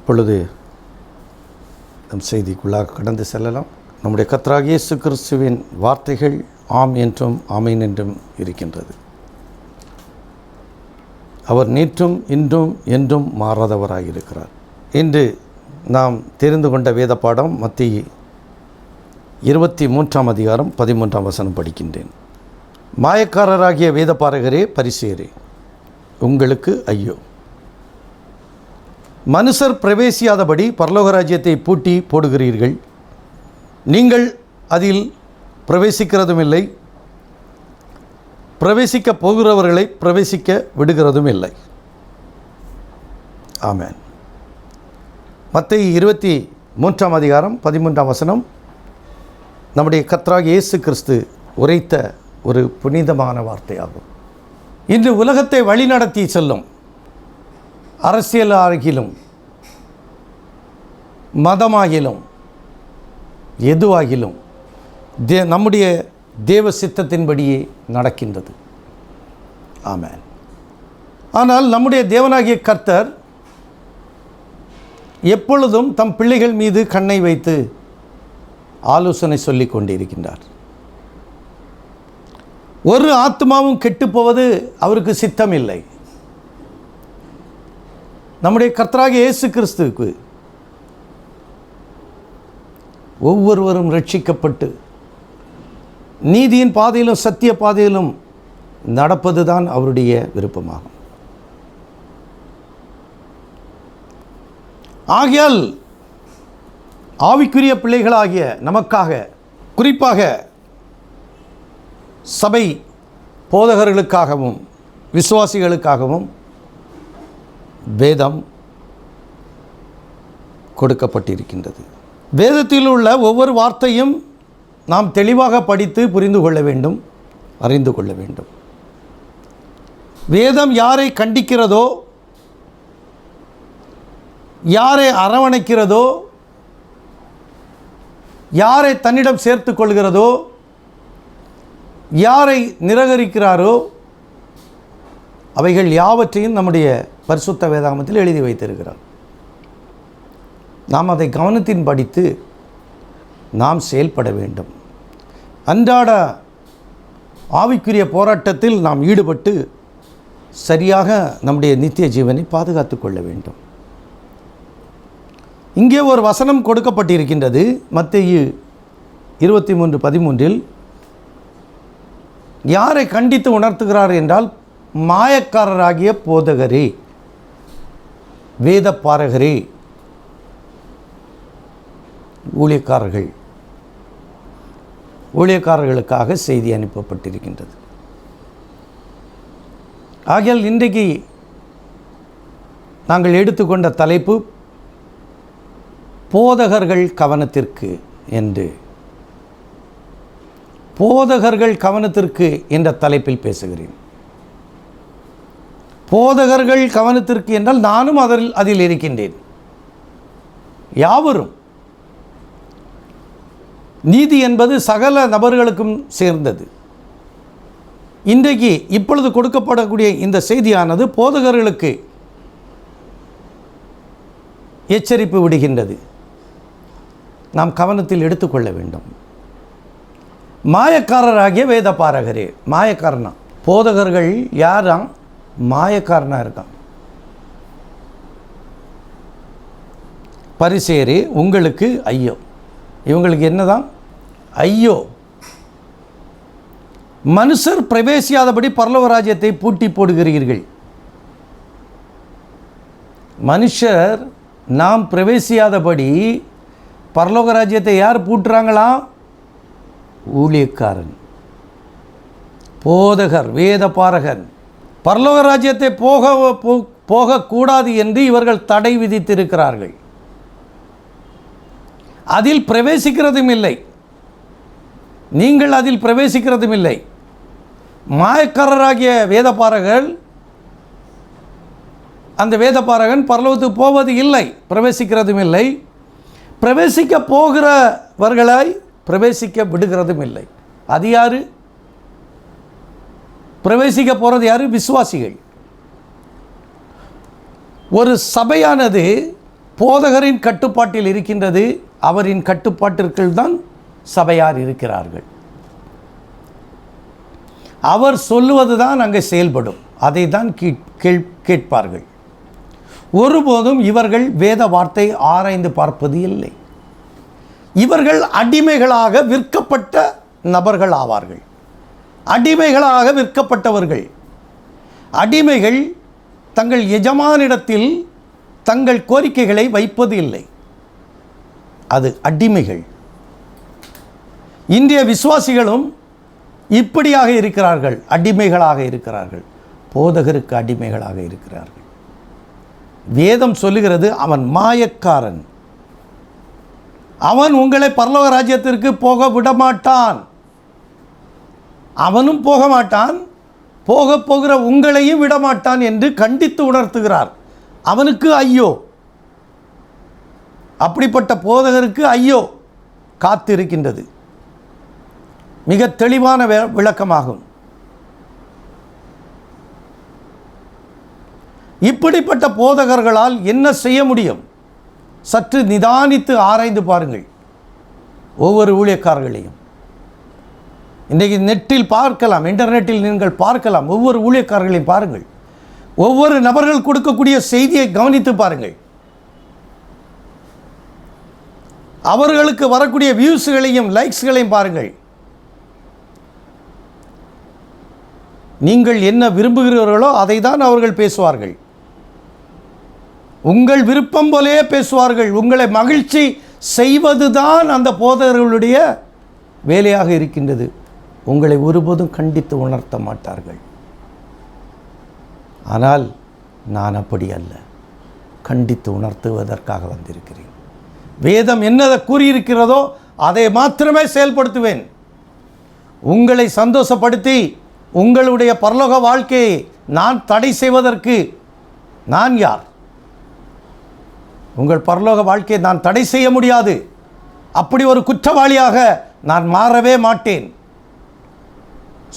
இப்பொழுது நம் செய்திக்குள்ளாக கடந்து செல்லலாம். நம்முடைய கர்த்தராகிய இயேசு கிறிஸ்துவின் வார்த்தைகள் ஆம் என்றும் ஆமீன் என்றும் இருக்கின்றது. அவர் நேற்றும் இன்றும் என்றும் மாறாதவராயிருக்கிறார். இன்று நாம் தெரிந்து கொண்ட வேத பாடம் மத்திய 23ஆம் அதிகாரம் 13ஆம் வசனம் படிக்கின்றேன். மாயக்காரராகிய வேதபாரகரே, பரிசேயரே, உங்களுக்கு ஐயோ! மனுஷர் பிரவேசியாதபடி பரலோக ராஜ்யத்தை பூட்டி போடுகிறீர்கள். நீங்கள் அதில் பிரவேசிக்கிறதும் இல்லை, பிரவேசிக்க போகிறவர்களை பிரவேசிக்க விடுகிறதும் இல்லை. ஆமென். மத்தேயு 23ஆம் அதிகாரம் 13ஆம் வசனம் நம்முடைய கர்த்தராகிய இயேசு கிறிஸ்து உரைத்த ஒரு புனிதமான வார்த்தையாகும். இன்று உலகத்தை வழிநடத்தி செல்லும் அரசியலாகிலும் மதமாகிலும் எதுவாகிலும் நம்முடைய தேவ சித்தத்தின்படியே நடக்கின்றது. ஆமென். ஆனால் நம்முடைய தேவனாகிய கர்த்தர் எப்பொழுதும் தம் பிள்ளைகள் மீது கண்ணை வைத்து ஆலோசனை சொல்லிக் கொண்டிருக்கின்றார். ஒரு ஆத்மாவும் கெட்டுப்போவது அவருக்கு சித்தம் இல்லை. நம்முடைய கர்த்தராகிய இயேசு கிறிஸ்துவுக்கு ஒவ்வொருவரும் ரட்சிக்கப்பட்டு நீதியின் பாதையிலும் சத்திய பாதையிலும் நடப்பதுதான் அவருடைய விருப்பமாகும். ஆகையால் ஆவிக்குரிய பிள்ளைகளாகிய நமக்காக, குறிப்பாக சபை போதகர்களுக்காகவும் விசுவாசிகளுக்காகவும் வேதம் கொடுக்கப்பட்டிருக்கின்றது. வேதத்தில் உள்ள ஒவ்வொரு வார்த்தையும் நாம் தெளிவாக படித்து புரிந்து கொள்ள வேண்டும், அறிந்து கொள்ள வேண்டும். வேதம் யாரை கண்டிக்கிறதோ, யாரை அரவணைக்கிறதோ, யாரை தன்னிடம் சேர்த்து கொள்கிறதோ, யாரை நிராகரிக்கிறாரோ, அவைகள் யாவற்றையும் நம்முடைய பரிசுத்த வேதாகமத்தில் எழுதி வைத்திருக்கிறார். நாம் அதை கவனத்தின் படித்து நாம் செயல்பட வேண்டும். அன்றாட ஆவிக்குரிய போராட்டத்தில் நாம் ஈடுபட்டு சரியாக நம்முடைய நித்திய ஜீவனை பாதுகாத்து கொள்ள வேண்டும். இங்கே ஒரு வசனம் கொடுக்கப்பட்டிருக்கின்றது. மத்தேயு 23:13 யாரை கண்டித்து உணர்த்துகிறார் என்றால், மாயக்காரராகிய போதகரே, வேதபாரகரே, ஊழியக்காரர்களுக்காக செய்தி அனுப்பப்பட்டிருக்கின்றது. ஆகையால் இன்றைக்கு நாங்கள் எடுத்துக்கொண்ட தலைப்பு போதகர்கள் கவனத்திற்கு என்று, போதகர்கள் கவனத்திற்கு என்ற தலைப்பில் பேசுகிறேன். போதகர்கள் கவனத்திற்கு என்றால் நானும் அதில் இருக்கின்றேன். யாவரும், நீதி என்பது சகல நபர்களுக்கும் சேர்ந்தது. இன்றைக்கு இப்பொழுது கொடுக்கப்படக்கூடிய இந்த செய்தியானது போதகர்களுக்கு எச்சரிப்பு விடுகின்றது. நாம் கவனத்தில் எடுத்துக்கொள்ள வேண்டும். மாயக்காரராகிய வேதபாரகரே, மாயக்காரனா, போதகர்கள் யாராம்? மாயக்காரனா இருக்கான். பரிசேயரே, உங்களுக்கு ஐயோ! இவங்களுக்கு என்னதான் ஐயோ! மனுஷர் பிரவேசியாதபடி பரலோக ராஜ்யத்தை பூட்டி போடுகிறீர்கள். மனுஷர் நாம் பிரவேசியாதபடி பரலோக ராஜ்யத்தை யார் பூட்டுறாங்களா? ஊழியக்காரன், போதகர், வேதபாரகன். பரலோக ராஜ்யத்தை போகக்கூடாது என்று இவர்கள் தடை விதித்திருக்கிறார்கள். அதில் பிரவேசிக்கிறதும் இல்லை, நீங்கள் அதில் பிரவேசிக்கிறதும் இல்லை. மாயக்காரராகிய வேதபாரகர், அந்த வேதபாரகன் பரலோகத்துக்கு போவது இல்லை, பிரவேசிக்கிறதும் இல்லை. பிரவேசிக்க போகிறவர்களை பிரவேசிக்க விடுகிறதும் இல்லை. அது யாரு? பிரவேசிக்க போகிறது யாரு? விசுவாசிகள். ஒரு சபையானது போதகரின் கட்டுப்பாட்டில் இருக்கின்றது. அவரின் கட்டுப்பாட்டிற்குள் தான் சபையார் இருக்கிறார்கள். அவர் சொல்லுவது தான் அங்கே செயல்படும். அதை தான் கேட்பார்கள். ஒருபோதும் இவர்கள் வேத வார்த்தை ஆராய்ந்து பார்ப்பது இல்லை. இவர்கள் அடிமைகளாக விற்கப்பட்ட நபர்கள் ஆவார்கள். அடிமைகளாக விற்கப்பட்டவர்கள். அடிமைகள் தங்கள் எஜமானிடத்தில் தங்கள் கோரிக்கைகளை வைப்பது இல்லை. அது அடிமைகள். இன்றைய விசுவாசிகளும் இப்படியாக இருக்கிறார்கள். அடிமைகளாக இருக்கிறார்கள். போதகருக்கு அடிமைகளாக இருக்கிறார்கள். வேதம் சொல்லுகிறது, அவன் மாயக்காரன், அவன் உங்களை பரலோக ராஜ்யத்திற்கு போக விடமாட்டான். அவனும் போக மாட்டான், போகிற உங்களையும் விடமாட்டான் என்று கண்டித்து உணர்த்துகிறார். அவனுக்கு ஐயோ, அப்படிப்பட்ட போதகருக்கு ஐயோ காத்திருக்கின்றது. மிக தெளிவான விளக்கமாகும். இப்படிப்பட்ட போதகர்களால் என்ன செய்ய முடியும்? சற்று நிதானித்து ஆராய்ந்து பாருங்கள் ஒவ்வொரு ஊழியக்காரர்களையும். இன்றைக்கு நெட்டில் பார்க்கலாம், இன்டர்நெட்டில் நீங்கள் பார்க்கலாம். ஒவ்வொரு ஊழியக்காரர்களையும் பாருங்கள். ஒவ்வொரு நபர்கள் கொடுக்கக்கூடிய செய்தியை கவனித்து பாருங்கள். அவர்களுக்கு வரக்கூடிய வியூஸ்களையும் லைக்ஸ்களையும் பாருங்கள். நீங்கள் என்ன விரும்புகிறீர்களோ அதை தான் அவர்கள் பேசுவார்கள். உங்கள் விருப்பம் போலே பேசுவார்கள். உங்களை மகிழ்ச்சி செய்வதுதான் அந்த போதகர்களுடைய வேலையாக இருக்கின்றது. உங்களை ஒருபோதும் கண்டித்து உணர்த்த மாட்டார்கள். ஆனால் நான் அப்படி அல்ல, கண்டித்து உணர்த்துவதற்காக வந்திருக்கிறேன். வேதம் என்னதை கூறியிருக்கிறதோ அதை மாத்திரமே செயல்படுத்துவேன். உங்களை சந்தோஷப்படுத்தி உங்களுடைய பரலோக வாழ்க்கையை நான் தடை செய்வதற்கு நான் யார்? உங்கள் பரலோக வாழ்க்கையை நான் தடை செய்ய முடியாது. அப்படி ஒரு குற்றவாளியாக நான் மாறவே மாட்டேன்.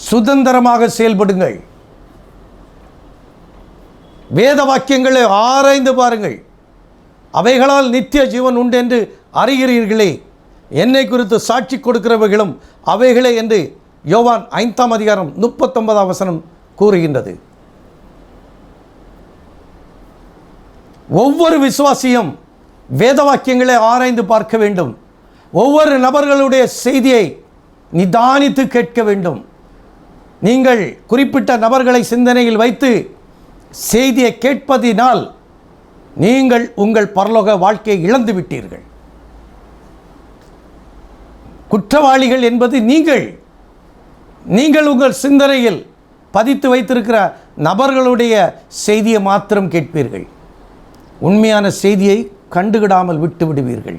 சுதந்திரமாக செயல்படுங்கள். வேத வாக்கியங்களை ஆராய்ந்து பாருங்கள். அவைகளால் நித்திய ஜீவன் உண்டு என்று அறிகிறீர்களே, என்னை குறித்து சாட்சி கொடுக்கிறவர்களும் அவைகளே என்று யோவான் 5ஆம் அதிகாரம் 39ஆம் வசனம் கூறுகின்றது. ஒவ்வொரு விசுவாசியும் வேத வாக்கியங்களை ஆராய்ந்து பார்க்க வேண்டும். ஒவ்வொரு நபர்களுடைய செய்தியை நிதானித்து கேட்க வேண்டும். நீங்கள் குறிப்பிட்ட நபர்களை சிந்தனையில் வைத்து செய்தியை கேட்பதினால் நீங்கள் உங்கள் பரலோக வாழ்க்கையை இழந்து விட்டீர்கள். குற்றவாளிகள் என்பது நீங்கள் உங்கள் சிந்தனையில் பதித்து வைத்திருக்கிற நபர்களுடைய செய்தியை மாத்திரம் கேட்பீர்கள். உண்மையான செய்தியை கண்டுகிடாமல் விட்டு விடுவீர்கள்.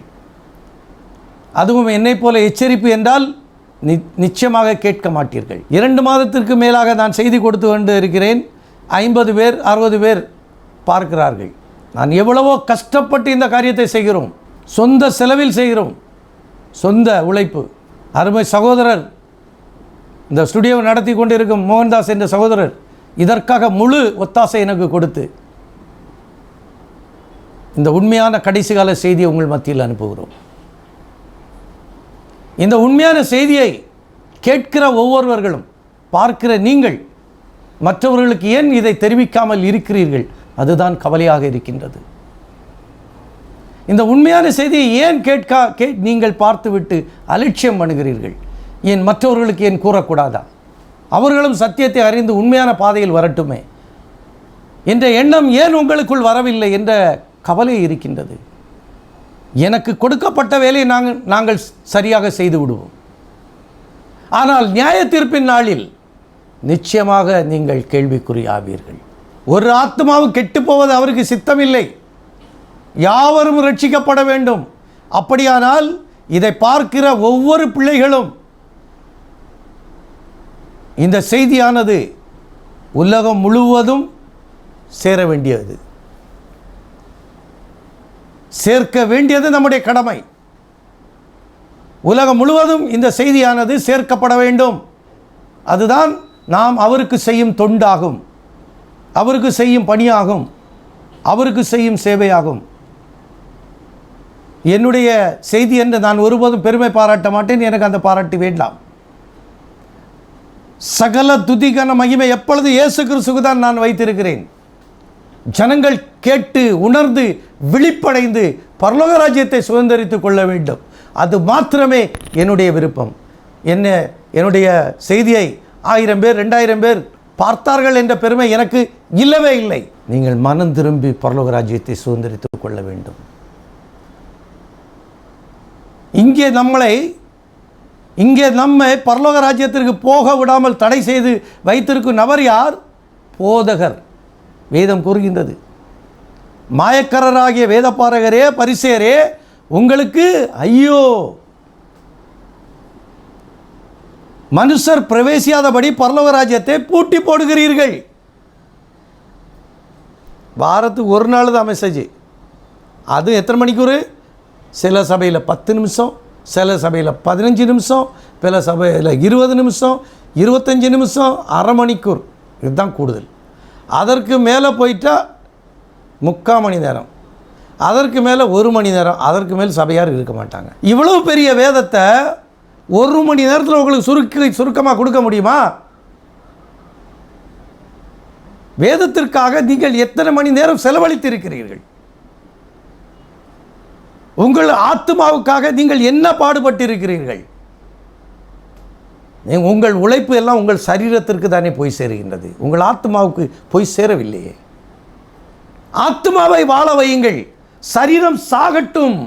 அதுவும் என்னை போல எச்சரிப்பு என்றால் நிச்சயமாக கேட்க மாட்டீர்கள். 2 மாதத்திற்கு மேலாக நான் செய்தி கொடுத்து கொண்டு இருக்கிறேன். 50 பேர் 60 பேர் பார்க்கிறார்கள். நான் எவ்வளவோ கஷ்டப்பட்டு இந்த காரியத்தை செய்கிறோம். சொந்த செலவில் செய்கிறோம். சொந்த உழைப்பு. அருமை சகோதரர், இந்த ஸ்டுடியோவை நடத்தி கொண்டிருக்கும் மோகன்தாஸ் என்ற சகோதரர் இதற்காக முழு ஒத்தாசை எனக்கு கொடுத்து இந்த உண்மையான கடைசி கால செய்தியை உங்கள் மத்தியில் அனுப்புகிறோம். இந்த உண்மையான செய்தியை கேட்கிற ஒவ்வொருவர்களும், பார்க்கிற நீங்கள் மற்றவர்களுக்கு ஏன் இதை தெரிவிக்காமல் இருக்கிறீர்கள்? அதுதான் கவலையாக இருக்கின்றது. இந்த உண்மையான செய்தியை ஏன் நீங்கள் பார்த்துவிட்டு அலட்சியம் பண்ணுகிறீர்கள்? ஏன் மற்றவர்களுக்கு ஏன் கூறக்கூடாதா? அவர்களும் சத்தியத்தை அறிந்து உண்மையான பாதையில் வரட்டுமே என்ற எண்ணம் ஏன் உங்களுக்குள் வரவில்லை என்ற கவலை இருக்கின்றது. எனக்கு கொடுக்கப்பட்ட வேலையை நாங்கள் சரியாக செய்து விடுவோம். ஆனால் நியாய தீர்ப்பின் நாளில் நிச்சயமாக நீங்கள் கேள்விக்குறியாவீர்கள். ஒரு ஆத்மாவும் கெட்டு போவது அவருக்கு சித்தமில்லை. யாவரும் ரட்சிக்கப்பட வேண்டும். அப்படியானால் இதை பார்க்கிற ஒவ்வொரு பிள்ளைகளும் இந்த செய்தியானது உலகம் முழுவதும் சேர வேண்டியது, சேர்க்க வேண்டியது நம்முடைய கடமை. உலகம் முழுவதும் இந்த செய்தியானது சேர்க்கப்பட வேண்டும். அதுதான் நாம் அவருக்கு செய்யும் தொண்டாகும், அவருக்கு செய்யும் பணியாகும், அவருக்கு செய்யும் சேவையாகும். என்னுடைய செய்தி என்று நான் ஒருபோதும் பெருமை பாராட்ட மாட்டேன். எனக்கு அந்த பாராட்டு வேண்டாம். சகல துதிக்கான மகிமை எப்பொழுது இயேசு கிறிஸ்துவுக்கு தான் நான் வைத்திருக்கிறேன். ஜனங்கள் கேட்டு உணர்ந்து விழிப்படைந்து பரலோக ராஜ்யத்தை சுதந்திரித்துக் கொள்ள வேண்டும். அது மாத்திரமே என்னுடைய விருப்பம். என்னுடைய செய்தியை 1000 பேர் 2000 பேர் பார்த்தார்கள் என்ற பெருமை எனக்கு இல்லவே இல்லை. நீங்கள் மனம் திரும்பி பரலோக ராஜ்யத்தை சுதந்திரித்துக் கொள்ள வேண்டும். இங்கே நம்மை பரலோக ராஜ்யத்திற்கு போக விடாமல் தடை செய்து வைத்திருக்கும் நபர் யார்? போதகர். வேதம் கூறுகின்றது, மாயக்கரராகிய வேதபாரகரே, பரிசேயரே, உங்களுக்கு ஐயோ! மனுஷர் பிரவேசியாதபடி பரலோக ராஜ்யத்தை பூட்டி போடுகிறீர்கள். வாரத்துக்கு ஒரு நாள் தான் மெசேஜ். அது எத்தனை மணிக்கூர்? சில சபையில் 10 நிமிஷம், சில சபையில் 15 நிமிஷம், சில சபையில் 20 நிமிஷம், 25 நிமிஷம், அரை மணிக்கூர். இதுதான் கூடுதல். அதற்கு மேலே போயிட்டால் 3/4 மணி நேரம், அதற்கு மேலே 1 மணி நேரம், அதற்கு மேல் சபையார் இருக்க மாட்டாங்க. இவ்வளவு பெரிய வேதத்தை 1 மணி நேரத்தில் உங்களுக்கு சுருக்கமாக கொடுக்க முடியுமா? வேதத்திற்காக நீங்கள் எத்தனை மணி நேரம் செலவழித்திருக்கிறீர்கள்? உங்கள் ஆத்மாவுக்காக நீங்கள் என்ன பாடுபட்டிருக்கிறீர்கள்? உங்கள் உழைப்பு எல்லாம் உங்கள் சரீரத்திற்கு தானே போய் சேருகின்றது, உங்கள் ஆத்மாவுக்கு போய் சேரவில்லையே. ஆத்மாவை வாழ வையுங்கள். சரீரம் சாகட்டும்,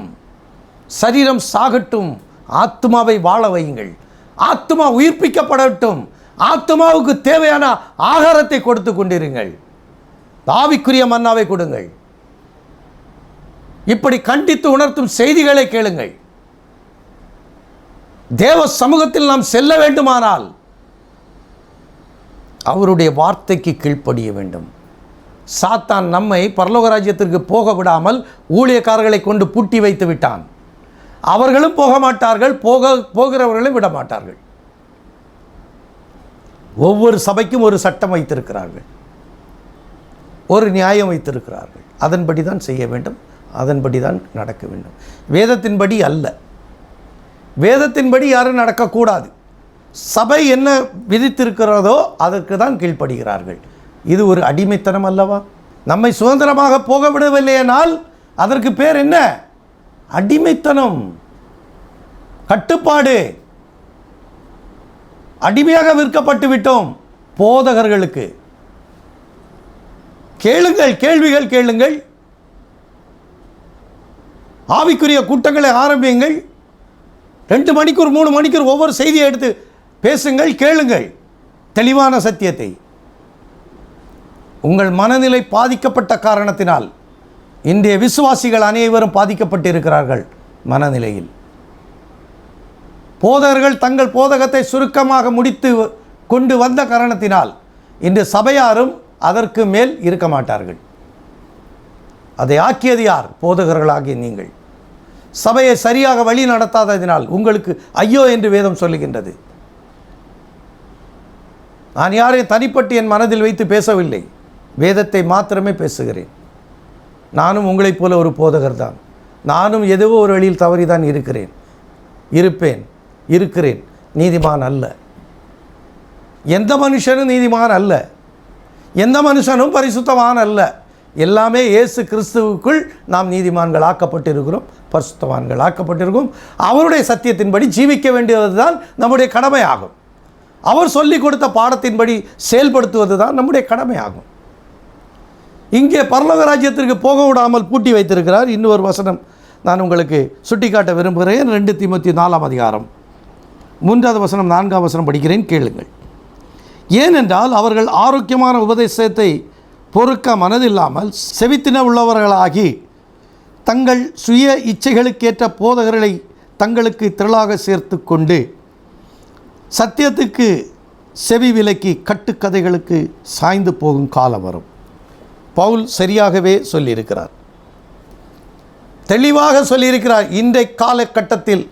சரீரம் சாகட்டும், ஆத்மாவை வாழ வையுங்கள். ஆத்மா உயிர்ப்பிக்கப்படட்டும். ஆத்மாவுக்கு தேவையான ஆகாரத்தை கொடுத்து கொண்டிருங்கள். ஆவிக்குரிய மன்னாவை கொடுங்கள். இப்படி கண்டித்து உணர்த்தும் செய்திகளை கேளுங்கள். தேவ சமூகத்தில் நாம் செல்ல வேண்டுமானால் அவருடைய வார்த்தைக்கு கீழ்ப்படிய வேண்டும். சாத்தான் நம்மை பரலோக ராஜ்யத்திற்கு போக விடாமல் ஊழியக்காரர்களை கொண்டு பூட்டி வைத்து விட்டான். அவர்களும் போக மாட்டார்கள், போகிறவர்களும் விட மாட்டார்கள். ஒவ்வொரு சபைக்கும் ஒரு சட்டம் வைத்திருக்கிறார்கள், ஒரு நியாயம் வைத்திருக்கிறார்கள். அதன்படி தான் செய்ய வேண்டும், அதன்படி தான் நடக்க வேண்டும். வேதத்தின்படி அல்ல. வேதத்தின்படி யாரும் நடக்கக்கூடாது. சபை என்ன விதித்திருக்கிறதோ அதற்கு தான் கீழ்ப்படுகிறார்கள். இது ஒரு அடிமைத்தனம் அல்லவா? நம்மை சுதந்திரமாக போக விடவில்லையானால் அதற்கு பேர் என்ன? அடிமைத்தனம், கட்டுப்பாடு. அடிமையாக விற்கப்பட்டு விட்டோம் போதகர்களுக்கு. கேளுங்கள், கேள்விகள் கேளுங்கள், ஆவிக்குரிய கூட்டங்களை ஆரம்பியுங்கள். 2 மணிக்கூர் 3 மணிக்கூர் ஒவ்வொரு செய்தியை எடுத்து பேசுங்கள், கேளுங்கள் தெளிவான சத்தியத்தை. உங்கள் மனநிலை பாதிக்கப்பட்ட காரணத்தினால் இன்றைய விசுவாசிகள் அனைவரும் பாதிக்கப்பட்டிருக்கிறார்கள். மனநிலையில் போதகர்கள் தங்கள் போதகத்தை சுருக்கமாக முடித்து கொண்டு வந்த காரணத்தினால் இன்று சபையாரும் அதற்கு மேல் இருக்க மாட்டார்கள். அதை ஆக்கியது யார்? போதகர்களாகிய நீங்கள். சபையை சரியாக வழி நடத்தாததினால் உங்களுக்கு ஐயோ என்று வேதம் சொல்லுகின்றது. நான் யாரையும் தனிப்பட்டு என் மனதில் வைத்து பேசவில்லை, வேதத்தை மாத்திரமே பேசுகிறேன். நானும் உங்களைப் போல ஒரு போதகர் தான். நானும் ஏதோ ஒரு வழியில் தவறிதான் இருக்கிறேன். நீதிமான் அல்ல. எந்த மனுஷனும் நீதிமான் அல்ல, எந்த மனுஷனும் பரிசுத்தவான் அல்ல. எல்லாமே இயேசு கிறிஸ்துவுக்குள் நாம் நீதிமான்கள் ஆக்கப்பட்டிருக்கிறோம், பரிசுத்தவான்கள் ஆக்கப்பட்டிருக்கிறோம். அவருடைய சத்தியத்தின்படி ஜீவிக்க வேண்டியது தான் நம்முடைய கடமையாகும். அவர் சொல்லிக் கொடுத்த பாடத்தின்படி செயல்படுத்துவது தான் நம்முடைய கடமையாகும். இங்கே பரலோக ராஜ்யத்திற்கு போக விடாமல் பூட்டி வைத்திருக்கிறார். இன்னொரு வசனம் நான் உங்களுக்கு சுட்டிக்காட்ட விரும்புகிறேன். 2 தீமோத்தேயு 4ஆம் அதிகாரம் 3வது வசனம் 4ஆம் வசனம் படிக்கிறேன், கேளுங்கள். ஏனென்றால் அவர்கள் ஆரோக்கியமான உபதேசத்தை பொறுக்க மனதில்லாமல் செவித்தின உள்ளவர்களாகி தங்கள் சுய இச்சைகளுக்கேற்ற போதகர்களை தங்களுக்கு திரளாக சேர்த்து கொண்டு சத்தியத்துக்கு செவி விலக்கி கட்டுக்கதைகளுக்கு சாய்ந்து போகும் காலம் வரும். பவுல் சரியாகவே சொல்லியிருக்கிறார், தெளிவாக சொல்லியிருக்கிறார். இன்றைய காலகட்டத்தில்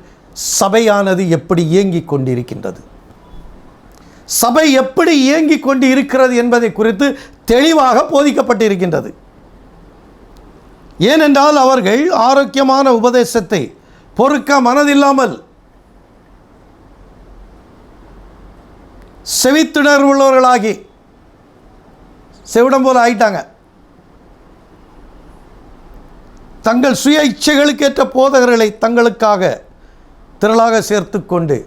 சபையானது எப்படி இயங்கிக் கொண்டிருக்கின்றது, சபை எப்படி இயங்கிக் கொண்டு இருக்கிறது என்பதை குறித்து தெளிவாக போதிக்கப்பட்டிருக்கின்றது. ஏனென்றால் அவர்கள் ஆரோக்கியமான உபதேசத்தை பொறுக்க மனதில்லாமல் செவித்துணர்வுள்ளவர்களாகி செவிடம் போல ஆயிட்டாங்க. தங்கள் சுய இச்சைகளுக்கேற்ற போதகர்களை தங்களுக்காக திரளாக சேர்த்து கொண்டு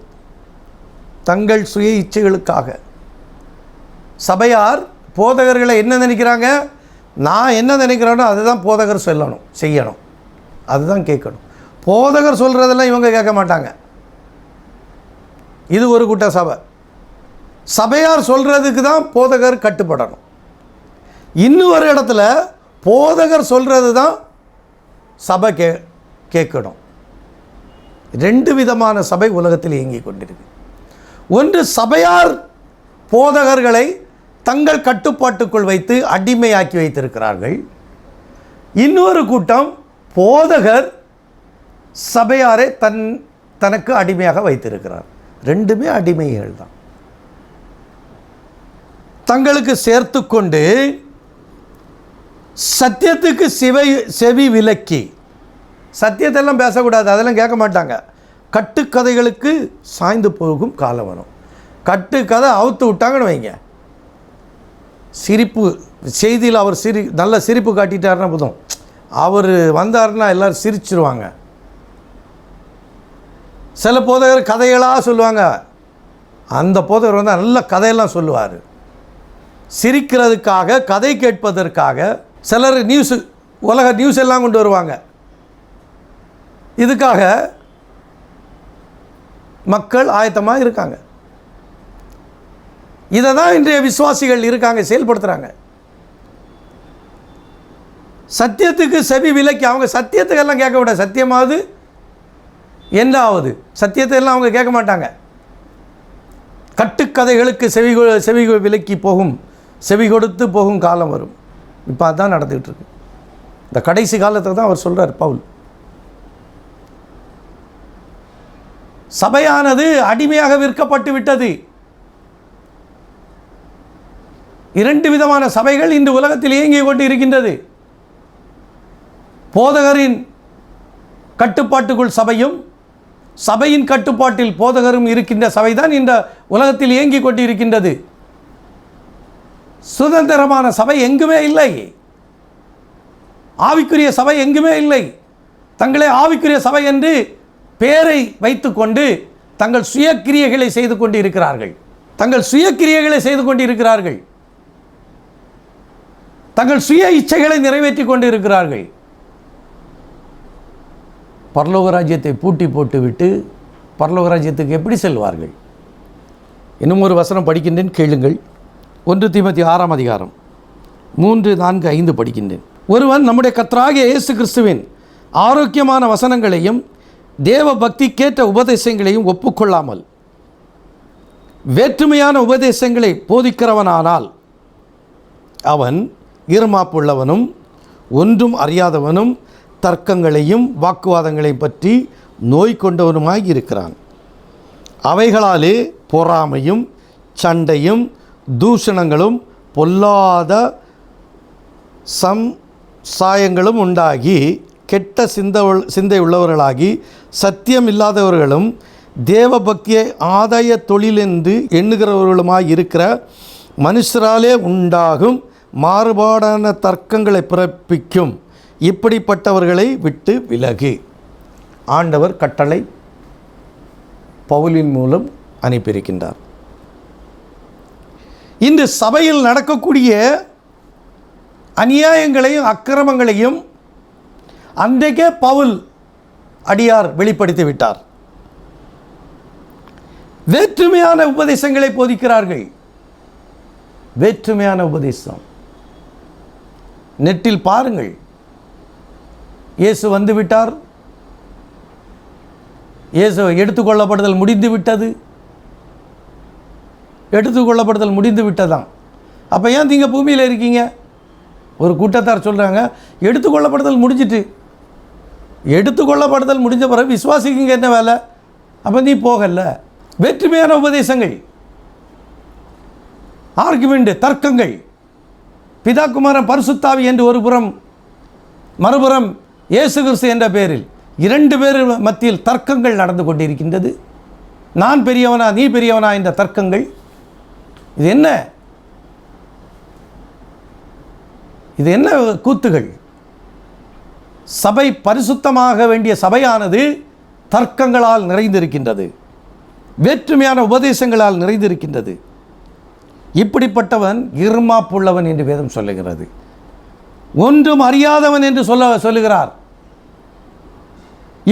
தங்கள் சுய இச்சைகளுக்காக சபையார் போதகர்களை என்ன நினைக்கிறாங்க? நான் என்ன நினைக்கிறேனோ அதுதான் போதகர் சொல்லணும், செய்யணும், அதுதான் கேட்கணும். போதகர் சொல்கிறதெல்லாம் இவங்க கேட்க மாட்டாங்க. இது ஒரு கூட்ட சபை. சபையார் சொல்கிறதுக்கு தான் போதகர் கட்டுப்படணும். இன்னொரு இடத்துல போதகர் சொல்கிறது தான் சபை கேட்கணும். ரெண்டு விதமான சபை உலகத்தில் இயங்கிக் கொண்டிருக்கு. ஒன்று, சபையார் போதகர்களை தங்கள் கட்டுப்பாட்டுக்குள் வைத்து அடிமையாக்கி வைத்திருக்கிறார்கள். இன்னொரு கூட்டம், போதகர் சபையாரை தனக்கு அடிமையாக வைத்திருக்கிறார். ரெண்டுமே அடிமைகள் தான். தங்களுக்கு சேர்த்து கொண்டு சத்தியத்துக்கு செவி விலக்கி, சத்தியத்தெல்லாம் பேசக்கூடாது, அதெல்லாம் கேட்க மாட்டாங்க. கட்டுக்கதைகளுக்கு சாய்ந்து போகும் காலம் வரும். கட்டுக்கதை அவுத்து விட்டாங்கன்னு வைங்க, சிரிப்பு செய்தியில் அவர் நல்ல சிரிப்பு காட்டிட்டாருன்னா போதும், அவர் வந்தாருன்னா எல்லோரும் சிரிச்சிருவாங்க. சில போதகர் கதைகளாக சொல்லுவாங்க, அந்த போதகர் வந்து நல்ல கதையெல்லாம் சொல்லுவார். சிரிக்கிறதுக்காக, கதை கேட்பதற்காக சிலர் உலக நியூஸ் எல்லாம் கொண்டு வருவாங்க. இதுக்காக மக்கள் ஆயத்தமாக இருக்காங்க. இதை தான் இன்றைய விசுவாசிகள் இருக்காங்க, செயல்படுத்துகிறாங்க. சத்தியத்துக்கு செவி விலக்கி, அவங்க சத்தியத்துக்கெல்லாம் கேட்க விட, சத்தியமாவது என்னாவது சத்தியத்தை எல்லாம் அவங்க கேட்க மாட்டாங்க. கட்டுக்கதைகளுக்கு செவி விலக்கி போகும், செவி கொடுத்து போகும் காலம் வரும். இப்போ அதுதான் நடந்துகிட்டு இருக்கு. இந்த கடைசி காலத்துக்கு தான் அவர் சொல்கிறார் பவுல். சபையானது அடிமையாக விற்கப்பட்டு விட்டது. இரண்டு விதமான சபைகள் இன்று உலகத்தில் இயங்கிக் கொண்டு இருக்கின்றது. போதகரின் கட்டுப்பாட்டுக்குள் சபையும், சபையின் கட்டுப்பாட்டில் போதகரும் இருக்கின்ற சபைதான் இந்த உலகத்தில் இயங்கிக் கொண்டு இருக்கின்றது. சுதந்திரமான சபை எங்குமே இல்லை. ஆவிக்குரிய சபை எங்குமே இல்லை. தங்களே ஆவிக்குரிய சபை என்று பெயரை வைத்துக்கொண்டு தங்கள் சுயக்கிரியைகளை செய்து கொண்டு இருக்கிறார்கள். தங்கள் சுயக்கிரியைகளை செய்து கொண்டு இருக்கிறார்கள். தங்கள் சுய இச்சைகளை நிறைவேற்றி கொண்டு இருக்கிறார்கள். பரலோக ராஜ்யத்தை பூட்டி போட்டுவிட்டு பரலோக ராஜ்யத்துக்கு எப்படி செல்வார்கள்? இன்னும் ஒரு வசனம் படிக்கின்றேன், கேளுங்கள். 1 தீமோத்தேயு 6ஆம் அதிகாரம் 3, 4, 5 படிக்கின்றேன். ஒருவன் நம்முடைய கர்த்தராகிய இயேசு கிறிஸ்துவின் ஆரோக்கியமான வசனங்களையும் தேவ பக்திக்கேற்ற உபதேசங்களையும் ஒப்புக்கொள்ளாமல் வேற்றுமையான உபதேசங்களை போதிக்கிறவனானால் அவன் இருமாப்புள்ளவனும் ஒன்றும் அறியாதவனும் தர்க்கங்களையும் வாக்குவாதங்களையும் பற்றி நோய் கொண்டவனுமாய் இருக்கிறான். அவைகளாலே பொறாமையும் சண்டையும் தூஷணங்களும் பொல்லாத சம்சாயங்களும் உண்டாகி கெட்ட சிந்தை உள்ளவர்களாகி சத்தியம் இல்லாதவர்களும் தேவ பக்தியை ஆதாய தொழில் என்று எண்ணுகிறவர்களுமாய் இருக்கிற மனுஷராலே உண்டாகும் மாறுபாடான தர்க்கங்களை பிறப்பிக்கும். இப்படிப்பட்டவர்களை விட்டு விலகு. ஆண்டவர் கட்டளை பவுலின் மூலம் அனுப்பியிருக்கின்றார். இந்த சபையில் நடக்கக்கூடிய அநியாயங்களையும் அக்கிரமங்களையும் அன்றைக்கே பவுல் அடியார் வெளிப்படுத்தி விட்டார். வேற்றுமையான உபதேசங்களை போதிக்கிறார்கள். வேற்றுமையான உபதேசம் நெட்டில் பாருங்கள். இயேசு வந்து விட்டார், இயேசு எடுத்துக்கொள்ளப்படுதல் முடிந்து விட்டது, எடுத்துக்கொள்ளப்படுதல் முடிந்து விட்டதான். அப்போ ஏன் நீங்கள் பூமியில் இருக்கீங்க? ஒரு கூட்டத்தார் சொல்கிறாங்க, எடுத்துக்கொள்ளப்படுதல் முடிஞ்சிட்டு. எடுத்துக்கொள்ளப்படுதல் முடிஞ்ச பிறகு விசுவாசிக்குங்க என்ன வேலை? அப்போ நீ போகல. வேற்றுமையான உபதேசங்கள், ஆர்குமெண்ட், தர்க்கங்கள், பிதா குமாரன் பரிசுத்தாவி என்று ஒரு புறம் மறுபுறம் இயேசு கிறிஸ்து என்ற பெயரில் 2 பேர் மத்தியில் தர்க்கங்கள் நடந்து கொண்டிருக்கின்றது. நான் பெரியவனா நீ பெரியவனா என்ற தர்க்கங்கள். இது என்ன? இது என்ன கூத்துகள்? சபை பரிசுத்தமாக வேண்டிய சபையானது தர்க்கங்களால் நிறைந்திருக்கின்றது, வேற்றுமையான உபதேசங்களால் நிறைந்திருக்கின்றது. இப்படிப்பட்டவன் இருமாப்புள்ளவன் என்று வேதம் சொல்லுகிறது. ஒன்றும் அறியாதவன் என்று சொல்லுகிறார்.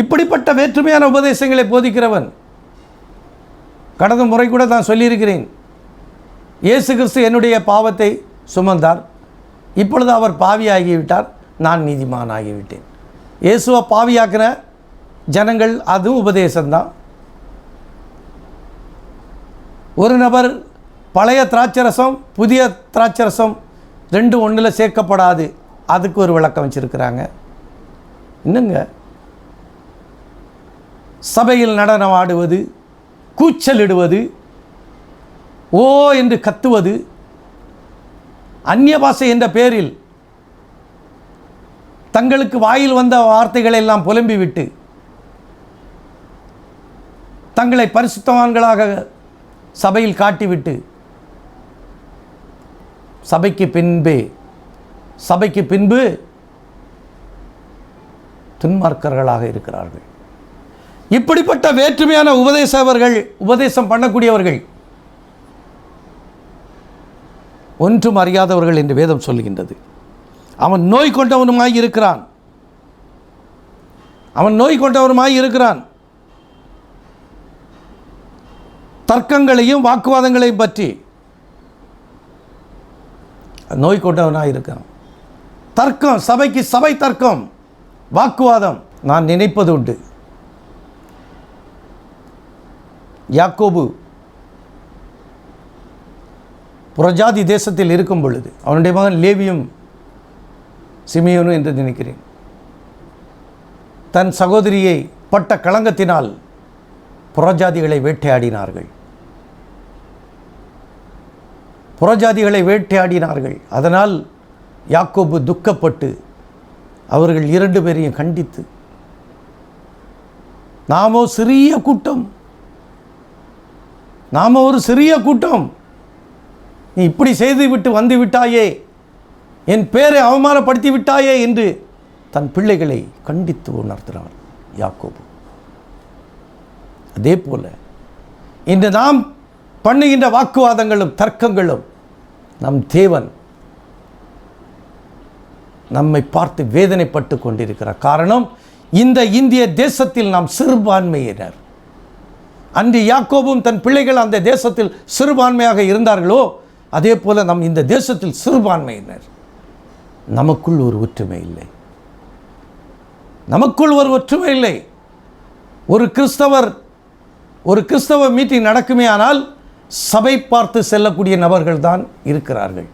இப்படிப்பட்ட வேற்றுமையான உபதேசங்களை போதிக்கிறவன். கடந்த முறை கூட நான் சொல்லியிருக்கிறேன், இயேசு கிறிஸ்து என்னுடைய பாவத்தை சுமந்தார், இப்பொழுது அவர் பாவியாகிவிட்டார், நான் நீதிமான் ஆகிவிட்டேன். இயேசுவை பாவியாக்கின ஜனங்கள், அதுவும் உபதேசம்தான். ஒரு நபர் பழைய திராட்சரசம் புதிய திராட்சரசம் 2 ஒன்றில் சேர்க்கப்படாது, அதுக்கு ஒரு விளக்கம் வச்சுருக்கிறாங்க. இன்னுங்க சபையில் நடனம் ஆடுவது, கூச்சலிடுவது, ஓ என்று கத்துவது, அந்நிய பாஷை என்ற பெயரில் தங்களுக்கு வாயில் வந்த வார்த்தைகளை எல்லாம் புலம்பிவிட்டு தங்களை பரிசுத்தவான்களாக சபையில் காட்டிவிட்டு சபைக்கு பின்பு துன்மார்க்கர்களாக இருக்கிறார்கள். இப்படிப்பட்ட வேற்றுமையான உபதேசம் பண்ணக்கூடியவர்கள் ஒன்றும் அறியாதவர்கள் என்று வேதம் சொல்லுகின்றது. அவன் நோய் கொண்டவனுமாய் இருக்கிறான். தர்க்கங்களையும் வாக்குவாதங்களையும் பற்றி நோய் கொண்டவனாக இருக்கிறான். தர்க்கம், சபைக்கு சபை தர்க்கம், வாக்குவாதம். நான் நினைப்பது உண்டு, யாக்கோபு புறஜாதி தேசத்தில் இருக்கும் பொழுது அவனுடைய மகன் லேவியும் சிமியோனும் என்று நினைக்கிறேன், தன் சகோதரியை பட்ட களங்கத்தினால் புறஜாதிகளை வேட்டையாடினார்கள். அதனால் யாக்கோபு துக்கப்பட்டு அவர்கள் 2 பேரையும் கண்டித்து, நாம ஒரு சிறிய கூட்டம், நீ இப்படி செய்து விட்டு வந்து விட்டாயே, என் பேரை அவமானப்படுத்தி விட்டாயே என்று தன் பிள்ளைகளை கண்டித்து உணர்த்தினார் யாக்கோபு. அதே போல இன்று நாம் பண்ணுகின்ற வாக்குவாதங்களும் தர்க்கங்களும் நம் தேவன் நம்மை பார்த்து வேதனைப்பட்டு கொண்டிருக்கிறார். காரணம், இந்த இந்திய தேசத்தில் நாம் சிறுபான்மையினர். அன்று யாக்கோபும் தன் பிள்ளைகள் அந்த தேசத்தில் சிறுபான்மையாக இருந்தார்களோ, அதே போல நம் இந்த தேசத்தில் சிறுபான்மையினர். நமக்குள் ஒரு ஒற்றுமை இல்லை. ஒரு கிறிஸ்தவ மீட்டிங் நடக்குமே ஆனால் சபை பார்த்து செல்லக்கூடிய நபர்கள் தான் இருக்கிறார்கள்,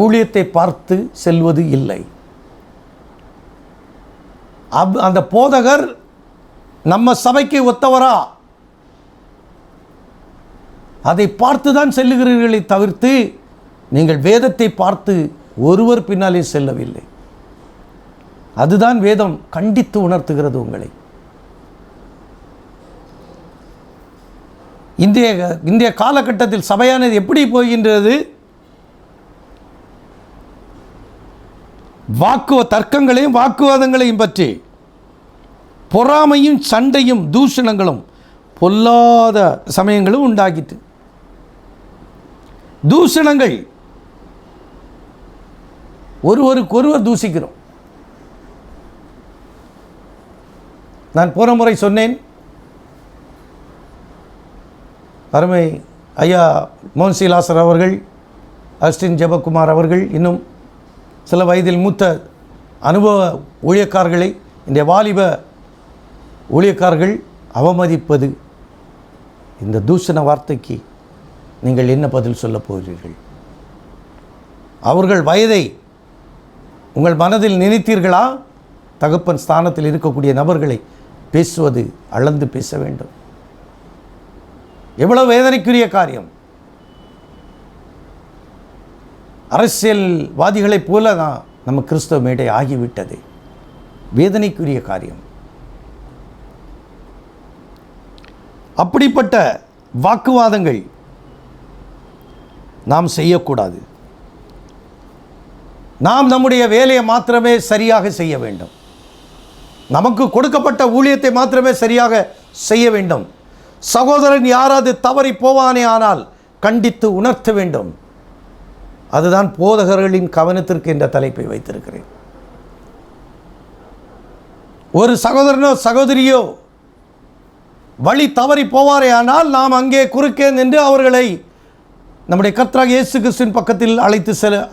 ஊழியத்தை பார்த்து செல்வது இல்லை. அந்த போதகர் நம்ம சபைக்கு ஒத்தவரா, அதை பார்த்து தான் செல்லுகிறீர்களே தவிர்த்து நீங்கள் வேதத்தை பார்த்து ஒருவர் பின்னாலே செல்லவில்லை. அதுதான் வேதம் கண்டித்து உணர்த்துகிறது உங்களை. இந்திய காலகட்டத்தில் சபையானது எப்படி போகின்றது? தர்க்கங்களையும் வாக்குவாதங்களையும் பற்றி பொறாமையும் சண்டையும் தூஷணங்களும் பொல்லாத சமயங்களும் உண்டாகிட்டு. தூஷணங்கள், ஒருவருக்கொருவர் தூசிக்கிறோம். நான் போன முறை சொன்னேன், அருமை ஐயா மோன்சிலாசர் அவர்கள், அஸ்டின் ஜெபக்குமார் அவர்கள், இன்னும் சில வயதில் மூத்த அனுபவ ஊழியக்காரர்களை இந்த வாலிப ஊழியக்காரர்கள் அவமதிப்பது, இந்த தூஷண வார்த்தைக்கு நீங்கள் என்ன பதில் சொல்ல போகிறீர்கள்? அவர்கள் வயதை உங்கள் மனதில் நினைத்தீர்களா? தகப்பன் ஸ்தானத்தில் இருக்கக்கூடிய நபர்களை பேசுவது அளந்து பேச வேண்டும். எவ்வளவு வேதனைக்குரிய காரியம்! அரசியல்வாதிகளைப் போல நம்ம கிறிஸ்தவ மேடை ஆகிவிட்டது. வேதனைக்குரிய காரியம். அப்படிப்பட்ட வாக்குவாதங்கள் நாம் செய்யக்கூடாது. நாம் நம்முடைய வேலையை மாத்திரமே சரியாக செய்ய வேண்டும். நமக்கு கொடுக்கப்பட்ட ஊழியத்தை மாத்திரமே சரியாக செய்ய வேண்டும். சகோதரன் யாராவது தவறி போவானே ஆனால் கண்டித்து உணர்த்த வேண்டும். அதுதான் போதகர்களின் கவனத்திற்கு என்ற தலைப்பை வைத்திருக்கிறேன். ஒரு சகோதரனோ சகோதரியோ வழி தவறி போவாரே ஆனால் நாம் அங்கே குறுக்கே நின்று அவர்களை நம்முடைய கர்த்தராகிய இயேசு கிறிஸ்துவின் பக்கத்தில்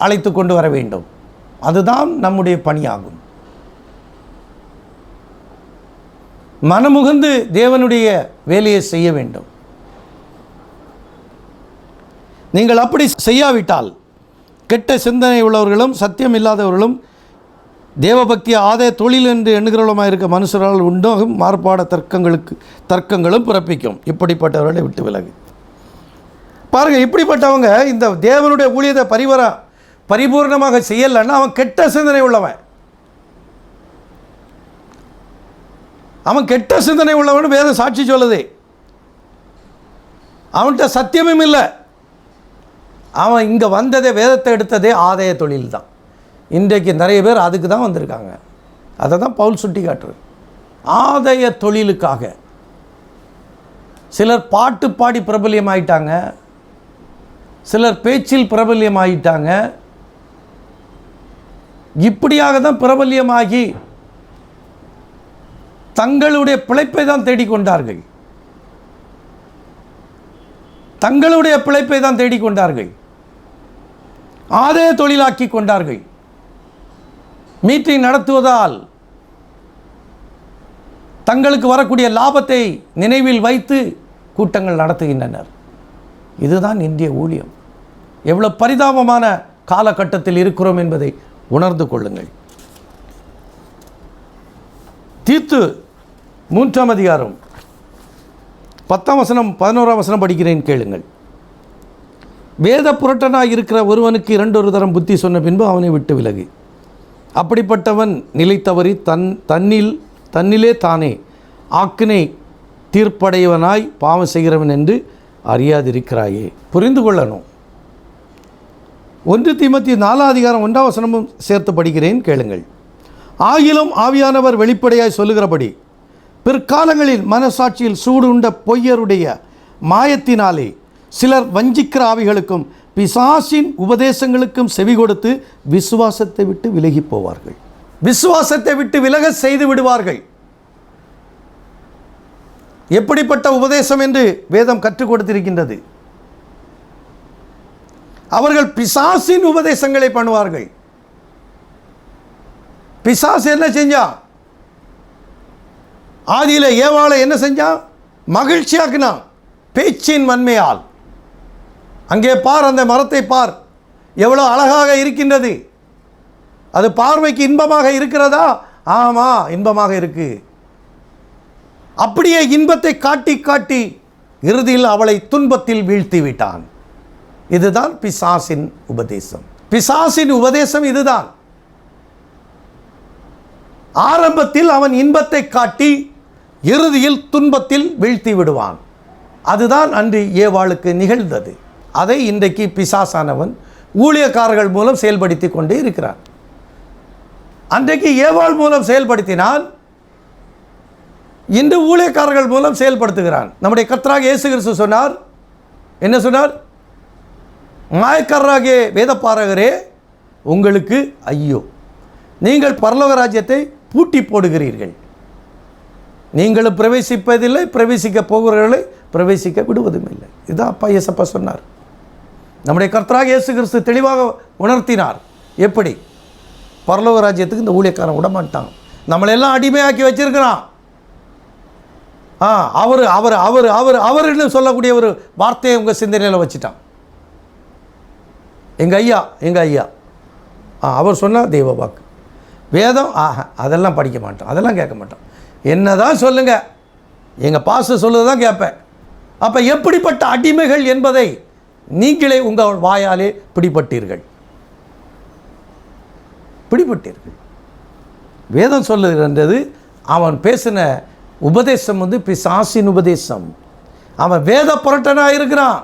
அழைத்து கொண்டு வர வேண்டும். அதுதான் நம்முடைய பணியாகும். மனமுகந்து தேவனுடைய வேலையை செய்ய வேண்டும். நீங்கள் அப்படி செய்யாவிட்டால் கெட்ட சிந்தனை உள்ளவர்களும் சத்தியம் இல்லாதவர்களும் தேவபக்திய ஆதாய தொழில் என்று எண்ணுகிறவளுமாக இருக்க மனுஷரால் உண்டாகும் மாறுபாட தர்க்கங்களும் பிறப்பிக்கும். இப்படிப்பட்டவர்களை விட்டு விலகு. பாருங்கள், இப்படிப்பட்டவங்க இந்த தேவனுடைய ஊழியத்தை பரிபூர்ணமாக செய்யலைன்னா அவன் கெட்ட சிந்தனை உள்ளவன். அவன் கெட்ட சிந்தனை உள்ளவன் வேதம் சாட்சி சொல்லுது. அவன்கிட்ட சத்தியமும் இல்லை. அவன் இங்கே வந்ததே, வேதத்தை எடுத்ததே ஆதாய தொழில் தான். இன்றைக்கு நிறைய பேர் அதுக்கு தான் வந்திருக்காங்க. அதை தான் பவுல் சுட்டி காட்டுறது. ஆதாய தொழிலுக்காக சிலர் பாட்டு பாடி பிரபல்யமாயிட்டாங்க, சிலர் பேச்சில் பிரபல்யமாயிட்டாங்க. இப்படியாக தான் பிரபல்யமாகி தங்களுடைய பிழைப்பை தான் தேடிக்கொண்டார்கள். தங்களுடைய பிழைப்பை தான் தேடிக்கொண்டார்கள். ஆதாய தொழிலாக்கி கொண்டார்கள். மீட்டிங் நடத்துவதால் தங்களுக்கு வரக்கூடிய லாபத்தை நினைவில் வைத்து கூட்டங்கள் நடத்துகின்றனர். இதுதான் இந்திய ஊழியம். எவ்வளவு பரிதாபமான காலகட்டத்தில் இருக்கிறோம் என்பதை உணர்ந்து கொள்ளுங்கள். தீத்து 3ஆம் அதிகாரம் 10ஆம் வசனம் 11ஆம் வசனம் படிக்கிறேன், கேளுங்கள். வேத புரட்டனாக இருக்கிற ஒருவனுக்கு 2 தரம் புத்தி சொன்ன பின்பு அவனை விட்டு விலகு. அப்படிப்பட்டவன் நிலை தவறி தன்னிலே தானே ஆக்கினை தீர்ப்படையவனாய் பாவம் செய்கிறவன் என்று அறியாதிருக்கிறாயே. புரிந்து கொள்ளணும். 1 தீமோத்தேயு 4ஆம் அதிகாரம் 1ஆம் வசனமும் சேர்த்து படிக்கிறேன், கேளுங்கள். ஆகிலும் ஆவியானவர் வெளிப்படையாய் சொல்லுகிறபடி பிற்காலங்களில் மனசாட்சியில் சூடு உண்ட பொய்யருடைய மாயத்தினாலே சிலர் வஞ்சிக்கிற ஆவிகளுக்கும் பிசாசின் உபதேசங்களுக்கும் செவி கொடுத்து விசுவாசத்தை விட்டு விலகி போவார்கள். விசுவாசத்தை விட்டு விலக செய்து விடுவார்கள். எப்படிப்பட்ட உபதேசம் என்று வேதம் கற்றுக் கொடுத்திருக்கின்றது. அவர்கள் பிசாசின் உபதேசங்களை பண்ணுவார்கள். பிசாசு என்ன செஞ்சான்? ஆதியில ஏவாளை என்ன செஞ்சான்? மகிழ்ச்சியாக்குனான் பேச்சின் வன்மையால். அங்கே பார், அந்த மரத்தை பார், எவ்வளோ அழகாக இருக்கின்றது. அது பார்வைக்கு இன்பமாக இருக்கிறதா? ஆமா, இன்பமாக இருக்கு. அப்படியே இன்பத்தை காட்டி காட்டி இறுதியில் அவளை துன்பத்தில் வீழ்த்தி விட்டான். இதுதான் பிசாசின் உபதேசம். பிசாசின் உபதேசம் இதுதான். ஆரம்பத்தில் அவன் இன்பத்தை காட்டி இறுதியில் துன்பத்தில் வீழ்த்தி விடுவான். அதுதான் அன்று ஏவாளுக்கு நிகழ்ந்தது. அதை இன்றைக்கு பிசாசானவன் ஊழியக்காரர்கள் மூலம் செயல்படுத்தி கொண்டே இருக்கிறான். அன்றைக்கு ஏவாள் மூலம் செயல்படுத்தினால் இன்று ஊழியக்காரர்கள் மூலம் செயல்படுத்துகிறான். நம்முடைய கர்த்தராகிய இயேசு கிறிஸ்து சொன்னார், என்ன சொன்னார்? மாயக்காரராகிய வேதபாரகரே உங்களுக்கு ஐயோ, நீங்கள் பரலோக ராஜ்யத்தை பூட்டி போடுகிறீர்கள். நீங்களும் பிரவேசிப்பதில்லை, பிரவேசிக்க போகிறவர்களை பிரவேசிக்க விடுவதும் இல்லை. இதுதான் அப்பா இயேசப்பா சொன்னார். நம்முடைய கர்த்தராகிய இயேசு கிறிஸ்து தெளிவாக உணர்த்தினார். எப்படி? பரலோக ராஜ்யத்துக்கு இந்த ஊழியக்காரன் விடமாட்டான். நம்மளெல்லாம் அடிமையாக்கி வச்சிருக்கிறான். அவர் அவர் அவர் அவர் அவர்னு சொல்லக்கூடிய ஒரு வார்த்தையை உங்கள் சிந்தனையில் வச்சுட்டான். எங்கள் ஐயா அவர் சொன்னால் தெய்வ வாக்கு. வேதம் அதெல்லாம் படிக்க மாட்டோம், அதெல்லாம் கேட்க மாட்டோம். என்ன தான் சொல்லுங்கள், எங்கள் பாஸ்டர் சொல்லுறது தான் கேட்பேன். அப்போ எப்படிப்பட்ட அடிமைகள் என்பதை நீங்களே உங்கள் வாயாலே பிடிபட்டீர்கள். பிடிபட்டீர்கள். வேதம் சொல்லுகின்றது, அவன் பேசின உபதேசம் பிசாசின் உபதேசம். அவன் வேத புரட்டனாக இருக்கிறான்.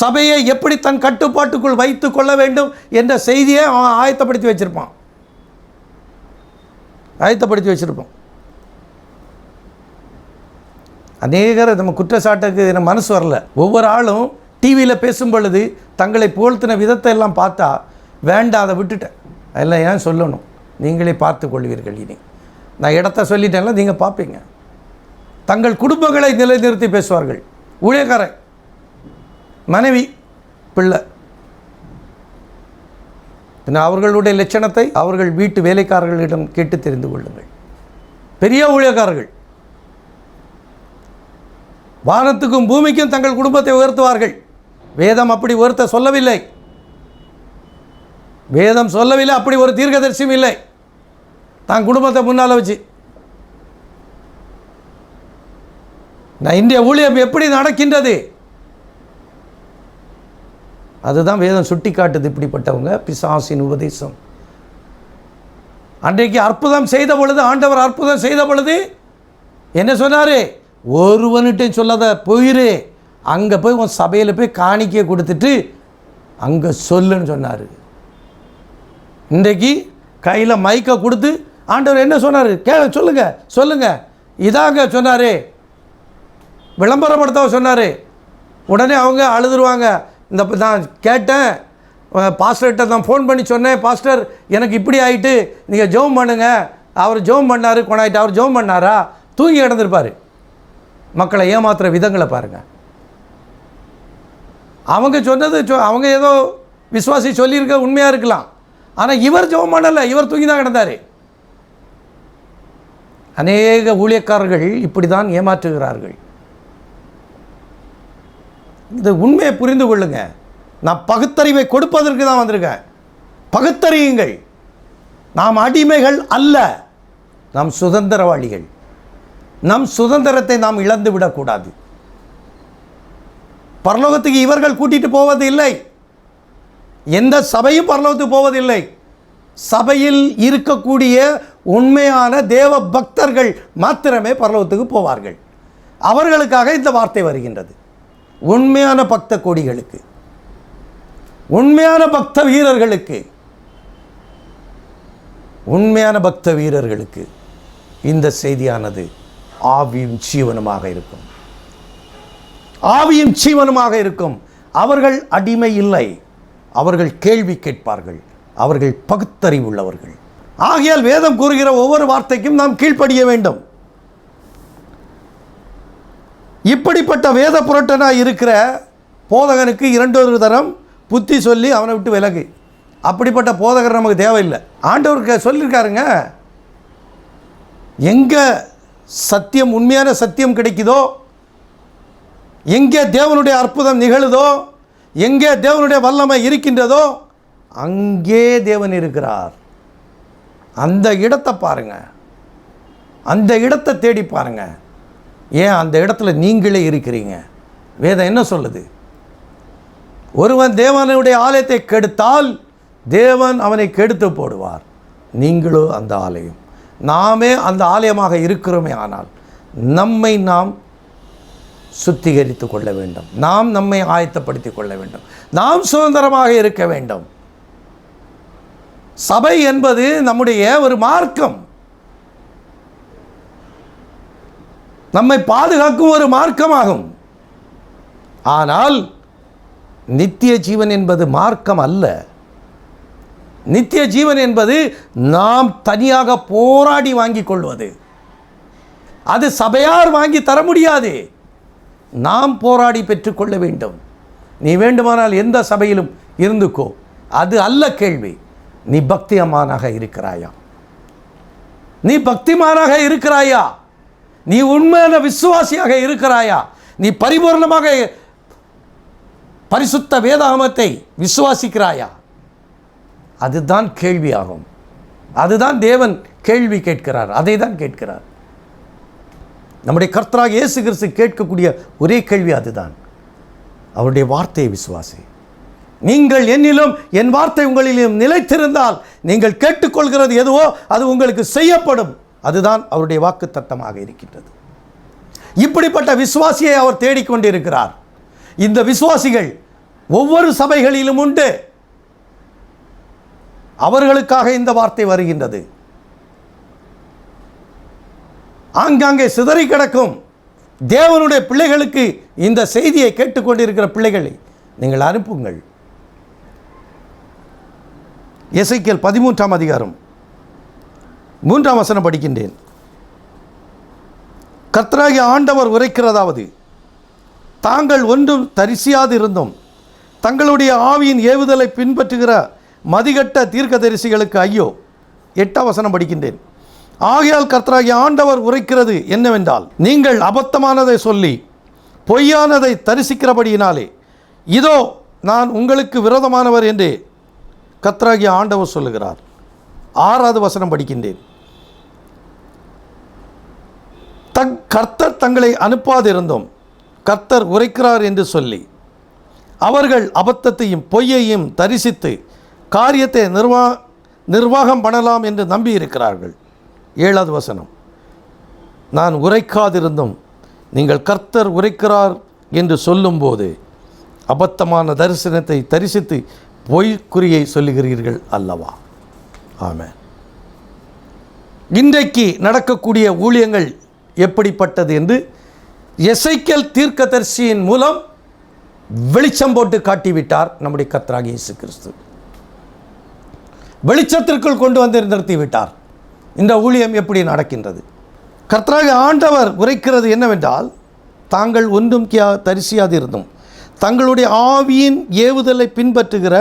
சபையை எப்படி தன் கட்டுப்பாட்டுக்குள் வைத்து கொள்ள வேண்டும் என்ற செய்தியை அவன் ஆயத்தப்படுத்தி வச்சிருப்பான். அநேகரை நம்ம குற்றச்சாட்டுக்கு எனக்கு மனசு வரல. ஒவ்வொரு ஆளும் டிவியில் பேசும் பொழுது தங்களை புகழ்த்தின விதத்தை எல்லாம் பார்த்தா வேண்டாம், அதை விட்டுட்டேன். அதெல்லாம் ஏன் சொல்லணும், நீங்களே பார்த்து கொள்வீர்கள். இனி நான் இடத்த சொல்லிட்டேன்ல, நீங்கள் பார்ப்பீங்க. தங்கள் குடும்பங்களை நிலைநிறுத்தி பேசுவார்கள். ஊழியக்காரன், மனைவி, பிள்ளை, அவர்களுடைய லட்சணத்தை அவர்கள் வீட்டு வேலைக்காரர்களிடம் கேட்டு தெரிந்து கொள்ளுங்கள். பெரிய ஊழியக்காரர்கள் வானத்துக்கும் பூமிக்கும் தங்கள் குடும்பத்தை உயர்த்துவார்கள். வேதம் அப்படி உயர்த்த சொல்லவில்லை. வேதம் சொல்லவில்லை. அப்படி ஒரு தீர்க்கதரிசியும் இல்லை. தான் குடும்பத்தை முன்னால் வச்சு நான் இந்திய ஊழியம் எப்படி நடக்கின்றது, அதுதான் வேதம் சுட்டி காட்டுது. இப்படிப்பட்டவங்க பிசாசின் உபதேசம். அன்றைக்கு அற்புதம் செய்த பொழுது, ஆண்டவர் அற்புதம் செய்த பொழுது என்ன சொன்னார்? ஒருவன்கிட்டையும் சொல்லாத, போயிரு, அங்கே போய் உன் சபையில் போய் காணிக்கையை கொடுத்துட்டு அங்கே சொல்லுன்னு சொன்னார். இன்றைக்கு கையில் மைக்கை கொடுத்து ஆண்டவர் என்ன சொன்னார்? சொல்லுங்கள் இதாங்க சொன்னார், விளம்பரப்படுத்த சொன்னார். உடனே அவங்க அழுதுருவாங்க. இந்த நான் கேட்டேன், பாஸ்டர்கிட்ட நான் ஃபோன் பண்ணி சொன்னேன், பாஸ்டர் எனக்கு இப்படி ஆகிட்டு, நீங்கள் ஜெபம் பண்ணுங்க. அவர் ஜெபம் பண்ணார், கொண்டாயிட்டு. அவர் ஜெபம் பண்ணாரா? தூங்கி கிடந்திருப்பார். மக்களை ஏமாத்துகிற விதங்களை பாருங்கள். அவங்க சொன்னது அவங்க ஏதோ விசுவாசி சொல்லியிருக்க உண்மையாக இருக்கலாம். ஆனால் இவர் ஜெபம் பண்ணலை, இவர் தூங்கி தான் கிடந்தார். அநேக ஊழியக்காரர்கள் இப்படி தான் ஏமாற்றுகிறார்கள். இந்த உண்மையை புரிந்து கொள்ளுங்க. நான் பகுத்தறிவை கொடுப்பதற்கு தான் வந்திருக்கேன். பகுத்தறியுங்கள். நாம் அடிமைகள் அல்ல, நாம் சுதந்திரவாளிகள். நம் சுதந்திரத்தை நாம் இழந்து விடக்கூடாது. பரலோகத்துக்கு இவர்கள் கூட்டிட்டு போவது இல்லை. எந்த சபையும் பரலோகத்துக்கு போவதில்லை. சபையில் இருக்கக்கூடிய உண்மையான தேவ பக்தர்கள் மாத்திரமே பரலோகத்துக்கு போவார்கள். அவர்களுக்காக இந்த வார்த்தை வருகின்றது. உண்மையான பக்த கொடிகளுக்கு, உண்மையான பக்த வீரர்களுக்கு, உண்மையான பக்த வீரர்களுக்கு இந்த செய்தியானது ஆவியும் ஜீவனுமாக இருக்கும். ஆவியும் ஜீவனுமாக இருக்கும். அவர்கள் அடிமை இல்லை. அவர்கள் கேள்வி கேட்பார்கள். அவர்கள் பகுத்தறிவுள்ளவர்கள். ஆகையால் வேதம் கூறுகிற ஒவ்வொரு வார்த்தைக்கும் நாம் கீழ்ப்படிய வேண்டும். இப்படிப்பட்ட வேத புரட்டனாக இருக்கிற போதகனுக்கு இரண்டொரு தரம் புத்தி சொல்லி அவனை விட்டு விலகு. அப்படிப்பட்ட போதகர் நமக்கு தேவையில்லை. ஆண்டவருக்கு சொல்லியிருக்காருங்க, எங்கே சத்தியம், உண்மையான சத்தியம் கிடைக்குதோ, எங்கே தேவனுடைய அற்புதம் நிகழுதோ, எங்கே தேவனுடைய வல்லமை இருக்கின்றதோ, அங்கே தேவன் இருக்கிறார். அந்த இடத்தை பாருங்கள், அந்த இடத்தை தேடி பாருங்கள். ஏன் அந்த இடத்துல நீங்களே இருக்கிறீங்க. வேதம் என்ன சொல்லுது? ஒருவன் தேவனுடைய ஆலயத்தை கெடுத்தால் தேவன் அவனை கெடுத்து போடுவார். நீங்களோ அந்த ஆலயம். நாமே அந்த ஆலயமாக இருக்கிறோமே. ஆனால் நம்மை நாம் சுத்திகரித்து கொள்ள வேண்டும். நாம் நம்மை ஆயத்தப்படுத்தி கொள்ள வேண்டும். நாம் சுதந்திரமாக இருக்க வேண்டும். சபை என்பது நம்முடைய ஒரு மார்க்கம், நம்மை பாதுகாக்கும் ஒரு மார்க்கமாகும். ஆனால் நித்திய ஜீவன் என்பது மார்க்கம் அல்ல. நித்திய ஜீவன் என்பது நாம் தனியாக போராடி வாங்கிக் கொள்வது. அது சபையார் வாங்கி தர முடியாது. நாம் போராடி பெற்றுக்கொள்ள வேண்டும். நீ வேண்டுமானால் எந்த சபையிலும் இருந்துக்கோ, அது அல்ல கேள்வி. நீ பக்திமானாக இருக்கிறாயா? நீ பக்திமானாக இருக்கிறாயா? நீ உண்மையான விசுவாசியாக இருக்கிறாயா? நீ பரிபூர்ணமாக பரிசுத்த வேதாகமத்தை விசுவாசிக்கிறாயா? அதுதான் கேள்வியாகும். அதுதான் தேவன் கேள்வி கேட்கிறார். அதை தான் கேட்கிறார். நம்முடைய கர்த்தராகிய இயேசு கிறிஸ்து கேட்கக்கூடிய ஒரே கேள்வி அதுதான். அவருடைய வார்த்தையை விசுவாசி. நீங்கள் என்னிலும் என் வார்த்தை உங்களிலும் நிலைத்திருந்தால் நீங்கள் கேட்டுக்கொள்கிறது எதுவோ அது உங்களுக்கு செய்யப்படும். அதுதான் அவருடைய வாக்குத்தத்தமாக இருக்கின்றது. இப்படிப்பட்ட விசுவாசியை அவர் தேடிக்கொண்டிருக்கிறார். இந்த விசுவாசிகள் ஒவ்வொரு சபைகளிலும் உண்டு. அவர்களுக்காக இந்த வார்த்தை வருகின்றது. ஆங்காங்கே சிதறி கிடக்கும் தேவனுடைய பிள்ளைகளுக்கு இந்த செய்தியை கேட்டுக்கொண்டிருக்கிற பிள்ளைகளை நீங்கள் அனுப்புங்கள். எசேக்கியேல் 13ஆம் அதிகாரம் 3ஆம் வசனம் படிக்கின்றேன். கர்த்தராகிய ஆண்டவர் உரைக்கிறதாவது, தாங்கள் ஒன்றும் தரிசியாதிருந்தும் தங்களுடைய ஆவியின் ஏவுதலை பின்பற்றுகிற மதிகட்ட தீர்க்கதரிசிகளுக்கு ஐயோ. 8ஆம் வசனம் படிக்கின்றேன். ஆகையால் கர்த்தராகிய ஆண்டவர் உரைக்கிறது என்னவென்றால், நீங்கள் அபத்தமானதை சொல்லி பொய்யானதை தரிசிக்கிறபடியினாலே இதோ நான் உங்களுக்கு விரோதமானவர் என்று கர்த்தராகிய ஆண்டவர் சொல்லுகிறார். 6வது வசனம் படிக்கின்றேன். கர்த்தர் தங்களை அனுப்பாதிருந்தோம் கர்த்தர் உரைக்கிறார் என்று சொல்லி அவர்கள் அபத்தத்தையும் பொய்யையும் தரிசித்து காரியத்தை நிர்வாகம் பண்ணலாம் என்று நம்பி இருக்கிறார்கள். 7வது வசனம். நான் உரைக்காதிருந்தும் நீங்கள் கர்த்தர் உரைக்கிறார் என்று சொல்லும்போது அபத்தமான தரிசனத்தை தரிசித்து பொய்க்குறியை சொல்லுகிறீர்கள் அல்லவா? ஆமென். இன்றைக்கு நடக்கக்கூடிய ஊழியங்கள் எப்படிப்பட்டது என்று எசேக்கியேல் தீர்க்கதரிசியின் மூலம் வெளிச்சம் போட்டு காட்டிவிட்டார் நம்முடைய கர்த்தராகிய இயேசு கிறிஸ்து. வெளிச்சத்திற்குள் கொண்டு வந்து நிறுத்திவிட்டார். இந்த ஊழியம் எப்படி நடக்கின்றது? கர்த்தராகிய ஆண்டவர் உரைக்கிறது என்னவென்றால், தாங்கள் ஒன்றும் தரிசியாதிருந்தும் தங்களுடைய ஆவியின் ஏவுதலை பின்பற்றுகிற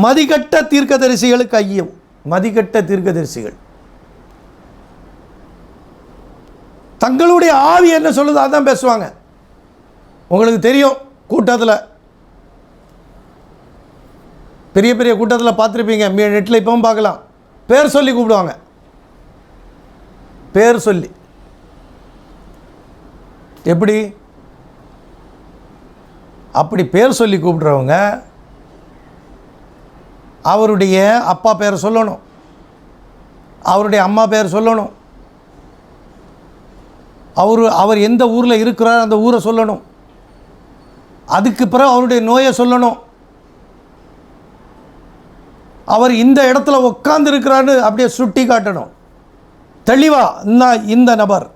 மதிகட்ட தீர்க்கதரிசிகளுக்கு ஐயோ. மதிகட்ட தீர்க்கதரிசிகள் தங்களுடைய ஆவி என்ன சொல்லுது அதான் பேசுவாங்க. உங்களுக்கு தெரியும், கூட்டத்தில் பெரிய பெரிய கூட்டத்தில் பார்த்துருப்பீங்க, நெட்டில் இப்பவும் பார்க்கலாம். பேர் சொல்லி கூப்பிடுவாங்க. பேர் சொல்லி எப்படி? அப்படி பேர் சொல்லி கூப்பிடுறவங்க அவருடைய அப்பா பேரை சொல்லணும், அவருடைய அம்மா பேர் சொல்லணும், அவர் எந்த ஊரில் இருக்கிறார் அந்த ஊரை சொல்லணும், அதுக்கு பிறகு அவருடைய நோயை சொல்லணும், அவர் இந்த இடத்துல உட்கார்ந்து இருக்கிறான்னு அப்படியே சுட்டி காட்டணும் தெளிவாக. இந்த நபர்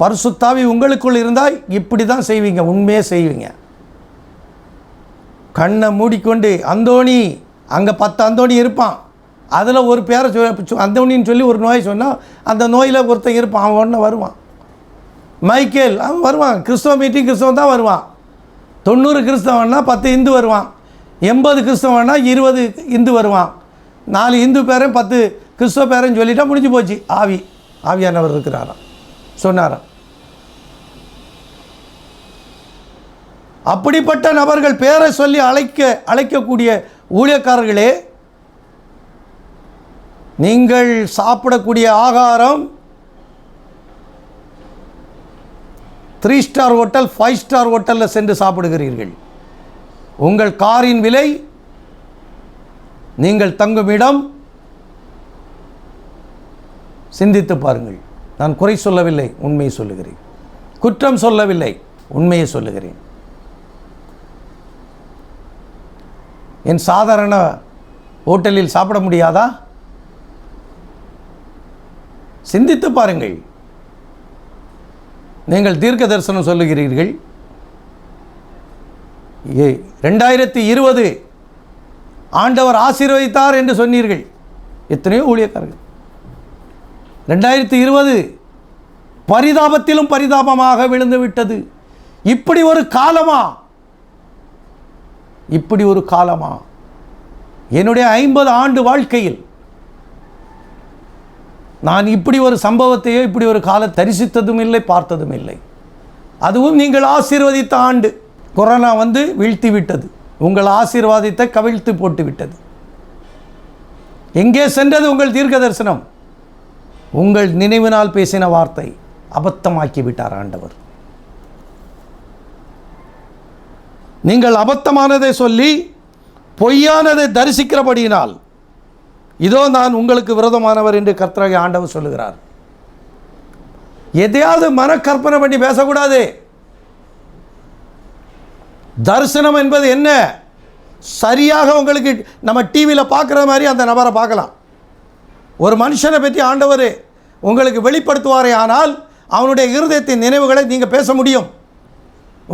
பரிசுத்தாவி உங்களுக்குள் இருந்தால் இப்படி தான் செய்வீங்க, உண்மையே செய்வீங்க. கண்ணை மூடிக்கொண்டு அந்தோணி, அங்கே 10 அந்தோணி இருப்பான், அதில் ஒரு பேரை அந்தோணின்னு சொல்லி ஒரு நோயை சொன்னால் அந்த நோயில் ஒருத்தன் இருப்பான், அவன் ஒன்று வருவான். மைக்கேல் அவன் வருவான், கிறிஸ்தவ மீட்டிங் கிறிஸ்தவன் தான் வருவான். 90 கிறிஸ்தவன்னா 10 இந்து வருவான், 80 கிறிஸ்தவன்னா 20 இந்து வருவான். 4 இந்து பேரையும் 10 கிறிஸ்தவ பேரையும் சொல்லிட்டா முடிஞ்சு போச்சு. ஆவியானவர் இருக்கிறாராம் சொன்னாராம். அப்படிப்பட்ட நபர்கள் பேரை சொல்லி அழைக்கக்கூடிய ஊழியக்காரர்களே, நீங்கள் சாப்பிடக்கூடிய ஆகாரம் 3 ஸ்டார் ஹோட்டல் 5 ஸ்டார் ஹோட்டலில் சென்று சாப்பிடுகிறீர்கள். உங்கள் காரின் விலை, நீங்கள் தங்கும் இடம், சிந்தித்து பாருங்கள். நான் குறை சொல்லவில்லை, உண்மையை சொல்லுகிறேன். குற்றம் சொல்லவில்லை, உண்மையை சொல்லுகிறேன். என் சாதாரண ஹோட்டலில் சாப்பிட முடியாதா? சிந்தித்து பாருங்கள். நீங்கள் தீர்க்க தரிசனம் சொல்லுகிறீர்கள். 2020 ஆண்டவர் ஆசீர்வதித்தார் என்று சொன்னீர்கள். எத்தனையோ ஊழியக்காரர்கள் 2020 பரிதாபத்திலும் பரிதாபமாக விழுந்து விட்டது. இப்படி ஒரு காலமா? இப்படி ஒரு காலமா? என்னுடைய 50 ஆண்டு வாழ்க்கையில் நான் இப்படி ஒரு சம்பவத்தையோ இப்படி ஒரு காலம் தரிசித்ததும் இல்லை, பார்த்ததும் இல்லை. அதுவும் நீங்கள் ஆசீர்வதித்த ஆண்டு. கொரோனா வந்து வீழ்த்தி விட்டது, உங்கள் ஆசீர்வாதத்தை கவிழ்த்து போட்டு விட்டது. எங்கே சென்றது உங்கள் தீர்க்க தரிசனம்? உங்கள் நினைவினால் பேசின வார்த்தை அபத்தமாக்கி விட்டார் ஆண்டவர். நீங்கள் அபத்தமானதை சொல்லி பொய்யானதை தரிசிக்கிறபடியினால் இதோ நான் உங்களுக்கு விரோதமானவர் என்று கர்த்தராகிய ஆண்டவர் சொல்லுகிறார். எதையாவது மனக்கற்பனை பண்ணி பேசக்கூடாது. தரிசனம் என்பது என்ன? சரியாக உங்களுக்கு நம்ம டிவியில் பார்க்குற மாதிரி அந்த நபரை பார்க்கலாம். ஒரு மனுஷனை பற்றி ஆண்டவர் உங்களுக்கு வெளிப்படுத்துவாரே ஆனால் அவனுடைய இருதயத்தின் நினைவுகளை நீங்கள் பேச முடியும்.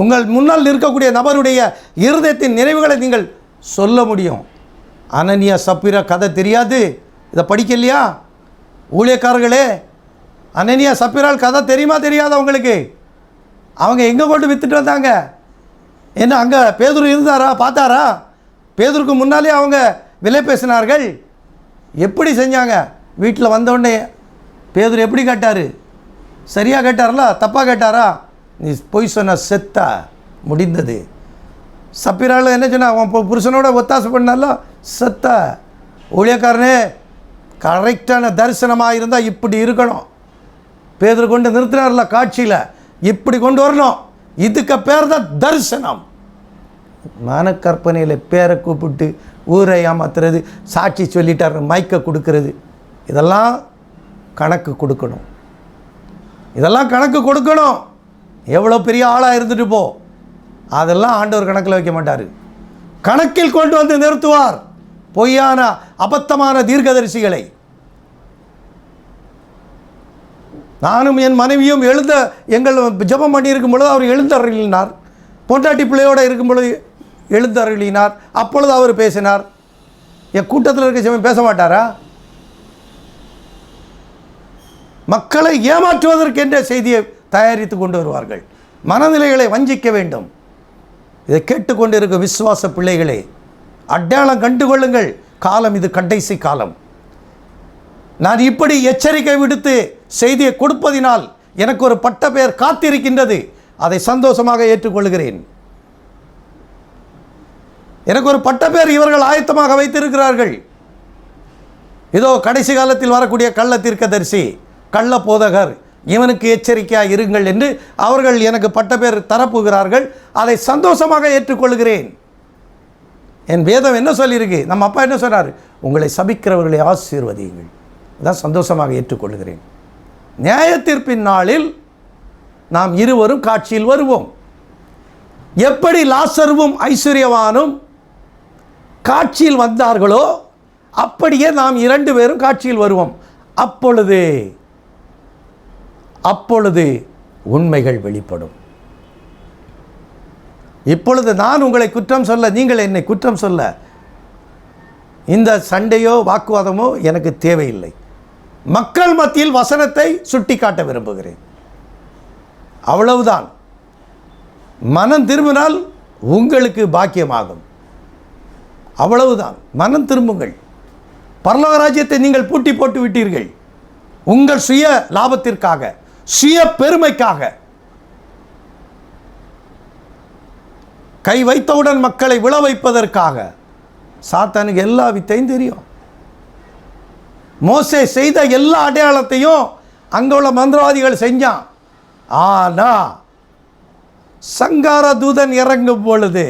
உங்கள் முன்னால் இருக்கக்கூடிய நபருடைய இருதயத்தின் நினைவுகளை நீங்கள் சொல்ல முடியும். அனனியா சப்பீரா கதை தெரியாது, இதை படிக்கலையா ஊழியக்காரர்களே? அனனியா சப்பீரால் கதை தெரியுமா தெரியாதா உங்களுக்கு? அவங்க எங்கே கொண்டு விற்றுட்டு வந்தாங்க? என்ன அங்கே பேதுரு இருந்தாரா? பார்த்தாரா? பேதுருக்கு முன்னாலே அவங்க விலை பேசினார்கள். எப்படி செஞ்சாங்க? வீட்டில் வந்தோடனே பேதுரு எப்படி கேட்டார்? சரியாக கேட்டார்ல, தப்பாக கேட்டாரா? நீ பொய் சொன்ன, செத்த முடிந்தது. சப்பீரால் என்ன சொன்னா? அவன் புருஷனோட ஒத்தாசை பண்ணால, செத்த. ஊழியக்காரனே, கரெக்டான தரிசனமாக இருந்தால் இப்படி இருக்கணும். பேதுரு கொண்டு நிறுத்தினார்ல காட்சியில், இப்படி கொண்டு வரணும். இதுக்கு பேர் தான் தரிசனம். மனக்கற்பனையில் பேரை கூப்பிட்டு ஊரை ஏமாத்துறது, சாட்சி சொல்லிட்டார் மைக்கை கொடுக்கறது, இதெல்லாம் கணக்கு கொடுக்கணும். இதெல்லாம் கணக்கு கொடுக்கணும். எவ்வளோ பெரிய ஆளாக இருந்துட்டு போ, அதெல்லாம் ஆண்டவர் கணக்கில் வைக்க மாட்டார். கணக்கில் கொண்டு வந்து நிறுத்துவார் பொய்யான அபத்தமான தீர்க்கதரிசிகளை. நானும் என் மனைவியும் எங்கள் ஜெபம் பண்ணியிருக்கும் பொழுது அவர் எழுந்தருளினார். பொண்டாட்டி பிள்ளையோடு இருக்கும் பொழுது எழுந்தருளினார். அப்பொழுது அவர் பேசினார். என் கூட்டத்தில் இருக்க ஜெபம் பேச மாட்டாரா? மக்களை ஏமாற்றுவதற்கென்ற செய்தியை தயாரித்து கொண்டு வருவார்கள். மனநிலைகளை வஞ்சிக்க வேண்டும். இதை கேட்டுக்கொண்டு இருக்க விசுவாச பிள்ளைகளே, அடையாளம் கண்டுகொள்ளுங்கள். காலம் இது கடைசி காலம். நான் இப்படி எச்சரிக்கை விடுத்து செய்தியை கொடுப்பதினால் எனக்கு ஒரு பட்ட பெயர் காத்திருக்கின்றது. அதை சந்தோஷமாக ஏற்றுக்கொள்கிறேன். எனக்கு ஒரு பட்ட பெயர் இவர்கள் ஆயத்தமாக வைத்திருக்கிறார்கள். இதோ கடைசி காலத்தில் வரக்கூடிய கள்ள தீர்க்கதரிசி, கள்ள போதகர், இவனுக்கு எச்சரிக்கையாக இருங்கள் என்று அவர்கள் எனக்கு பட்ட பேர் தரப்புகிறார்கள். அதை சந்தோஷமாக ஏற்றுக்கொள்கிறேன். என் வேதம் என்ன சொல்லியிருக்கு? நம்ம அப்பா என்ன சொன்னார்? உங்களை சபிக்கிறவர்களை ஆசீர்வதியுங்கள். அதான் சந்தோஷமாக ஏற்றுக்கொள்கிறேன். நியாய தீர்ப்பின் நாளில் நாம் இருவரும் காட்சியில் வருவோம். எப்படி லாசருவும் ஐஸ்வர்யவானும் காட்சியில் வந்தார்களோ அப்படியே நாம் 2 பேரும் காட்சியில் வருவோம். அப்பொழுது உண்மைகள் வெளிப்படும். இப்பொழுது நான் உங்களை குற்றம் சொல்ல, நீங்கள் என்னை குற்றம் சொல்ல இந்த சண்டையோ வாக்குவாதமோ எனக்கு தேவையில்லை. மக்கள் மத்தியில் வசனத்தை சுட்டி காட்ட விரும்புகிறேன். அவ்வளவுதான். மனம் திரும்பினால் உங்களுக்கு பாக்கியமாகும். அவ்வளவுதான். மனம் திரும்புங்கள். பரலோக ராஜ்யத்தை நீங்கள் பூட்டி போட்டு விட்டீர்கள். உங்கள் சுய லாபத்திற்காக, சுய பெருமைக்காக. கை வைத்தவுடன் மக்களை விழ வைப்பதற்காக. சாத்தானுக்கு எல்லா வித்தையும் தெரியும். மோசே செய்த எல்லா அடையாளத்தையும் அங்கே உள்ள மந்திரவாதிகள் செஞ்சான். ஆனா சங்கார தூதன் இறங்கும் பொழுது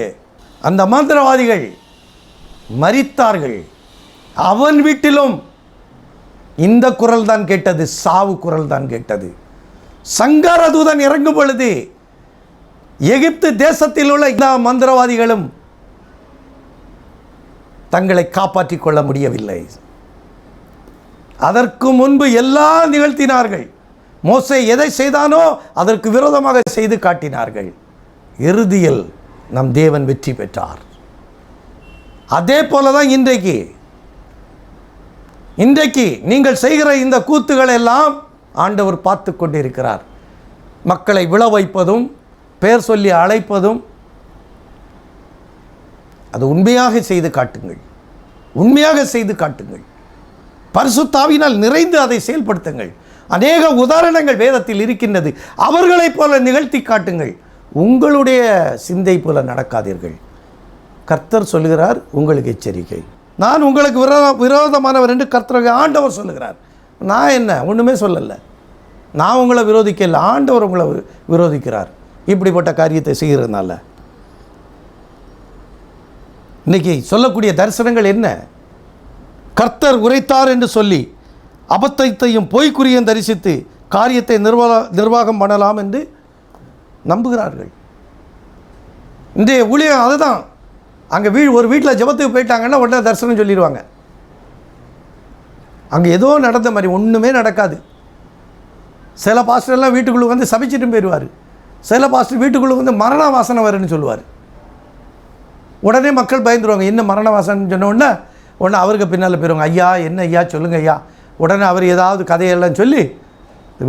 அந்த மந்திரவாதிகள் மரித்தார்கள். அவன் வீட்டிலும் இந்த குரல் தான் கேட்டது, சாவு குரல் தான் கேட்டது. சங்கார தூதன் இறங்கும் பொழுது எகிப்து தேசத்தில் உள்ள எல்லா மந்திரவாதிகளும் தங்களை காப்பாற்றிக் கொள்ள முடியவில்லை. அதற்கு முன்பு எல்லாம் நிகழ்த்தினார்கள். மோசே எதை செய்தானோ அதற்கு விரோதமாக செய்து காட்டினார்கள். இறுதியில் நம் தேவன் வெற்றி பெற்றார். அதே போலதான் இன்றைக்கு நீங்கள் செய்கிற இந்த கூத்துக்கள் எல்லாம் ஆண்டவர் பார்த்து கொண்டிருக்கிறார். மக்களை விழ வைப்பதும் பெயர் சொல்லி அழைப்பதும், அது உண்மையாக செய்து காட்டுங்கள். உண்மையாக செய்து காட்டுங்கள். பரிசுத்த ஆவியினால் நிறைந்து அதை செயல்படுத்துங்கள். அநேக உதாரணங்கள் வேதத்தில் இருக்கின்றது. அவர்களைப் போல நிகழ்த்தி காட்டுங்கள். உங்களுடைய சிந்தை போல நடக்காதீர்கள். கர்த்தர் சொல்லுகிறார், உங்களுக்கு எச்சரிக்கை. நான் உங்களுக்கு விரோதமானவர் என்று கர்த்தர் ஆண்டவர் சொல்லுகிறார். நான் என்ன ஒன்றுமே சொல்லலை. நான் உங்களை விரோதிக்கல, ஆண்டவர் உங்களை விரோதிக்கிறார். இப்படிப்பட்ட காரியத்தை செய்கிறதுனால இன்றைக்கி சொல்லக்கூடிய தரிசனங்கள் என்ன? கர்த்தர் உரைத்தார் என்று சொல்லி அபத்தத்தையும் பொய்க்குறியும் தரிசித்து காரியத்தை நிர்வாகம் பண்ணலாம் என்று நம்புகிறார்கள். இன்றைய ஊழியம் அதுதான். அங்கே ஒரு வீட்டில் ஜெபத்துக்கு போயிட்டாங்கன்னா உடனே தரிசனம் சொல்லிடுவாங்க. அங்கே ஏதோ நடந்த மாதிரி ஒன்றுமே நடக்காது. சில பாஸ்டர்லாம் வீட்டுக்குள்ளே வந்து சபிச்சிட்டு போயிடுவார். சில பாஸ்டர் வீட்டுக்குள்ளே வந்து மரண வாசனை வருன்னு சொல்லுவார். உடனே மக்கள் பயந்துருவாங்க. என்ன மரண வாசனை சொன்ன உடனே அவருக்கு பின்னால் போயிடுவாங்க. ஐயா என்ன ஐயா சொல்லுங்கள் ஐயா. உடனே அவர் ஏதாவது கதையெல்லாம் சொல்லி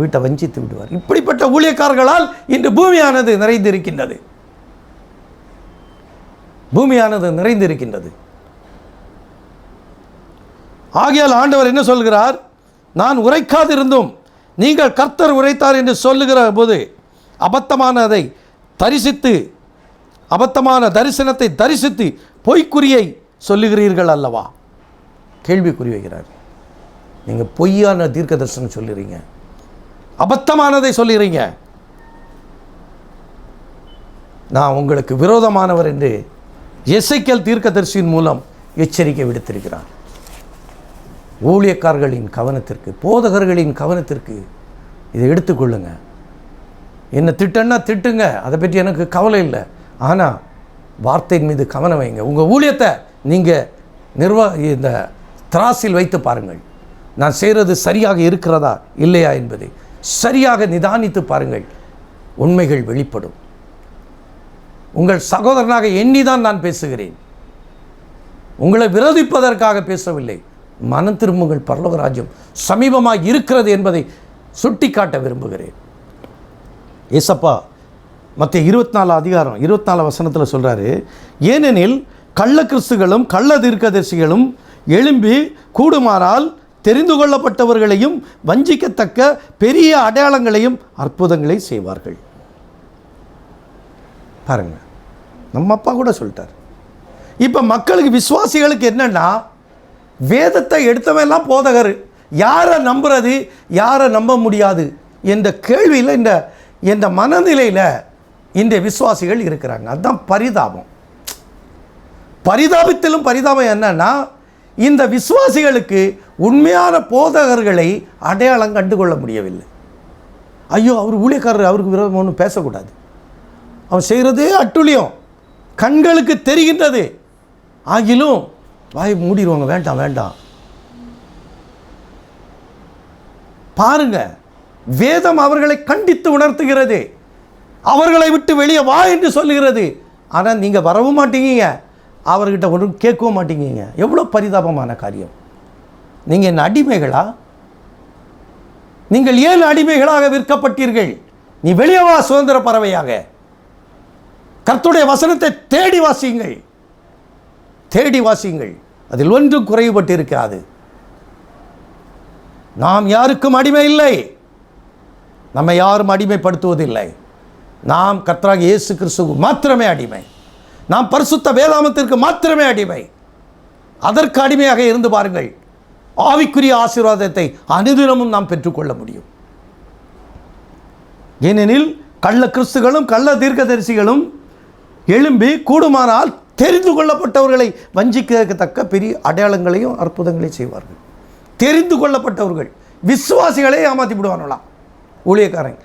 வீட்டை வஞ்சித்து விடுவார். இப்படிப்பட்ட ஊழியக்காரர்களால் இன்று பூமியானது நிறைந்திருக்கின்றது. பூமியானது நிறைந்திருக்கின்றது. ஆகையால் ஆண்டவர் என்ன சொல்கிறார்? நான் உரைக்காதிருந்தும் நீங்கள் கர்த்தர் உரைத்தார் என்று சொல்லுகிற போது அபத்தமானதை தரிசித்து, அபத்தமான தரிசனத்தை தரிசித்து பொய்க்குறியை சொல்லுகிறீர்கள் அல்லவா? கேள்விக்குறி வைக்கிறார். நீங்கள் பொய்யான தீர்க்க தரிசனம் சொல்லுறீங்க, அபத்தமானதை சொல்லுறீங்க. நான் உங்களுக்கு விரோதமானவர் என்று எசேக்கியேல் தீர்க்கதரிசியின் மூலம் எச்சரிக்கை விடுத்திருக்கிறார். ஊழியக்காரர்களின் கவனத்திற்கு, போதகர்களின் கவனத்திற்கு இதை எடுத்துக்கொள்ளுங்க. என்ன திட்டன்னா திட்டுங்க, அதை பற்றி எனக்கு கவலை இல்லை. ஆனால் வார்த்தையின் மீது கவனம் வைங்க. உங்கள் ஊழியத்தை நீங்கள் இந்த திராசில் வைத்து பாருங்கள். நான் செய்கிறது சரியாக இருக்கிறதா இல்லையா என்பதை சரியாக நிதானித்து பாருங்கள். உண்மைகள் வெளிப்படும். உங்கள் சகோதரனாக எண்ணிதான் நான் பேசுகிறேன். உங்களை விரோதிப்பதற்காக பேசவில்லை. மனம் திரும்புங்கள், பரலோக ராஜ்யம் சமீபமாக இருக்கிறது என்பதை சுட்டி காட்ட விரும்புகிறேன். ஏசப்பா மத்திய 24 சொல்கிறாரு, ஏனெனில் கள்ள கிறிஸ்துகளும் கள்ள தீர்க்கதரிசிகளும் எழும்பி கூடுமானால் தெரிந்து கொள்ளப்பட்டவர்களையும் வஞ்சிக்கத்தக்க பெரிய அடையாளங்களையும் அற்புதங்களை செய்வார்கள். பாருங்க, நம்ம அப்பா கூட சொல்லிட்டார். இப்போ மக்களுக்கு, விசுவாசிகளுக்கு என்னன்னா, வேதத்தை எடுத்தவெல்லாம் போதகர், யாரை நம்புறது யாரை நம்ப முடியாது என்ற கேள்வியில் இந்த மனநிலையில் இந்த விசுவாசிகள் இருக்கிறாங்க. அதுதான் பரிதாபம். பரிதாபத்திலும் பரிதாபம் என்னன்னா, இந்த விசுவாசிகளுக்கு உண்மையான போதகர்களை அடையாளம் கண்டுகொள்ள முடியவில்லை. ஐயோ, அவர் ஊழியக்காரர், அவருக்கு விரோதம் ஒன்றும் பேசக்கூடாது, அவன் செய்கிறதே அட்டுழியம், கண்களுக்கு தெரிகின்றது, ஆகிலும் வாய் மூடிடுவாங்க. வேண்டாம் வேண்டாம். பாருங்க, வேதம் அவர்களை கண்டித்து உணர்த்துகிறது, அவர்களை விட்டு வெளியே வா என்று சொல்லுகிறது. ஆனால் நீங்கள் வரவும் மாட்டீங்க, அவர்கிட்ட ஒன்றும் கேட்கவும் மாட்டீங்க. எவ்வளோ பரிதாபமான காரியம். நீங்கள் என்ன அடிமைகளா? நீங்கள் ஏன் அடிமைகளாக விற்கப்பட்டீர்கள்? நீ வெளியே வா, சுதந்திர பறவையாக. கர்த்தருடைய வசனத்தை தேடி வாசியுங்கள், தேடி வாசியுங்கள். அதில் ஒன்றும் குறைவுபட்டு இருக்காது. நாம் யாருக்கும் அடிமை இல்லை, நம்மை யாரும் அடிமைப்படுத்துவதில்லை. நாம் கர்த்தராகிய இயேசு கிறிஸ்துவுக்கு மாத்திரமே அடிமை. நாம் பரிசுத்த வேதாகமத்திற்கு மாத்திரமே அடிமை. அதற்கு அடிமையாக இருந்து பாருங்கள், ஆவிக்குரிய ஆசீர்வாதத்தை அனுதினமும் நாம் பெற்றுக்கொள்ள முடியும். ஏனெனில் கள்ள கிறிஸ்துகளும் கள்ள தீர்க்கதரிசிகளும் எழும்பி கூடுமானால் தெரிந்து கொள்ளப்பட்டவர்களை வஞ்சிக்கத்தக்க பெரிய அடையாளங்களையும் அற்புதங்களையும் செய்வார்கள். தெரிந்து கொள்ளப்பட்டவர்கள் விசுவாசிகளை ஏமாற்றி விடுவார்களாம். ஊழியக்காரன்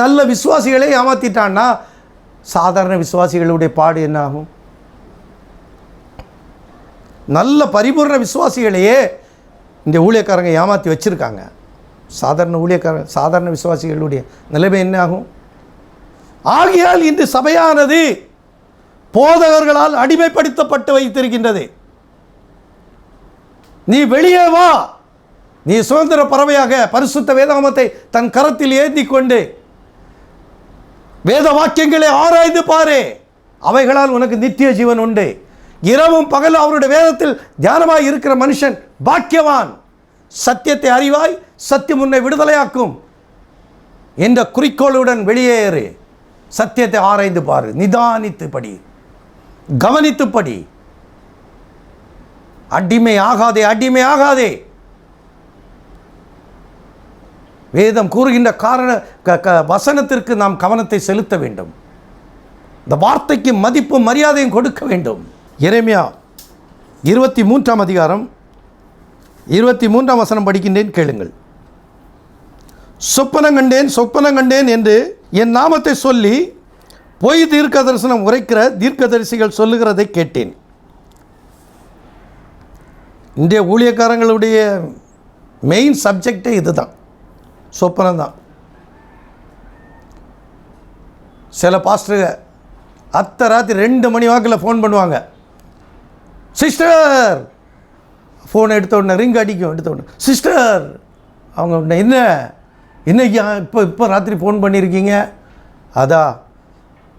நல்ல விசுவாசிகளை ஏமாற்றிட்டான்னா சாதாரண விசுவாசிகளுடைய பாடு என்ன ஆகும்? நல்ல பரிபூர்ண விசுவாசிகளையே இந்த ஊழியக்காரங்க ஏமாற்றி வச்சுருக்காங்க. சாதாரண விசுவாசிகளுடைய நிலைமை என்ன ஆகும்? ஆகையால் இன்று சபையானது போதகர்களால் அடிமைப்படுத்தப்பட்டு வைத்திருக்கின்றது. நீ வெளியே வா, நீ சுதந்திர பறவையாக பரிசுத்த வேதாகமத்தை தன் கரத்தில் ஏந்தி கொண்டு வேத வாக்கியங்களை ஆராய்ந்து பாரு, அவைகளால் உனக்கு நித்திய ஜீவன் உண்டு. இரவும் பகல் அவருடைய வேதத்தில் தியானமாய் இருக்கிற மனுஷன் பாக்கியவான். சத்தியத்தை அறிவாய், சத்தியம் உன்னை விடுதலையாக்கும் என்ற குறிக்கோளுடன் வெளியேறு. சத்தியத்தை ஆராய்ந்து பாரு, நிதானித்து படி, கவனித்து படி. அடிமை ஆகாதே, அடிமை ஆகாதே. வேதம் கூறுகின்ற வசனத்திற்கு நாம் கவனத்தை செலுத்த வேண்டும். இந்த வார்த்தைக்கு மதிப்பும் மரியாதையும் கொடுக்க வேண்டும். எரேமியா 23ஆம் அதிகாரம் 23ஆம் வசனம் படிக்கின்றேன், கேளுங்கள். சொப்பனம் கண்டேன் என்று என் நாமத்தை சொல்லி பொய் தீர்க்க தரிசனம் உரைக்கிற தீர்க்கதரிசிகள் சொல்லுகிறதை கேட்டேன். இந்திய ஊழியக்காரங்களுடைய மெயின் சப்ஜெக்டே இதுதான், சொப்பனம் தான். சில பாஸ்டருங்க அத்தை ராத்திரி 2 மணி வாக்கில் ஃபோன் பண்ணுவாங்க. சிஸ்டர், ஃபோன் எடுத்த உடனே ரிங் அடிக்கும். எடுத்த உடனே சிஸ்டர், அவங்க இன்னைக்கு இப்போ ராத்திரி ஃபோன் பண்ணியிருக்கீங்க? அதான்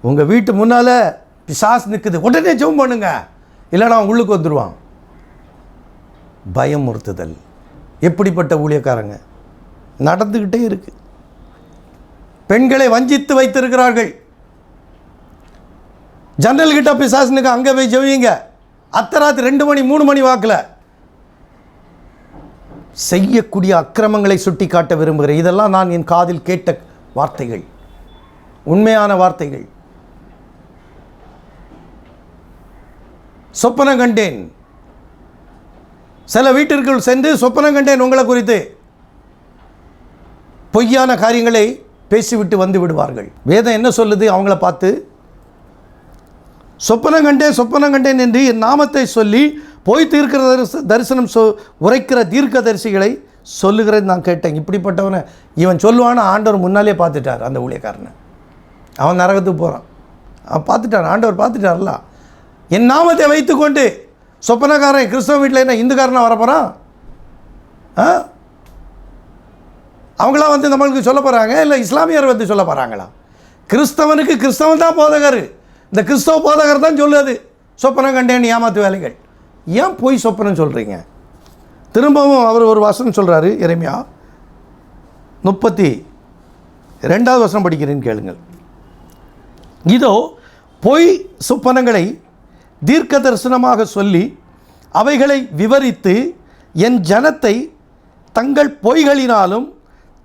உங்கள் வீட்டு முன்னால் பிசாசு நிற்குது, உடனே ஜெபம் பண்ணுங்க, இல்லைனா அவன் உள்ளுக்கு வந்துடுவான். பயமுறுத்துதல். எப்படிப்பட்ட ஊழியக்காரங்க நடந்துக்கிட்டே இருக்கு. பெண்களை வஞ்சித்து வைத்திருக்கிறார்கள். ஜன்னல் கிட்ட பிசாசுனுக்கு அங்கே போய் ஜெபிங்க. அத்தராத்திரி 2 மணி 3 மணி வாக்கில் செய்யக்கூடிய அக்கிரமங்களை சுட்டி காட்ட விரும்புகிறேன். இதெல்லாம் நான் என் காதில் கேட்ட வார்த்தைகள், உண்மையான வார்த்தைகள். சொப்பனம் கண்டேன். சில வீட்டிற்குள் சென்று சொப்பனம் கண்டேன் உங்களை குறித்து பொய்யான காரியங்களை பேசிவிட்டு வந்து விடுவார்கள். வேதம் என்ன சொல்லுது அவங்கள பார்த்து? சொப்பனம் கண்டேன் என்று என் நாமத்தை சொல்லி போய் தீர்க்கிற தரிசனம் உரைக்கிற தீர்க்க தரிசிகளை சொல்லுகிறது நான் கேட்டேன். இப்படிப்பட்டவனை இவன் சொல்லுவான்னு ஆண்டவர் முன்னாலே பார்த்துட்டார். அந்த ஊழியக்காரனை அவன் நரகத்துக்கு போகிறான். அவன் பார்த்துட்டான், ஆண்டவர் பார்த்துட்டார்ல. என் நாமத்தை வைத்துக்கொண்டு சொப்பனக்காரன் கிறிஸ்தவ வீட்டில் என்ன இந்துக்காரனாக வரப்போகிறான்? அவங்களாம் வந்து நம்மளுக்கு சொல்ல போகிறாங்க, இல்லை இஸ்லாமியர் வந்து சொல்ல போகிறாங்களா? கிறிஸ்தவனுக்கு கிறிஸ்தவன் தான் போதகர். இந்த கிறிஸ்தவ போதகர் தான் சொல்லுது சொப்பனம் கண்டேன் ஏமாத்து வேலைகள். ஏன் போய் சொப்பனம் சொல்கிறீங்க? திரும்பவும் அவர் ஒரு வசனம் சொல்கிறாரு. எரேமியா 32வது வசனம் படிக்கிறேன்னு கேளுங்கள். இதோ பொய் சொப்பனங்களை தீர்க்க தரிசனமாக சொல்லி அவைகளை விவரித்து என் ஜனத்தை தங்கள் பொய்களினாலும்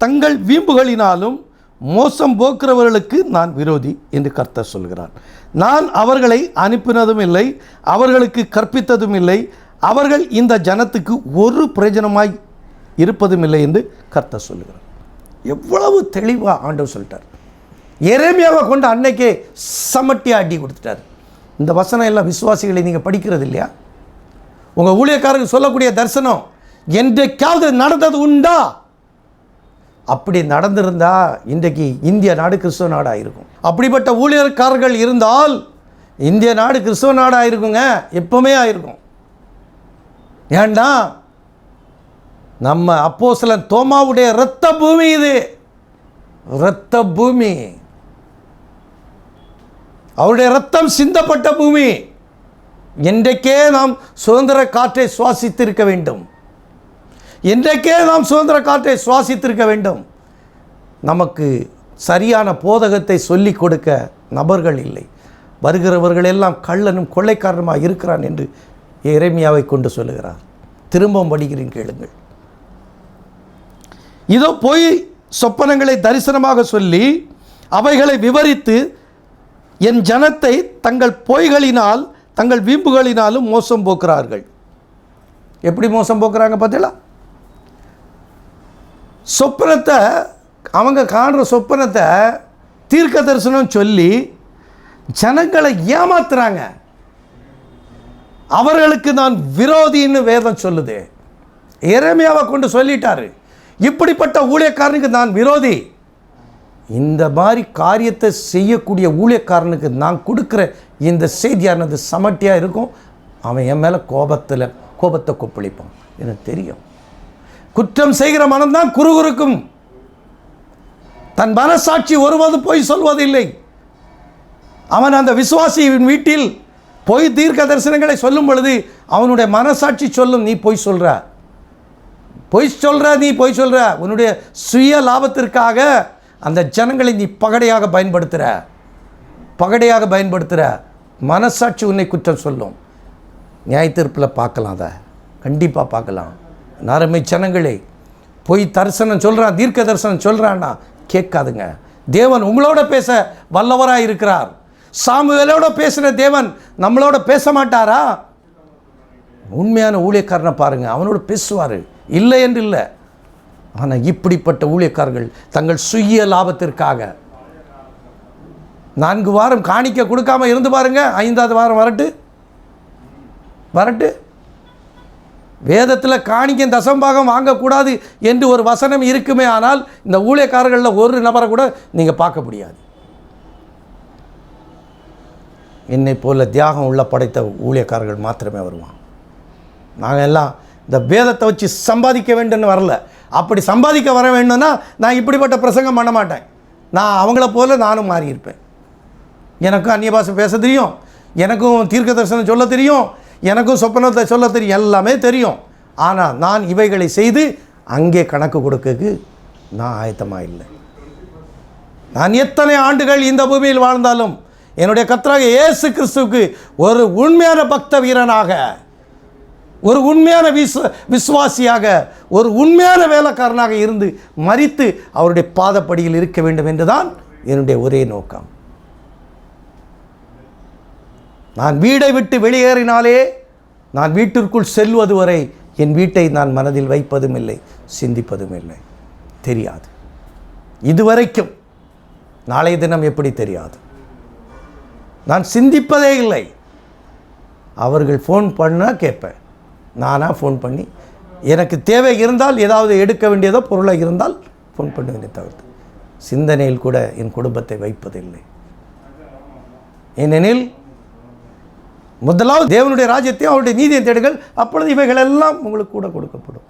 தங்கள் வீம்புகளினாலும் மோசம் போக்குறவர்களுக்கு நான் விரோதி என்று கர்த்தர் சொல்கிறார். நான் அவர்களை அனுப்பினதும் இல்லை, அவர்களுக்கு கற்பித்ததும் இல்லை, அவர்கள் இந்த ஜனத்துக்கு ஒரு பிரயோஜனமாய் இருப்பதும் இல்லை என்று கர்த்தர் சொல்கிறார். எவ்வளவு தெளிவாக ஆண்டவர் சொல்லிட்டார். எரேமியாவை கொண்டு அன்னைக்கே சமட்டியாக அடி கொடுத்துட்டார். இந்த வசனம் எல்லாம் விசுவாசிகளை நீங்கள் படிக்கிறது இல்லையா? உங்கள் ஊழியக்காரருக்கு சொல்லக்கூடிய தரிசனம் என்றைக்காவது நடந்தது உண்டா? அப்படி நடந்திருந்தா இன்றைக்கு இந்திய நாடு கிறிஸ்துவ நாடாக இருக்கும். அப்படிப்பட்ட ஊழியக்காரர்கள் இருந்தால் இந்திய நாடு கிறிஸ்துவ நாடாக இருக்குங்க, எப்பவுமே ஆயிருக்கும். ஏண்டா நம்ம அப்போஸ்தலன் தோமாவுடைய இரத்த பூமி இது, இரத்த பூமி, அவருடைய இரத்தம் சிந்தப்பட்ட பூமி. என்றைக்கே நாம் சுதந்திர காற்றை சுவாசித்திருக்க வேண்டும். என்றைக்கே நாம் சுதந்திர காற்றை சுவாசித்திருக்க வேண்டும். நமக்கு சரியான போதகத்தை சொல்லிக் கொடுக்க நபர்கள் இல்லை. வருகிறவர்கள் எல்லாம் கள்ளனும் கொள்ளைக்காரனுமாக இருக்கிறான் என்று எரேமியாவை கொண்டு சொல்லுகிறார். திரும்பவும் படிக்கிறேன், கேளுங்கள். இதோ போய் சொப்பனங்களை தரிசனமாக சொல்லி அவைகளை விவரித்து என் ஜனத்தை தங்கள் பொய்களினால் தங்கள் வீம்புகளினாலும் மோசம் போக்குறார்கள். எப்படி மோசம் போக்குறாங்க பார்த்தீங்களா? சொப்பனத்தை அவங்க காணுற சொப்பனத்தை தீர்க்க தரிசனம் சொல்லி ஜனங்களை ஏமாத்துறாங்க. அவர்களுக்கு நான் விரோதின்னு வேதம் சொல்லுது. எரேமியாவை கொண்டு சொல்லிட்டாரு, இப்படிப்பட்ட ஊழியக்காரனுக்கு நான் விரோதி. இந்த மாதிரி காரியத்தை செய்யக்கூடிய ஊழியக்காரனுக்கு நான் கொடுக்குற இந்த செய்தியானது சமட்டியாக இருக்கும். அவன் என் மேலே கோபத்தை கொப்பளிப்பான். எனக்கு தெரியும். குற்றம் செய்கிற மனம்தான் குறுகுறுக்கும். தன் மனசாட்சி ஒருவதும் பொய் சொல்வதில்லை. அவன் அந்த விசுவாசியின் வீட்டில் பொய் தீர்க்க தரிசனங்களை சொல்லும் பொழுது அவனுடைய மனசாட்சி சொல்லும், நீ பொய் சொல்ற, நீ பொய் சொல்ற. உன்னுடைய சுய லாபத்திற்காக அந்த ஜனங்களை நீ பகடையாக பயன்படுத்துகிற மனசாட்சி உன்னை குற்றம் சொல்லும். நியாயத்தீர்ப்பில் பார்க்கலாம், அதை கண்டிப்பாக பார்க்கலாம். நரமை ஜனங்களே, பொய் தரிசனம் சொல்கிறான், தீர்க்க தரிசனம் சொல்கிறான்னா கேட்காதுங்க. தேவன் உங்களோட பேச வல்லவராக இருக்கிறார். சாமுவேலோட பேசின தேவன் நம்மளோட பேச மாட்டாரா? உண்மையான ஊழியக்காரனை பாருங்கள், அவனோட பேசுவார், இல்லை என்று இல்லை. ஆனால் இப்படிப்பட்ட ஊழியக்காரர்கள் தங்கள் சுய லாபத்திற்காக 4 வாரம் காணிக்க கொடுக்காம இருந்து பாருங்க, 5ஆவது வாரம் வரட்டு. வேதத்தில் காணிக்க தசம்பாகம் வாங்கக்கூடாது என்று ஒரு வசனம் இருக்குமே, ஆனால் இந்த ஊழியக்காரர்களில் ஒரு நபரை கூட நீங்கள் பார்க்க முடியாது. என்னை போல தியாகம் உள்ள படைத்த ஊழியக்காரர்கள் மாத்திரமே வருவான். நாங்கள் எல்லாம் இந்த வேதத்தை வச்சு சம்பாதிக்க வேண்டும்னு வரல. அப்படி சம்பாதிக்க வர வேண்டும்னா நான் இப்படிப்பட்ட பிரசங்கம் பண்ண மாட்டேன். நான் அவங்கள போல நானும் மாறியிருப்பேன். எனக்கும் அந்நிய பாஷை பேச தெரியும், எனக்கும் தீர்க்க தரிசனம் சொல்ல தெரியும், எனக்கும் சொப்பனத்தை சொல்ல தெரியும், எல்லாமே தெரியும். ஆனால் நான் இவைகளை செய்து அங்கே கணக்கு கொடுக்க நான் ஆயத்தமாக இல்லை. நான் எத்தனை ஆண்டுகள் இந்த பூமியில் வாழ்ந்தாலும் என்னுடைய கர்த்தராகிய இயேசு கிறிஸ்துவுக்கு ஒரு உண்மையான பக்த வீரனாக, ஒரு உண்மையான விசுவாசியாக, ஒரு உண்மையான வேலைக்காரனாக இருந்து மரித்து அவருடைய பாதப்படியில் இருக்க வேண்டும் என்றுதான் என்னுடைய ஒரே நோக்கம். நான் வீடை விட்டு வெளியேறினாலே நான் வீட்டிற்குள் செல்வது வரை என் வீட்டை நான் மனதில் வைப்பதும் இல்லை, சிந்திப்பதும் இல்லை. தெரியாது இதுவரைக்கும். நாளைய தினம் எப்படி தெரியாது. நான் சிந்திப்பதே இல்லை. அவர்கள் ஃபோன் பண்ணால் கேட்பேன், நானாக ஃபோன் பண்ணி எனக்கு தேவை இருந்தால், ஏதாவது எடுக்க வேண்டியதோ பொருளாக இருந்தால் ஃபோன் பண்ணுவேனே தவிர்த்து சிந்தனையில் கூட என் குடும்பத்தை வைப்பதில்லை. ஏனெனில் முதலாவது தேவனுடைய ராஜ்யத்தையும் அவருடைய நீதியை தேடுங்கள், அப்பொழுது இவைகள் எல்லாம் உங்களுக்கு கூட கொடுக்கப்படும்.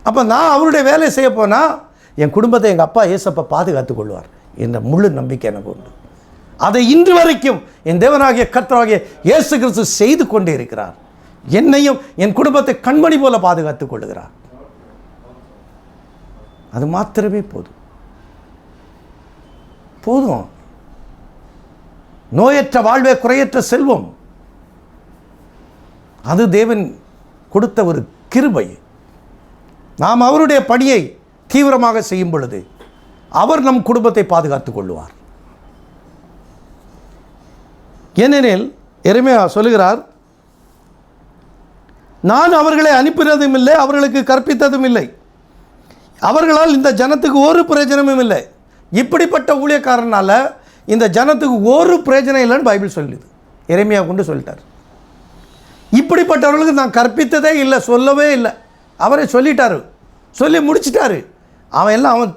அப்போ நான் அவருடைய வேலையை செய்ய போனால் என் குடும்பத்தை எங்கள் அப்பா ஏசப்பா பாதுகாத்து கொள்வார் என்ற முழு நம்பிக்கை எனக்கு உண்டு. அதை இன்று வரைக்கும் என் தேவனாகிய கர்த்தராகிய இயேசு கிறிஸ்து செய்து கொண்டே இருக்கிறார். என்னையும் என் குடும்பத்தை கண்மணி போல பாதுகாத்துக் கொள்ளுகிறார். அது மாத்திரமே போதும். நோயற்ற வாழ்வே குறையற்ற செல்வம். அது தேவன் கொடுத்த ஒரு கிருபை. நாம் அவருடைய பணியை தீவிரமாக செய்யும் பொழுது அவர் நம் குடும்பத்தை பாதுகாத்துக் கொள்வார். ஏனெனில் எரேமியா சொல்லுகிறார், நான் அவர்களை அனுப்பினதும் இல்லை, அவர்களுக்கு கற்பித்ததும் இல்லை, அவர்களால் இந்த ஜனத்துக்கு ஒரு பிரயோஜனமும் இல்லை. இப்படிப்பட்ட ஊழியக்காரனால இந்த ஜனத்துக்கு ஒரு பிரயோஜனம் இல்லைன்னு பைபிள் சொல்லுது. எரேமியா கொண்டு சொல்லிட்டார். இப்படிப்பட்டவர்களுக்கு நான் கற்பித்ததே இல்லை, சொல்லவே இல்லை. அவரே சொல்லிட்டாரு, சொல்லி முடிச்சிட்டாரு. அவன்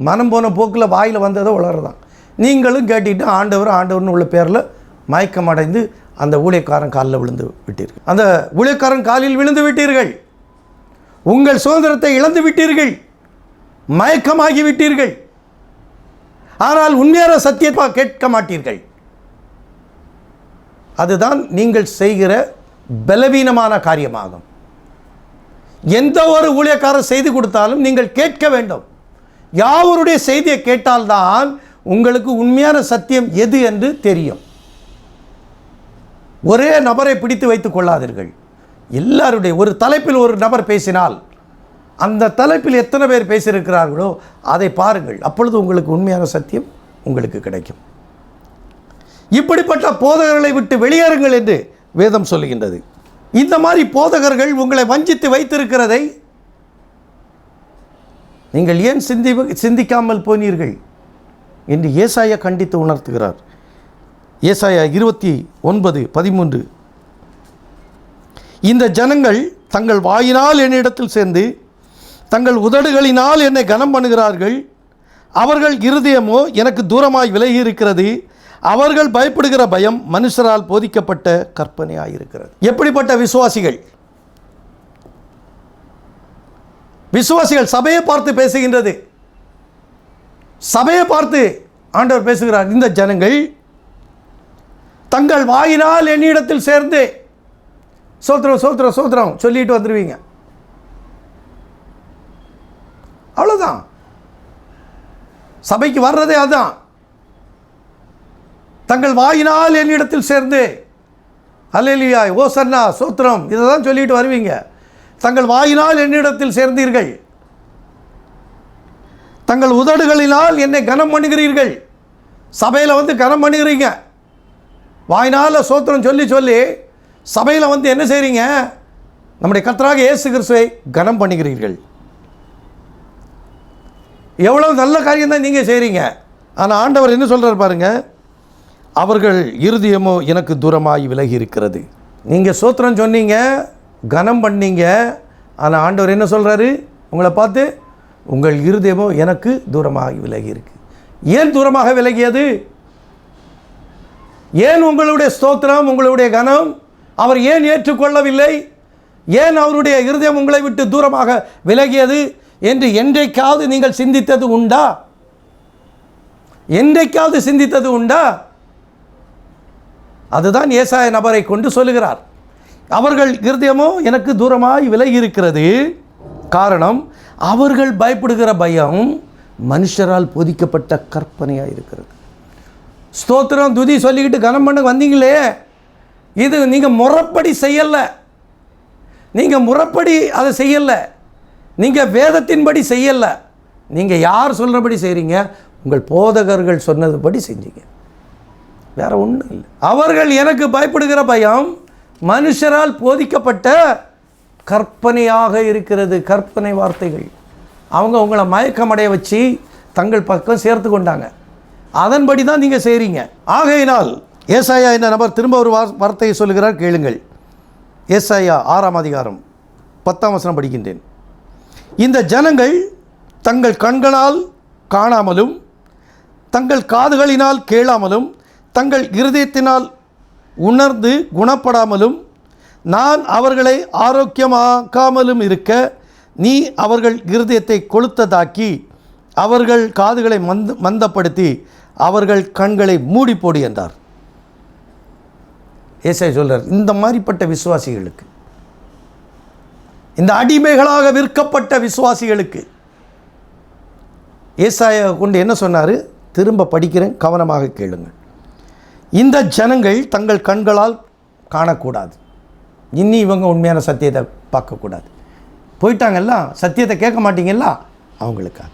மனம் போன போக்கில் வாயில் வந்ததை உளறதான். நீங்களும் கேட்டுட்டு ஆண்டவர்னு உள்ள பேரில் மயக்கம் அடைந்து அந்த ஊழியக்காரன் காலில் விழுந்து விட்டீர்கள். அந்த ஊழியக்காரன் காலில் விழுந்து விட்டீர்கள். உங்கள் சுதந்திரத்தை இழந்து விட்டீர்கள், மயக்கமாகி விட்டீர்கள். ஆனால் உண்மையான சத்தியத்தை கேட்க மாட்டீர்கள். அதுதான் நீங்கள் செய்கிற பலவீனமான காரியமாகும். எந்த ஒரு ஊழியக்காரர் செய்து கொடுத்தாலும் நீங்கள் கேட்க வேண்டும். யாவருடைய செய்தியை கேட்டால்தான் உங்களுக்கு உண்மையான சத்தியம் எது என்று தெரியும். ஒரே நபரை பிடித்து வைத்துக் கொள்ளாதீர்கள். எல்லாருடைய ஒரு தலைப்பில் ஒரு நபர் பேசினால் அந்த தலைப்பில் எத்தனை பேர் பேசியிருக்கிறார்களோ அதை பாருங்கள். அப்பொழுது உங்களுக்கு உண்மையான சத்தியம் உங்களுக்கு கிடைக்கும். இப்படிப்பட்ட போதகர்களை விட்டு வெளியேறுங்கள் என்று வேதம் சொல்லுகின்றது. இந்த மாதிரி போதகர்கள் உங்களை வஞ்சித்து வைத்திருக்கிறதை நீங்கள் ஏன் சிந்திக்காமல் போனீர்கள் என்று ஏசாயா கண்டித்து உணர்த்துகிறார். ஏசாயா 29:13, இந்த ஜனங்கள் தங்கள் வாயினால் என்னிடத்தில் சேர்ந்து தங்கள் உதடுகளினால் என்னை கனம் பண்ணுகிறார்கள், அவர்கள் இருதயமோ எனக்கு தூரமாய் விலகி இருக்கிறது, அவர்கள் பயப்படுகிற பயம் மனுஷரால் போதிக்கப்பட்ட கற்பனையாயிருக்கிறது. எப்படிப்பட்ட விசுவாசிகள் சபையை பார்த்து பேசுகின்றது. சபையை பார்த்து ஆண்டவர் பேசுகிறார். இந்த ஜனங்கள் தங்கள் வாயினால் என்னிடத்தில் சேர்ந்து சோத்திரம் சோத்திரம் சோத்திரம் சொல்லிட்டு வந்துடுவீங்க. அவ்வளோதான். சபைக்கு வர்றதே அதுதான். தங்கள் வாயினால் என்னிடத்தில் சேர்ந்து அல்லேலூயா ஓசன்னா சோத்திரம் இதை தான் சொல்லிட்டு வருவீங்க. தங்கள் வாயினால் என்னிடத்தில் சேர்ந்தீர்கள், தங்கள் உதடுகளினால் என்னை கனம் பண்ணுகிறீர்கள். சபையில் வந்து கனம் பண்ணுகிறீங்க, வாய்நாளில் சோத்திரம் சொல்லி சொல்லி சபையில் வந்து என்ன செய்கிறீங்க? நம்முடைய கர்த்தராகிய இயேசு கிறிஸ்துவை கனம் பண்ணுகிறீர்கள். எவ்வளோ நல்ல காரியம் தான் நீங்கள் செய்கிறீங்க. ஆனால் ஆண்டவர் என்ன சொல்கிறார் பாருங்கள், அவர்கள் இருதயமோ எனக்கு தூரமாகி விலகி இருக்கிறது. நீங்கள் சோத்திரம் சொன்னீங்க, கனம் பண்ணீங்க, ஆனால் ஆண்டவர் என்ன சொல்கிறாரு உங்களை பார்த்து, உங்கள் இருதயமோ எனக்கு தூரமாகி விலகி இருக்கு. ஏன் தூரமாக விலகியது? ஏன் உங்களுடைய ஸ்தோத்திரம், உங்களுடைய கனம் அவர் ஏன் ஏற்றுக்கொள்ளவில்லை? ஏன் அவருடைய இருதயம் உங்களை விட்டு தூரமாக விலகியது என்று என்றைக்காவது நீங்கள் சிந்தித்தது உண்டா? என்றைக்காவது சிந்தித்தது உண்டா? அதுதான் ஏசாயா நபரை கொண்டு சொல்லுகிறார். அவர்கள் இருதயமோ எனக்கு தூரமாய் விலகி இருக்கிறது. காரணம், அவர்கள் பயப்படுகிற பயம் மனுஷரால் போதிக்கப்பட்ட கற்பனையாக இருக்கிறது. ஸ்தோத்திரம் துதி சொல்லிக்கிட்டு கனம் பண்ண வந்தீங்களே, இது நீங்கள் முறைப்படி செய்யலை, நீங்கள் முறைப்படி அதை செய்யலை, நீங்கள் வேதத்தின்படி செய்யலை. நீங்கள் யார் சொல்கிறபடி செய்கிறீங்க? உங்கள் போதகர்கள் சொன்னதுபடி செஞ்சீங்க, வேற ஒன்றும் இல்லை. அவர்கள் எனக்கு பயப்படுகிற பயம் மனுஷரால் போதிக்கப்பட்ட கற்பனையாக இருக்கிறது. கற்பனை வார்த்தைகள் அவங்க உங்களை மயக்கமடைய வச்சு தங்கள் பக்கம் சேர்த்து கொண்டாங்க. அதன்படி தான் நீங்கள் செய்கிறீங்க. ஆகையினால் ஏசாயா என்ற நபர் திரும்ப ஒரு வார்த்தையை சொல்லுகிறார், கேளுங்கள். ஏசாயா 6ஆம் அதிகாரம் 10ஆம் வசனம் படிக்கின்றேன். இந்த ஜனங்கள் தங்கள் கண்களால் காணாமலும் தங்கள் காதுகளினால் கேளாமலும் தங்கள் இருதயத்தினால் உணர்ந்து குணப்படாமலும் நான் அவர்களை ஆரோக்கியமாக்காமலும் இருக்க நீ அவர்கள் இருதயத்தை கொளுத்ததாக்கி அவர்கள் காதுகளை மந்தப்படுத்தி அவர்கள் கண்களை மூடி போடு என்றார். ஏசாயா சொல்றார், இந்த மாதிரிப்பட்ட விசுவாசிகளுக்கு, இந்த அடிமைகளாக விற்கப்பட்ட விசுவாசிகளுக்கு ஏசாயா கொண்டு என்ன சொன்னார்? திரும்ப படிக்கிறேன், கவனமாக கேளுங்கள். இந்த ஜனங்கள் தங்கள் கண்களால் காணக்கூடாது, இனி இவங்க உண்மையான சத்தியத்தை பார்க்கக்கூடாது, போயிட்டாங்கல்ல, சத்தியத்தை கேட்க மாட்டீங்கல்ல, அவங்களுக்காக.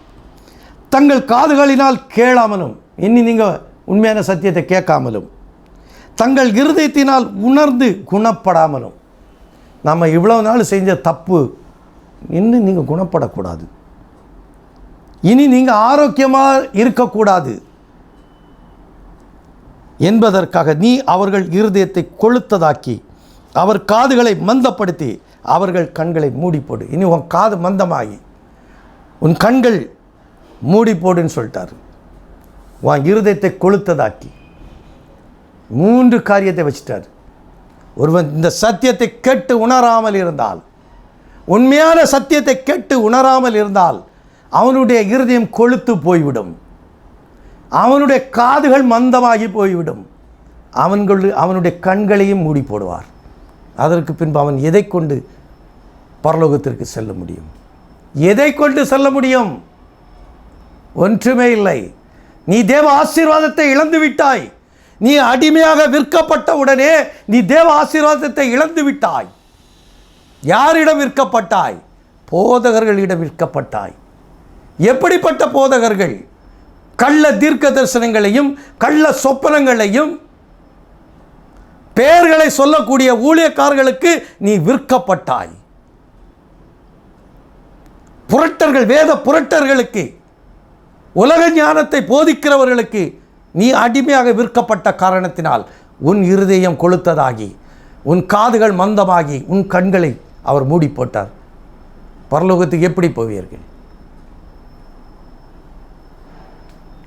தங்கள் காதுகளினால் கேளாமலும், இனி நீங்கள் உண்மையான சத்தியத்தை கேட்காமலும், தங்கள் இருதயத்தினால் உணர்ந்து குணப்படாமலும். நம்ம இவ்வளோ நாள் செஞ்ச தப்பு இன்னும் நீங்கள் குணப்படக்கூடாது, இனி நீங்கள் ஆரோக்கியமாக இருக்கக்கூடாது என்பதற்காக நீ அவர்கள் இருதயத்தை கொளுத்ததாக்கி அவர் காதுகளை மந்தப்படுத்தி அவர்கள் கண்களை மூடி போடு. இனி உன் காது மந்தமாகி உன் கண்கள் மூடி போடுன்னு சொல்லிட்டார். உன் இருதயத்தை கொளுத்ததாக்கி 3 காரியத்தை வச்சிட்டார். ஒருவன் இந்த சத்தியத்தை கேட்டு உணராமல் இருந்தால், உண்மையான சத்தியத்தை கேட்டு உணராமல் இருந்தால் அவனுடைய இருதயம் கொளுத்து போய்விடும், அவனுடைய காதுகள் மந்தமாகி போய்விடும், அவனுடைய கண்களையும் மூடி போடுவார். அதற்கு பின்பு அவன் எதை கொண்டு பரலோகத்திற்கு செல்ல முடியும்? எதை கொண்டு செல்ல முடியும்? ஒன்றுமே இல்லை. நீ தேவ ஆசீர்வாதத்தை இழந்து விட்டாய். நீ அடிமையாக விற்கப்பட்ட உடனே நீ தேவ ஆசீர்வாதத்தை இழந்து விட்டாய். யாரிடம் விற்கப்பட்டாய்? போதகர்களிடம் விற்கப்பட்டாய். எப்படிப்பட்ட போதகர்கள்? கள்ள தீர்க்க தரிசனங்களையும் கள்ள சொப்பனங்களையும் பெயர்களை சொல்லக்கூடிய ஊழியக்காரர்களுக்கு நீ விற்கப்பட்டாய். புரட்டர்கள், வேத புரட்டர்களுக்கு, உலக ஞானத்தை போதிக்கிறவர்களுக்கு நீ அடிமையாக விற்கப்பட்ட காரணத்தினால் உன் இருதயம் கொளுத்ததாகி உன் காதுகள் மந்தமாகி உன் கண்களை அவர் மூடி போட்டார். பரலோகத்துக்கு எப்படி போவீர்கள்?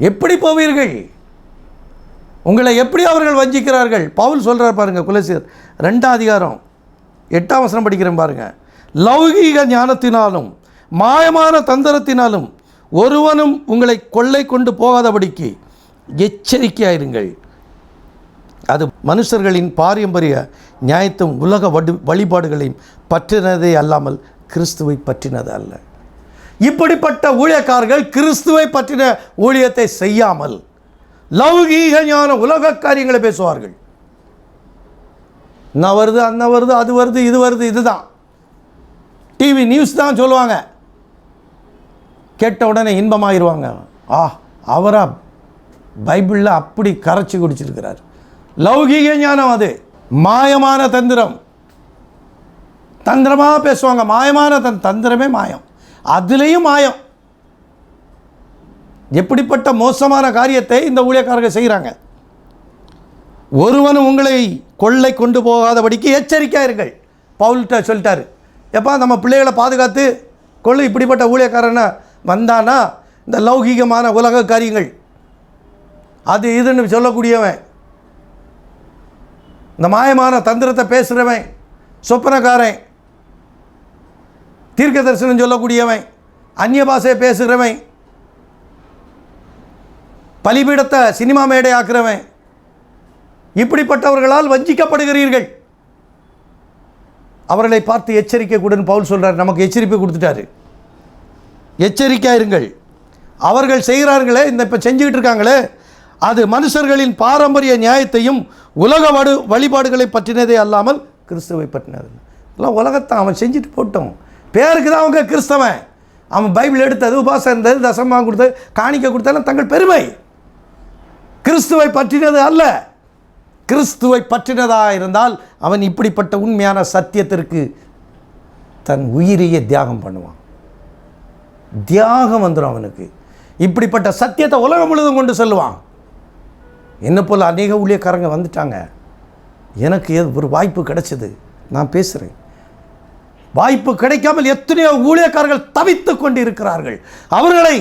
எப்படி போவீர்கள்? உங்களை எப்படி அவர்கள் வஞ்சிக்கிறார்கள்? பவுல் சொல்கிறார் பாருங்கள், கொலோசியர் 2ஆம் அதிகாரம் 8ஆம் வசனம் படிக்கிறேன் பாருங்கள். லௌகீக ஞானத்தினாலும் மாயமான தந்திரத்தினாலும் ஒருவனும் உங்களை கொள்ளை கொண்டு போகாதபடிக்கு எச்சரிக்கையாயிருங்கள். அது மனுஷர்களின் பாரம்பரிய நியாயத்தும் உலக வழிபாடுகளையும் பற்றினதே அல்லாமல் கிறிஸ்துவை பற்றினது அல்ல. இப்படிப்பட்ட ஊழியக்காரர்கள் கிறிஸ்துவை பற்றின ஊழியத்தை செய்யாமல் லௌகீக ஞான உலக காரியங்களை பேசுவார்கள். என்ன வருது, அன்ன வருது, அது வருது, இது வருது, இதுதான் டிவி நியூஸ் தான் சொல்லுவாங்க. கேட்ட உடனே இன்பமாகிடுவாங்க. அவரா பைபிளில் அப்படி கரைச்சி குடிச்சிருக்கிறார். லௌகீக ஞானம், அது மாயமான தந்திரம். தந்திரமாக பேசுவாங்க, மாயமான தந்திரமே மாயம், அதுலேயும் மாயம். எப்படிப்பட்ட மோசமான காரியத்தை இந்த ஊழியக்காரர்கள் செய்கிறாங்க. ஒருவனும் உங்களை கொள்ளை கொண்டு போகாதபடிக்கு எச்சரிக்கையாயிருங்கள். பவுல்கிட்ட சொல்லிட்டாரு, எப்பா நம்ம பிள்ளைகளை பாதுகாத்து கொள்ளை இப்படிப்பட்ட ஊழியக்காரனை வந்தானா இந்த லௌகீகமான உலக காரியங்கள் அது இதுன்னு சொல்லக்கூடியவன், இந்த மாயமான தந்திரத்தை பேசுகிறவன், சொப்பனக்காரன், தீர்க்க தரிசனம் சொல்லக்கூடியவன், அந்நிய பாஷையை பேசுகிறவன், பலிபீடத்தை சினிமா மேடை ஆக்குறவன், இப்படிப்பட்டவர்களால் வஞ்சிக்கப்படுகிறீர்கள். அவர்களை பார்த்து எச்சரிக்கை கூடன்னு பவுல் சொல்கிறார். நமக்கு எச்சரிப்பை கொடுத்துட்டாரு. எச்சரிக்கையாயிருங்கள். அவர்கள் செய்கிறார்களே, இந்த இப்போ செஞ்சுக்கிட்டு இருக்காங்களே, அது மனுஷர்களின் பாரம்பரிய நியாயத்தையும் உலக வழிபாடுகளை பற்றினதே அல்லாமல் கிறிஸ்துவை பற்றினது. எல்லாம் உலகத்தான் அவன் செஞ்சுட்டு போட்டோம். பேருக்கு தான் அவங்க கிறிஸ்தவன். அவன் பைபிள் எடுத்தது, உபாசம் இருந்தது, தசமாக கொடுத்தது, காணிக்க கொடுத்தாலும் தங்கள் பெருமை. கிறிஸ்துவை பற்றினது அல்ல. கிறிஸ்துவை பற்றினதாக இருந்தால் அவன் இப்படிப்பட்ட உண்மையான சத்தியத்திற்கு தன் உயிரையே தியாகம் பண்ணுவான். தியாகம் வந்துடும் அவனுக்கு. இப்படிப்பட்ட சத்தியத்தை உலகம் முழுவதும் கொண்டு செல்வான். என்ன போல் அநேக ஊழியக்காரங்க வந்துட்டாங்க. எனக்கு ஒரு வாய்ப்பு கிடைச்சது, நான் பேசுகிறேன். வாய்ப்பு கிடைக்காமல் எத்தனையோ ஊழியக்காரர்கள் தவித்து கொண்டு இருக்கிறார்கள். அவர்களை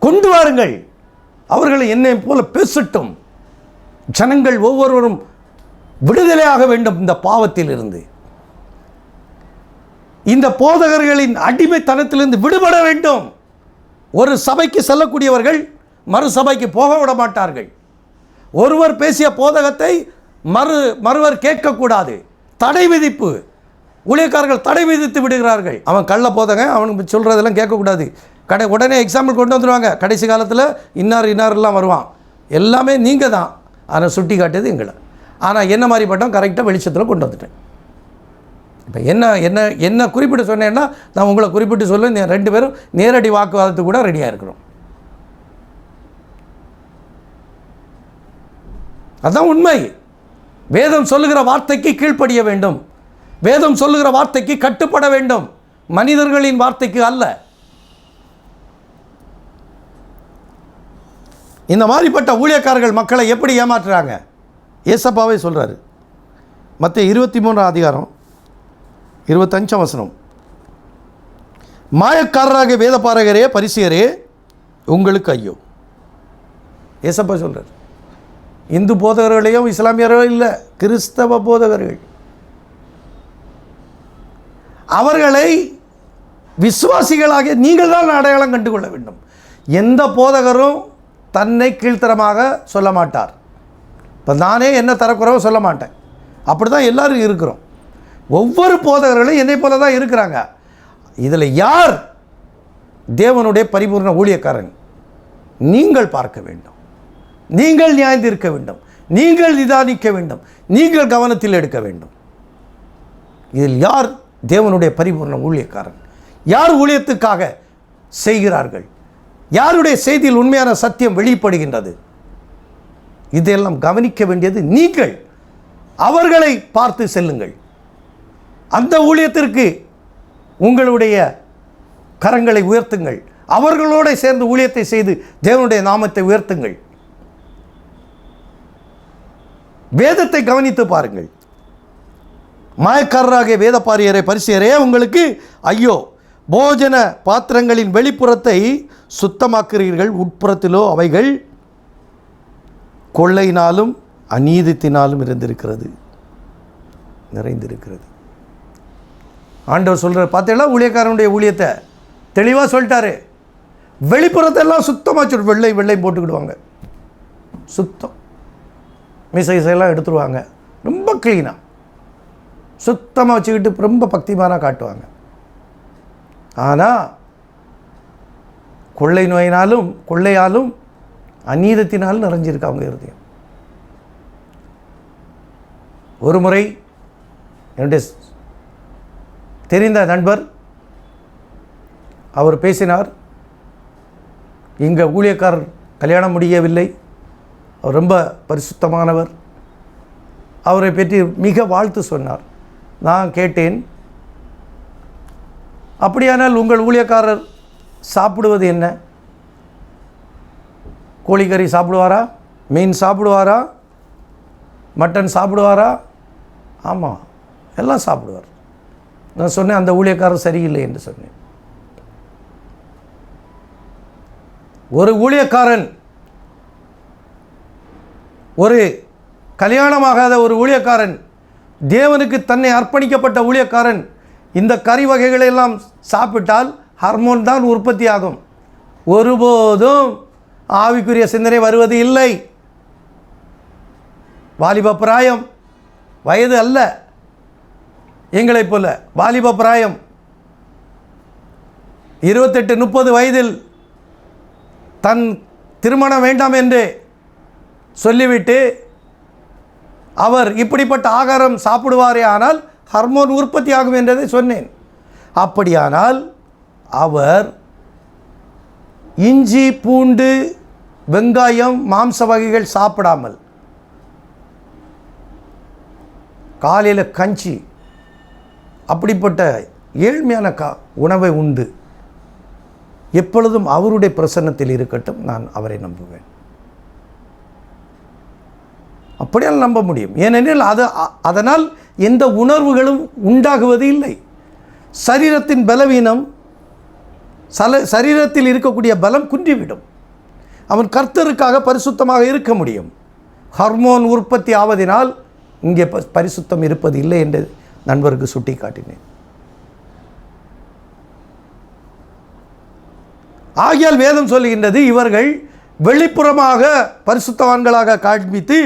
கொண்டு வாருங்கள். அவர்களை என்னை போல பேசட்டும். ஜனங்கள் ஒவ்வொருவரும் விடுதலையாக வேண்டும் இந்த பாவத்தில் இருந்து. இந்த போதகர்களின் அடிமைத்தனத்திலிருந்து விடுபட வேண்டும். ஒரு சபைக்கு செல்லக்கூடியவர்கள் மறு சபைக்கு போக விட மாட்டார்கள். ஒருவர் பேசிய போதகத்தை மறுவர் கேட்கக்கூடாது. தடை விதிப்பு. ஊழியக்காரர்கள் தடை விதித்து விடுகிறார்கள். அவன் கள்ள போதகன், அவனுக்கு சொல்கிறதெல்லாம் கேட்கக்கூடாது. உடனே எக்ஸாம்பிள் கொண்டு வந்துடுவாங்க. கடைசி காலத்தில் இன்னாரெல்லாம் வருவான். எல்லாமே நீங்கள் தான், ஆனால் சுட்டி காட்டியது எங்களை. ஆனால் என்ன மாதிரி பட்டம் கரெக்டாக வெளிச்சத்தில் கொண்டு வந்துட்டேன். இப்போ என்ன குறிப்பிட்டு சொன்னேன்னா, நான் உங்களை குறிப்பிட்டு சொல்ல 2 பேரும் நேரடி வாக்குவாதத்துக்கு கூட ரெடியாக இருக்கிறோம். அதுதான் உண்மை. வேதம் சொல்லுகிற வார்த்தைக்கு கீழ்ப்படிய வேண்டும். வேதம் சொல்லுகிற வார்த்தைக்கு கட்டுப்பட வேண்டும், மனிதர்களின் வார்த்தைக்கு அல்ல. இந்த மாதிரிப்பட்ட ஊழியக்காரர்கள் மக்களை எப்படி ஏமாற்றுறாங்க? ஏசப்பாவே சொல்கிறாரு. மத்தேயு 23ஆம் அதிகாரம் 25ஆம் வசனம். மாயக்காரராக வேதபாரகரே பரிசேயரே உங்களுக்கு ஐயோ. ஏசப்பா சொல்கிறார். இந்து போதகர்களையும் இஸ்லாமியர்களோ இல்லை, கிறிஸ்தவ போதகர்கள். அவர்களை விசுவாசிகளாக நீங்கள் தான் அடையாளம் கண்டுகொள்ள வேண்டும். எந்த போதகரும் தன்னை கீழ்த்தரமாக சொல்ல மாட்டார். இப்போ நானே என்ன தரக்குறவோ சொல்ல மாட்டேன். அப்படி தான் எல்லோரும் இருக்கிறோம். ஒவ்வொரு போதகர்களும் என்னை போல தான் இருக்கிறாங்க. இதில் யார் தேவனுடைய பரிபூர்ண ஊழியக்காரன்? நீங்கள் பார்க்க வேண்டும், நீங்கள் நியாயந்திருக்க வேண்டும், நீங்கள் நிதானிக்க வேண்டும், நீங்கள் கவனத்தில் எடுக்க வேண்டும். இதில் யார் தேவனுடைய பரிபூர்ண ஊழியக்காரன்? யார் ஊழியத்துக்காக செய்கிறார்கள்? யாருடைய செய்தியில் உண்மையான சத்தியம் வெளிப்படுகின்றது? இதையெல்லாம் கவனிக்க வேண்டியது நீங்கள். அவர்களை பார்த்து செல்லுங்கள். அந்த ஊழியத்திற்கு உங்களுடைய கரங்களை உயர்த்துங்கள். அவர்களோடு சேர்ந்து ஊழியத்தை செய்து தேவனுடைய நாமத்தை உயர்த்துங்கள். வேதத்தை கவனித்து பாருங்கள். மாயக்காரராகிய வேதபாரியரே பரிசேயரே உங்களுக்கு ஐயோ, போஜன பாத்திரங்களின் வெளிப்புறத்தை சுத்தமாக்குறீர்கள், உட்புறத்திலோ அவைகள் கொள்ளையினாலும் அநீதித்தினாலும் நிறைந்திருக்கிறது. ஆண்டவர் சொல்கிறார். பார்த்தீங்களா, ஊழியக்காரனுடைய ஊழியத்தை தெளிவாக சொல்லிட்டாரு. வெளிப்புறத்தை எல்லாம் சுத்தமாக வெள்ளை போட்டுக்கிடுவாங்க. சுத்தம், மிசைசெல்லாம் எடுத்துருவாங்க. ரொம்ப க்ளீனாக சுத்தமாக வச்சுக்கிட்டு ரொம்ப பக்திமானாக காட்டுவாங்க. ஆனால் கொள்ளை நோயினாலும் கொள்ளையாலும் அநீதத்தினாலும் நிறைஞ்சிருக்கு அவங்க இருதயம். ஒரு முறை என்னுடைய தெரிந்த நண்பர் அவர் பேசினார். எங்கள் ஊழியக்காரர் கல்யாணம் முடியவில்லை, அவர் ரொம்ப பரிசுத்தமானவர். அவரை பற்றி மிக வாழ்த்து சொன்னார். நான் கேட்டேன், அப்படியானால் உங்கள் ஊழியக்காரர் சாப்பிடுவது என்ன? கோழிக்கறி சாப்பிடுவாரா? மீன் சாப்பிடுவாரா? மட்டன் சாப்பிடுவாரா? ஆமாம், எல்லாம் சாப்பிடுவார். நான் சொன்னேன், அந்த ஊழியக்காரர் சரியில்லை என்று சொன்னேன். ஒரு ஊழியக்காரன், ஒரு கல்யாணமாகாத ஒரு ஊழியக்காரன், தேவனுக்கு தன்னை அர்ப்பணிக்கப்பட்ட ஊழியக்காரன் இந்த கறி வகைகளை எல்லாம் சாப்பிட்டால் ஹார்மோன் தான் உற்பத்தி ஆகும். ஒருபோதும் ஆவிக்குரிய சிந்தனை வருவது இல்லை. வாலிப பிராயம், வயது அல்ல, எங்களைப் போல வாலிப பிராயம், 28-30 வயதில் தன் திருமணம் வேண்டாம் என்று சொல்லிவிட்டு அவர் இப்படிப்பட்ட ஆகாரம் சாப்பிடுவாரே ஆனால் ஹார்மோன் உற்பத்தி ஆகும் என்றதை சொன்னேன். அப்படியானால் அவர் இஞ்சி, பூண்டு, வெங்காயம், மாംസ வகைகள் சாப்பிடாமல் காலையில் கஞ்சி, அப்படிப்பட்ட ஏழ்மையான உணவை உண்டு எப்பொழுதும் அவருடைய பிரசன்னத்தில் இருக்கட்டும், நான் அவரை நம்புவேன். அப்படியால் நம்ப முடியும். ஏனெனில் அதனால் எந்த உணர்வுகளும் உண்டாகுவது இல்லை. சரீரத்தின் பலவீனம், சரீரத்தில் இருக்கக்கூடிய பலம் குன்றிவிடும். அவன் கர்த்தருக்காக பரிசுத்தமாக இருக்க முடியும். ஹார்மோன் உற்பத்தி ஆவதினால் இங்கே பரிசுத்தம் இருப்பது இல்லை என்று நண்பருக்கு சுட்டி காட்டினேன். ஆகியால் வேதம் சொல்லுகின்றது, இவர்கள் வெளிப்புறமாக பரிசுத்தவான்களாக காண்பித்து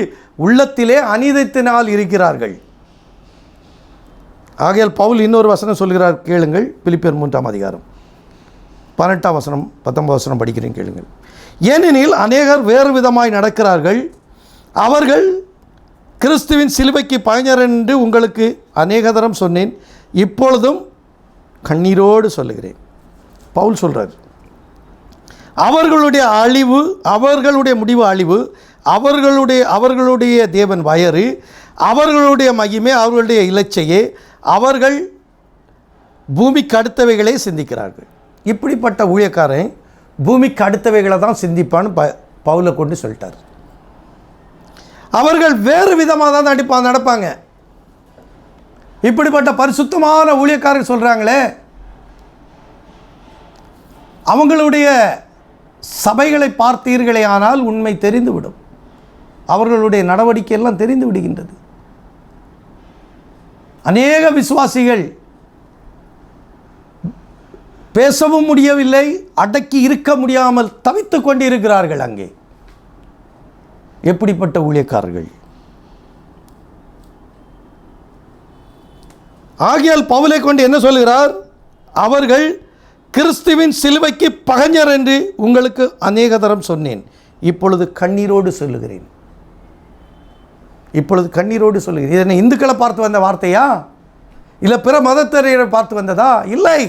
உள்ளத்திலே அநீதத்தினால் இருக்கிறார்கள். ஆகையால் பவுல் இன்னொரு வசனம் சொல்கிறார், கேளுங்கள். பிலிப்பியர் 3ஆம் அதிகாரம் 18ஆம் வசனம் 19ஆம் வசனம் படிக்கிறேன், கேளுங்கள். ஏனெனில் அநேகர் வேறு விதமாய் நடக்கிறார்கள், அவர்கள் கிறிஸ்துவின் சிலுவைக்கு பகைஞர் என்று உங்களுக்கு அநேக தரம் சொன்னேன், இப்பொழுதும் கண்ணீரோடு சொல்லுகிறேன். பவுல் சொல்கிறார், அவர்களுடைய அழிவு, அவர்களுடைய முடிவு அழிவு, அவர்களுடைய தேவன் வயறு, அவர்களுடைய மகிமை, அவர்களுடைய இலச்சையே, அவர்கள் பூமிக்கு அடுத்தவைகளே சிந்திக்கிறார்கள். இப்படிப்பட்ட ஊழியக்காரன் பூமிக்கு அடுத்தவைகளை தான் சிந்திப்பான்னு பவுலை கொண்டு சொல்லிட்டார். அவர்கள் வேறு விதமாக தான் நடப்பாங்க. இப்படிப்பட்ட பரிசுத்தமான ஊழியக்காரர் சொல்கிறாங்களே, அவங்களுடைய சபைகளை பார்த்தீர்களே ஆனால் உண்மை தெரிந்துவிடும். அவர்களுடைய நடவடிக்கை எல்லாம் தெரிந்து விடுகின்றது. அநேக விசுவாசிகள் பேசவும் முடியவில்லை, அடக்கி இருக்க முடியாமல் தவித்து கொண்டிருக்கிறார்கள். அங்கே எப்படிப்பட்ட ஊழியக்காரர்கள்! ஆகையால் பவுலை கொண்டு என்ன சொல்கிறார்? அவர்கள் கிறிஸ்துவின் சிலுவைக்கு பகைஞர் என்று உங்களுக்கு அநேக தரம் சொன்னேன், இப்பொழுது கண்ணீரோடு சொல்லுகிறேன். இப்பொழுது கண்ணீரோடு சொல்லுகிறேன். இதனை இந்துக்களை பார்த்து வந்த வார்த்தையா, இல்லை பிற மதத்தினரை பார்த்து வந்ததா? இல்லை,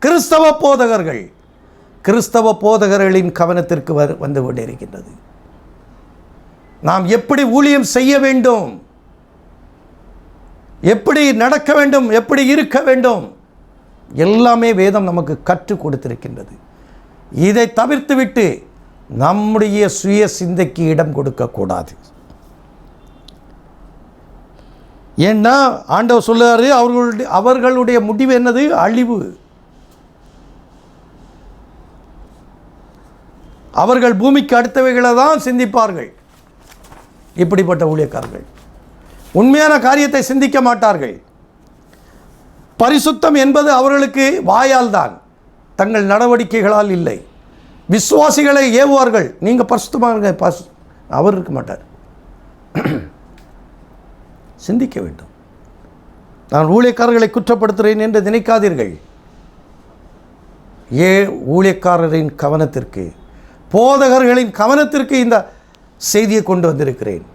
கிறிஸ்தவ போதகர்கள், கிறிஸ்தவ போதகர்களின் கவனத்திற்கு வந்து கொண்டிருக்கின்றது. நாம் எப்படி ஊழியம் செய்ய வேண்டும், எப்படி நடக்க வேண்டும், எப்படி இருக்க வேண்டும், எல்லாமே வேதம் நமக்கு கற்றுக் கொடுத்திருக்கின்றது. இதை தவிர்த்துவிட்டு நம்முடைய சுய சிந்தைக்கு இடம் கொடுக்கக்கூடாது. ஏன்னா ஆண்டவர் சொல்லுறாரு, அவர்களுடைய முடிவு என்னது? அழிவு. அவர்கள் பூமிக்கு அடுத்தவைகளை தான் சிந்திப்பார்கள். இப்படிப்பட்ட ஊழியக்காரர்கள் உண்மையான காரியத்தை சிந்திக்க மாட்டார்கள். பரிசுத்தம் என்பது அவர்களுக்கு வாயால் தான், தங்கள் நடவடிக்கைகளால் இல்லை. விசுவாசிகளை ஏவுவார்கள், நீங்கள் பரிசுத்தமாக, அவர் இருக்க மாட்டார். சிந்திக்க வேண்டும். நான் ஊழியக்காரர்களை குற்றப்படுத்துகிறேன் என்று நினைக்காதீர்கள். ஊழியக்காரரின் கவனத்திற்கு, போதகர்களின் கவனத்திற்கு இந்த செய்தியை கொண்டு வந்திருக்கிறேன்.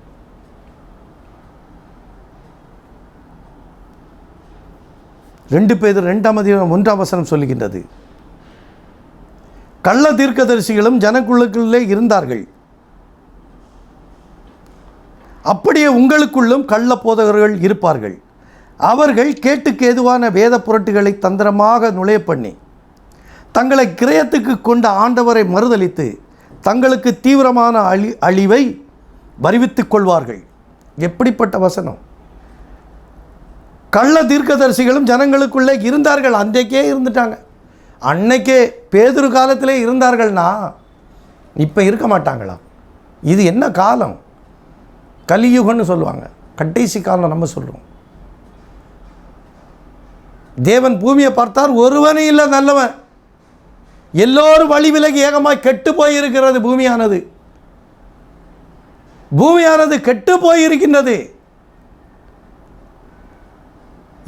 பேதுரு 2:1 வசனம் சொல்லுகின்றது, கள்ள தீர்க்கதரிசிகளும் ஜனக்குழுக்களிலே இருந்தார்கள், அப்படியே உங்களுக்குள்ளும் கள்ள போதகர்கள் இருப்பார்கள். அவர்கள் கேட்டுக்கு ஏதுவான வேத புரட்டுகளை தந்திரமாக நுழைய பண்ணி தங்களை கிரயத்துக்கு கொண்ட ஆண்டவரை மறுதலித்து தங்களுக்கு தீவிரமான அழிவை வருவித்துக் கொள்வார்கள். எப்படிப்பட்ட வசனம்! கள்ள தீர்க்கதரிசிகளும் ஜனங்களுக்குள்ளே இருந்தார்கள். அன்றைக்கே இருந்துட்டாங்க. அன்னைக்கே பேதுரு காலத்திலே இருந்தார்கள்னா இப்போ இருக்க மாட்டாங்களா? இது என்ன காலம்? கலியுகம்னு சொல்லுவாங்க. கடைசி காலம் நம்ம சொல்கிறோம். தேவன் பூமியை பார்த்தார், ஒருவனும் இல்லை நல்லவன். எல்லோரும் வழி விலகி ஏகமாய் கெட்டு போயிருக்கிறது. பூமியானது கெட்டு போயிருக்கின்றது.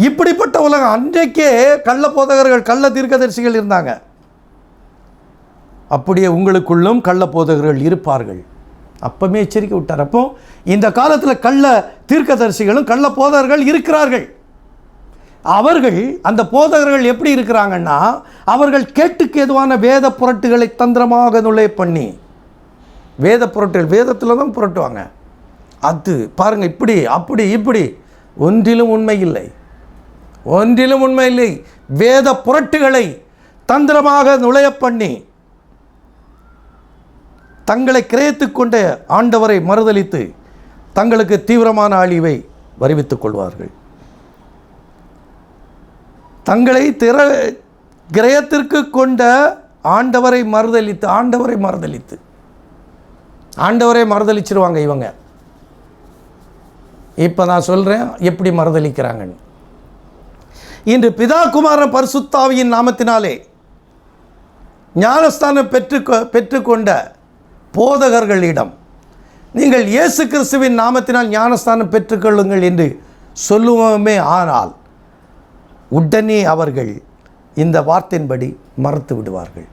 இப்படிப்பட்ட உலகம். அன்றைக்கே கள்ள போதகர்கள், கள்ள தீர்க்கதரிசிகள் இருந்தாங்க. அப்படியே உங்களுக்குள்ளும் கள்ள போதகர்கள் இருப்பார்கள். அப்பமே எச்சரிக்கை விட்டார். அப்போ இந்த காலத்தில் கள்ள தீர்க்கதரிசிகளும் கள்ள போதகர்கள் இருக்கிறார்கள். அவர்கள், அந்த போதகர்கள் எப்படி இருக்கிறாங்கன்னா, அவர்கள் கேட்டுக்கு ஏதுவான வேத புரட்டுகளை தந்திரமாக நுழைய பண்ணி, வேத புரட்டுகள், வேதத்தில் தான் புரட்டுவாங்க. அது பாருங்கள், இப்படி அப்படி இப்படி, ஒன்றிலும் உண்மை இல்லை. வேத புரட்டுகளை தந்திரமாக நுழைய பண்ணி தங்களை கிரயத்துக் கொண்ட ஆண்டவரை மறுதலித்து தங்களுக்கு தீவிரமான அழிவை வருவித்துக் கொள்வார்கள். தங்களை கிரயத்திற்கு கொண்ட ஆண்டவரை மறுதலிச்சிருவாங்க இவங்க. இப்போ நான் சொல்கிறேன் எப்படி மறுதலிக்கிறாங்கன்னு. இன்று பிதா குமாரன் பரிசுத்தாவியின் நாமத்தினாலே ஞானஸ்தானம் பெற்றுக்கொண்ட போதகர்களிடம் நீங்கள் இயேசு கிறிஸ்துவின் நாமத்தினால் ஞானஸ்தானம் பெற்றுக்கொள்ளுங்கள் என்று சொல்லுவோமே, ஆனால் உடனே அவர்கள் இந்த வார்த்தையின்படி மறுத்து விடுவார்கள்,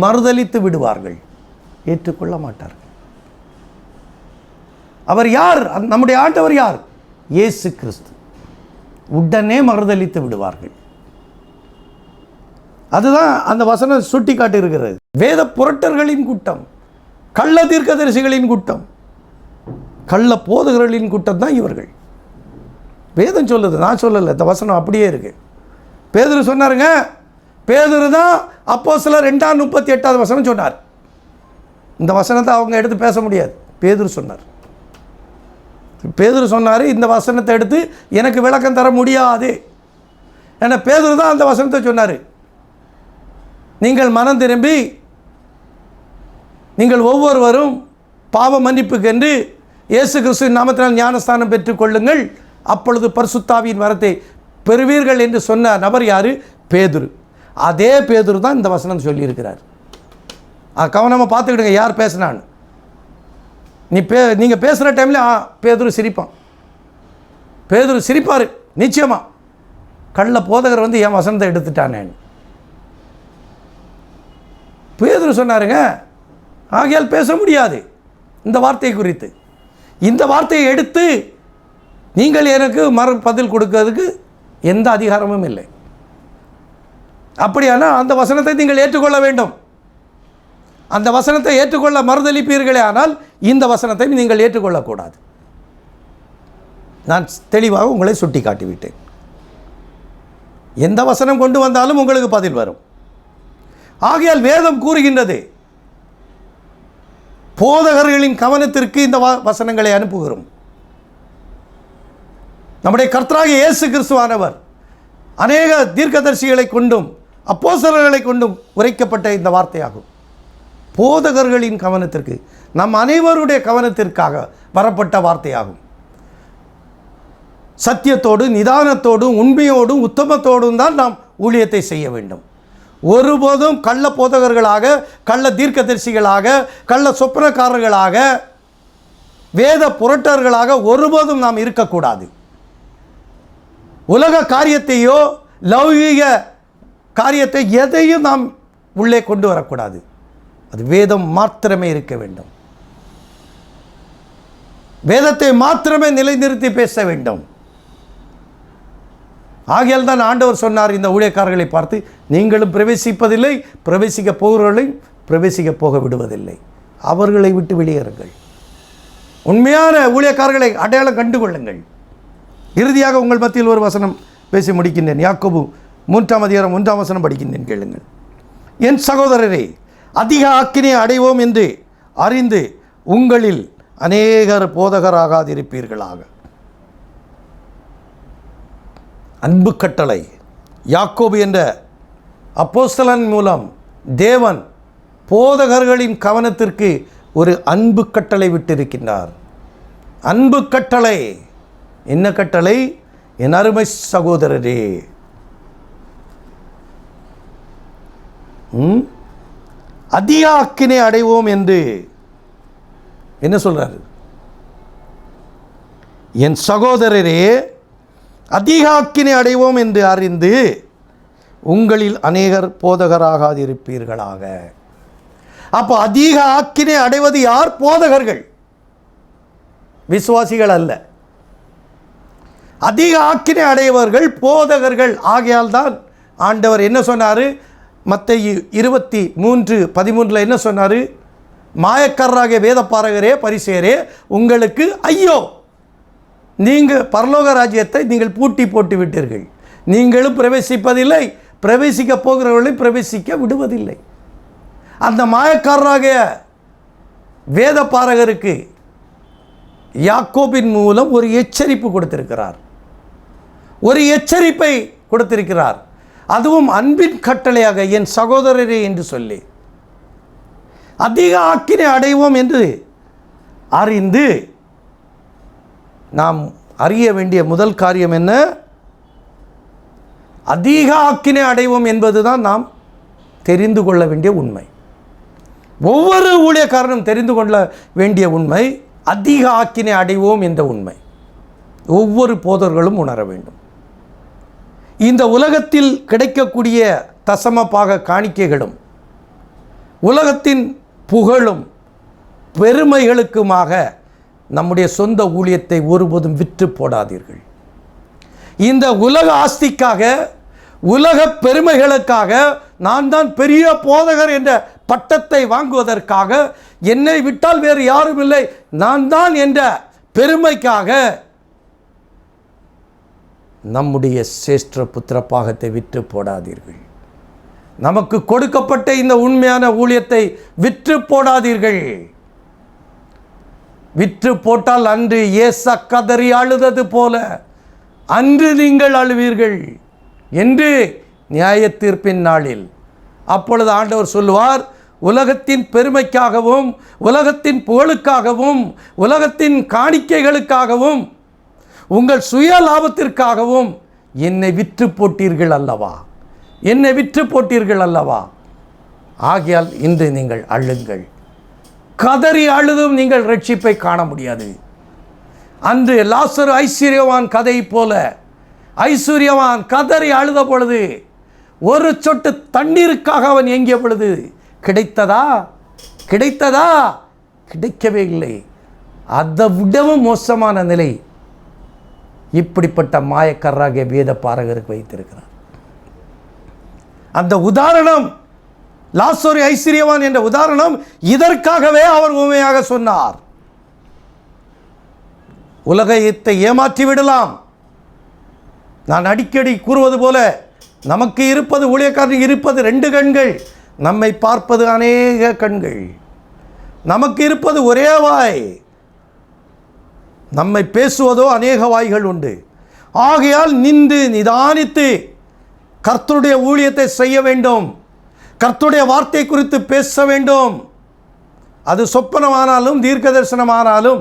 மறுதலித்து விடுவார்கள், ஏற்றுக்கொள்ள மாட்டார்கள். அவர் யார்? நம்முடைய ஆண்டவர் யார்? இயேசு கிறிஸ்து. உடனே மறுதலித்து விடுவார்கள். அதுதான் அந்த வசனம் சுட்டி காட்டியிருக்கிறது. வேத புரட்டர்களின் கூட்டம், கள்ள தீர்க்கதரிசிகளின் கூட்டம், கள்ள போதகர்களின் கூட்டம் தான் இவர்கள். வேதம் சொல்லுது, நான் சொல்லலை. இந்த வசனம் அப்படியே இருக்கு. பேதுரு சொன்னாருங்க. பேதுரு தான் அப்போஸ்தலர் 2:38 வசனம் சொன்னார். இந்த வசனத்தை அவங்க எடுத்து பேச முடியாது. பேதுரு சொன்னார். இந்த வசனத்தை எடுத்து எனக்கு விளக்கம் தர முடியாது. ஏன்னா பேதுரு தான் அந்த வசனத்தை சொன்னார். நீங்கள் மனம் திரும்பி நீங்கள் ஒவ்வொருவரும் பாவ மன்னிப்புக்கென்று இயேசு கிறிஸ்துவின் நாமத்தினால் ஞானஸ்தானம் பெற்றுக்கொள்ளுங்கள், அப்பொழுது பரிசுத்தாவியின் வரத்தை பெறுவீர்கள் என்று சொன்ன நபர் யார்? பேதுரு. அதே பேதுரு தான் இந்த வசனம் சொல்லியிருக்கிறார். கவனமாக பார்த்துக்கிடுங்க யார் பேசினான்னு. நீங்கள் பேசுகிற டைமில் பேதுரு சிரிப்பான். பேதுரு சிரிப்பார் நிச்சயமாக. கள்ள போதகர் வந்து என் வசனத்தை எடுத்துட்டானேன்னு பேதுரு சொன்னாருங்க. ஆகையால் பேச முடியாது இந்த வார்த்தையை குறித்து. இந்த வார்த்தையை எடுத்து நீங்கள் எனக்கு பதில் கொடுக்கிறதுக்கு எந்த அதிகாரமும் இல்லை. அப்படியானால் அந்த வசனத்தை நீங்கள் ஏற்றுக்கொள்ள வேண்டும். அந்த வசனத்தை ஏற்றுக்கொள்ள மறுதளிப்பீர்களே, ஆனால் இந்த வசனத்தை நீங்கள் ஏற்றுக்கொள்ளக்கூடாது. நான் தெளிவாக உங்களை சுட்டி காட்டிவிட்டேன். எந்த வசனம் கொண்டு வந்தாலும் உங்களுக்கு பதில் வரும். ஆகையால் வேதம் கூறுகின்றது, போதகர்களின் கவனத்திற்கு இந்த வசனங்களை அனுப்புகிறோம். நம்முடைய கர்த்தராகிய இயேசு கிறிஸ்துவானவர் அநேக தீர்க்கதரிசிகளை கொண்டும் அப்போஸ்தலர்களை கொண்டும் உரைக்கப்பட்ட இந்த வார்த்தையாகும். போதகர்களின் கவனத்திற்கு, நம் அனைவருடைய கவனத்திற்காக வரப்பட்ட வார்த்தையாகும். சத்தியத்தோடு, நிதானத்தோடும், உண்மையோடும், உத்தமத்தோடும் தான் நாம் ஊழியத்தை செய்ய வேண்டும். ஒருபோதும் கள்ள போதகர்களாக, கள்ள தீர்க்கதரிசிகளாக, கள்ள சொப்பனக்காரர்களாக, வேத புரட்டர்களாக ஒருபோதும் நாம் இருக்கக்கூடாது. உலக காரியத்தையோ லௌகீக காரியத்தை எதையும் நாம் உள்ளே கொண்டு வரக்கூடாது. அது வேதம் மாத்திரமே இருக்க வேண்டும். வேதத்தை மாத்திரமே நிலைநிறுத்தி பேச வேண்டும். ஆகையால் தான் ஆண்டவர் சொன்னார் இந்த ஊழியக்காரர்களை பார்த்து, நீங்களும் பிரவேசிப்பதில்லை, பிரவேசிக்க போகிறவர்களையும் பிரவேசிக்க போக விடுவதில்லை, அவர்களை விட்டு வெளியேறுங்கள். உண்மையான ஊழியக்காரர்களை அடையாளம் கண்டு கொள்ளுங்கள். இறுதியாக உங்கள் மத்தியில் ஒரு வசனம் பேசி முடிக்கின்றேன். யாக்கோபு 3:1 படிக்கின்றேன், கேளுங்கள். என் சகோதரரே, அதிக ஆக்கினை அடைவோம் என்று அறிந்து உங்களில் அநேகர் போதகராகாதிருப்பீர்களாக. அன்பு கட்டளை. யாக்கோபு என்ற அப்போஸ்தலன் மூலம் தேவன் போதகர்களின் கவனத்திற்கு ஒரு அன்பு கட்டளை விட்டிருக்கின்றார். அன்பு கட்டளை. என்ன கட்டளை? என் அருமை சகோதரரே, அதிக ஆக்கினை அடைவோம் என்று என்ன சொல்றாரு? என் சகோதரரே, அதிக ஆக்கினை அடைவோம் என்று அறிந்து உங்களில் அநேகர் போதகராகாதிருப்பீர்களாக. அப்போ அதிக ஆக்கினை அடைவது யார்? போதகர்கள், விசுவாசிகள் அல்ல. அதிக ஆக்கினை அடைவர்கள் போதகர்கள். ஆகையால் தான் ஆண்டவர் என்ன சொன்னார்? மத்தேயு 23:13 என்ன சொன்னார்? மாயக்காரராகிய வேதபாரகரே, பரிசேயரே, உங்களுக்கு ஐயோ, நீங்கள் பரலோக ராஜ்யத்தை நீங்கள் பூட்டி போட்டு விட்டீர்கள். நீங்களும் பிரவேசிப்பதில்லை, பிரவேசிக்க போகிறவர்களை பிரவேசிக்க விடுவதில்லை. அந்த மாயக்காரராகிய வேதபாரகருக்கு யாக்கோபின் மூலம் ஒரு எச்சரிப்பு கொடுத்திருக்கிறார். ஒரு எச்சரிப்பை கொடுத்திருக்கிறார். அதுவும் அன்பின் கட்டளையாக, என் சகோதரரே என்று சொல்லி. அதிக ஆக்கினை அடைவோம் என்று அறிந்து நாம் அறிய வேண்டிய முதல் காரியம் என்ன? அதிக ஆக்கினை அடைவோம் என்பதுதான் நாம் தெரிந்து கொள்ள வேண்டிய உண்மை. ஒவ்வொரு ஊழியக்காரனும் தெரிந்து கொள்ள வேண்டிய உண்மை அதிக ஆக்கினை அடைவோம் என்ற உண்மை. ஒவ்வொரு போதர்களும் உணர வேண்டும். இந்த உலகத்தில் கிடைக்கக்கூடிய தசமபாக காணிக்கைகளும் உலகத்தின் புகழும் பெருமைகளுக்குமாக நம்முடைய சொந்த ஊழியத்தை ஒருபோதும் விற்று போடாதீர்கள். இந்த உலக ஆஸ்திக்காக, உலக பெருமைகளுக்காக, நான் தான் பெரிய போதகர் என்ற பட்டத்தை வாங்குவதற்காக, என்னை விட்டால் வேறு யாரும் இல்லை, நான் தான் என்ற பெருமைக்காக நம்முடைய சேஷ்ட புத்திர பாகத்தை விற்று போடாதீர்கள். நமக்கு கொடுக்கப்பட்ட இந்த உண்மையான ஊழியத்தை விற்று போடாதீர்கள். விற்று போட்டால் அன்று ஏசா கதறி அழுதது போல அன்று நீங்கள் அழுவீர்கள் என்று நியாய தீர்ப்பின் நாளில். அப்பொழுது ஆண்டவர் சொல்லுவார், உலகத்தின் பெருமைக்காகவும், உலகத்தின் புகழுக்காகவும், உலகத்தின் காணிக்கைகளுக்காகவும், உங்கள் சுய லாபத்திற்காகவும் என்னை விற்று போட்டீர்கள் அல்லவா, என்னை விற்று போட்டீர்கள் அல்லவா. ஆகையால் இன்று நீங்கள் அழுங்கள். கதறி அழுதும் நீங்கள் ரட்சிப்பை காண முடியாது. அன்று லாசரு ஐஸ்வர்யவான் கதை போல ஐஸ்வர்யவான் கதறி அழுத பொழுது, ஒரு சொட்டு தண்ணீருக்காக அவன் ஏங்கிய பொழுது கிடைத்ததா? கிடைத்ததா? கிடைக்கவே இல்லை. அதை விடவும் மோசமான நிலை இப்படிப்பட்ட மாயக்காரராகிய வேத பாரகருக்கு வைத்திருக்கிறார். அந்த உதாரணம், லாசரு ஐஸ்வர்யவான் என்ற உதாரணம், இதற்காகவே அவர் உண்மையாக சொன்னார். உலகத்தை ஏமாற்றி விடலாம். நான் அடிக்கடி கூறுவது போல, நமக்கு இருப்பது, ஊழியக்காரனுக்கு இருப்பது 2 கண்கள், நம்மை பார்ப்பது அநேக கண்கள். நமக்கு இருப்பது ஒரே வாய், நம்மை பேசுவதோ அநேக வாய்கள் உண்டு. ஆகையால் நின்று நிதானித்து கர்த்தருடைய ஊழியத்தை செய்ய வேண்டும். கர்த்தருடைய வார்த்தை குறித்து பேச வேண்டும். அது சொப்பனமானாலும், தீர்க்க தரிசனமானாலும்,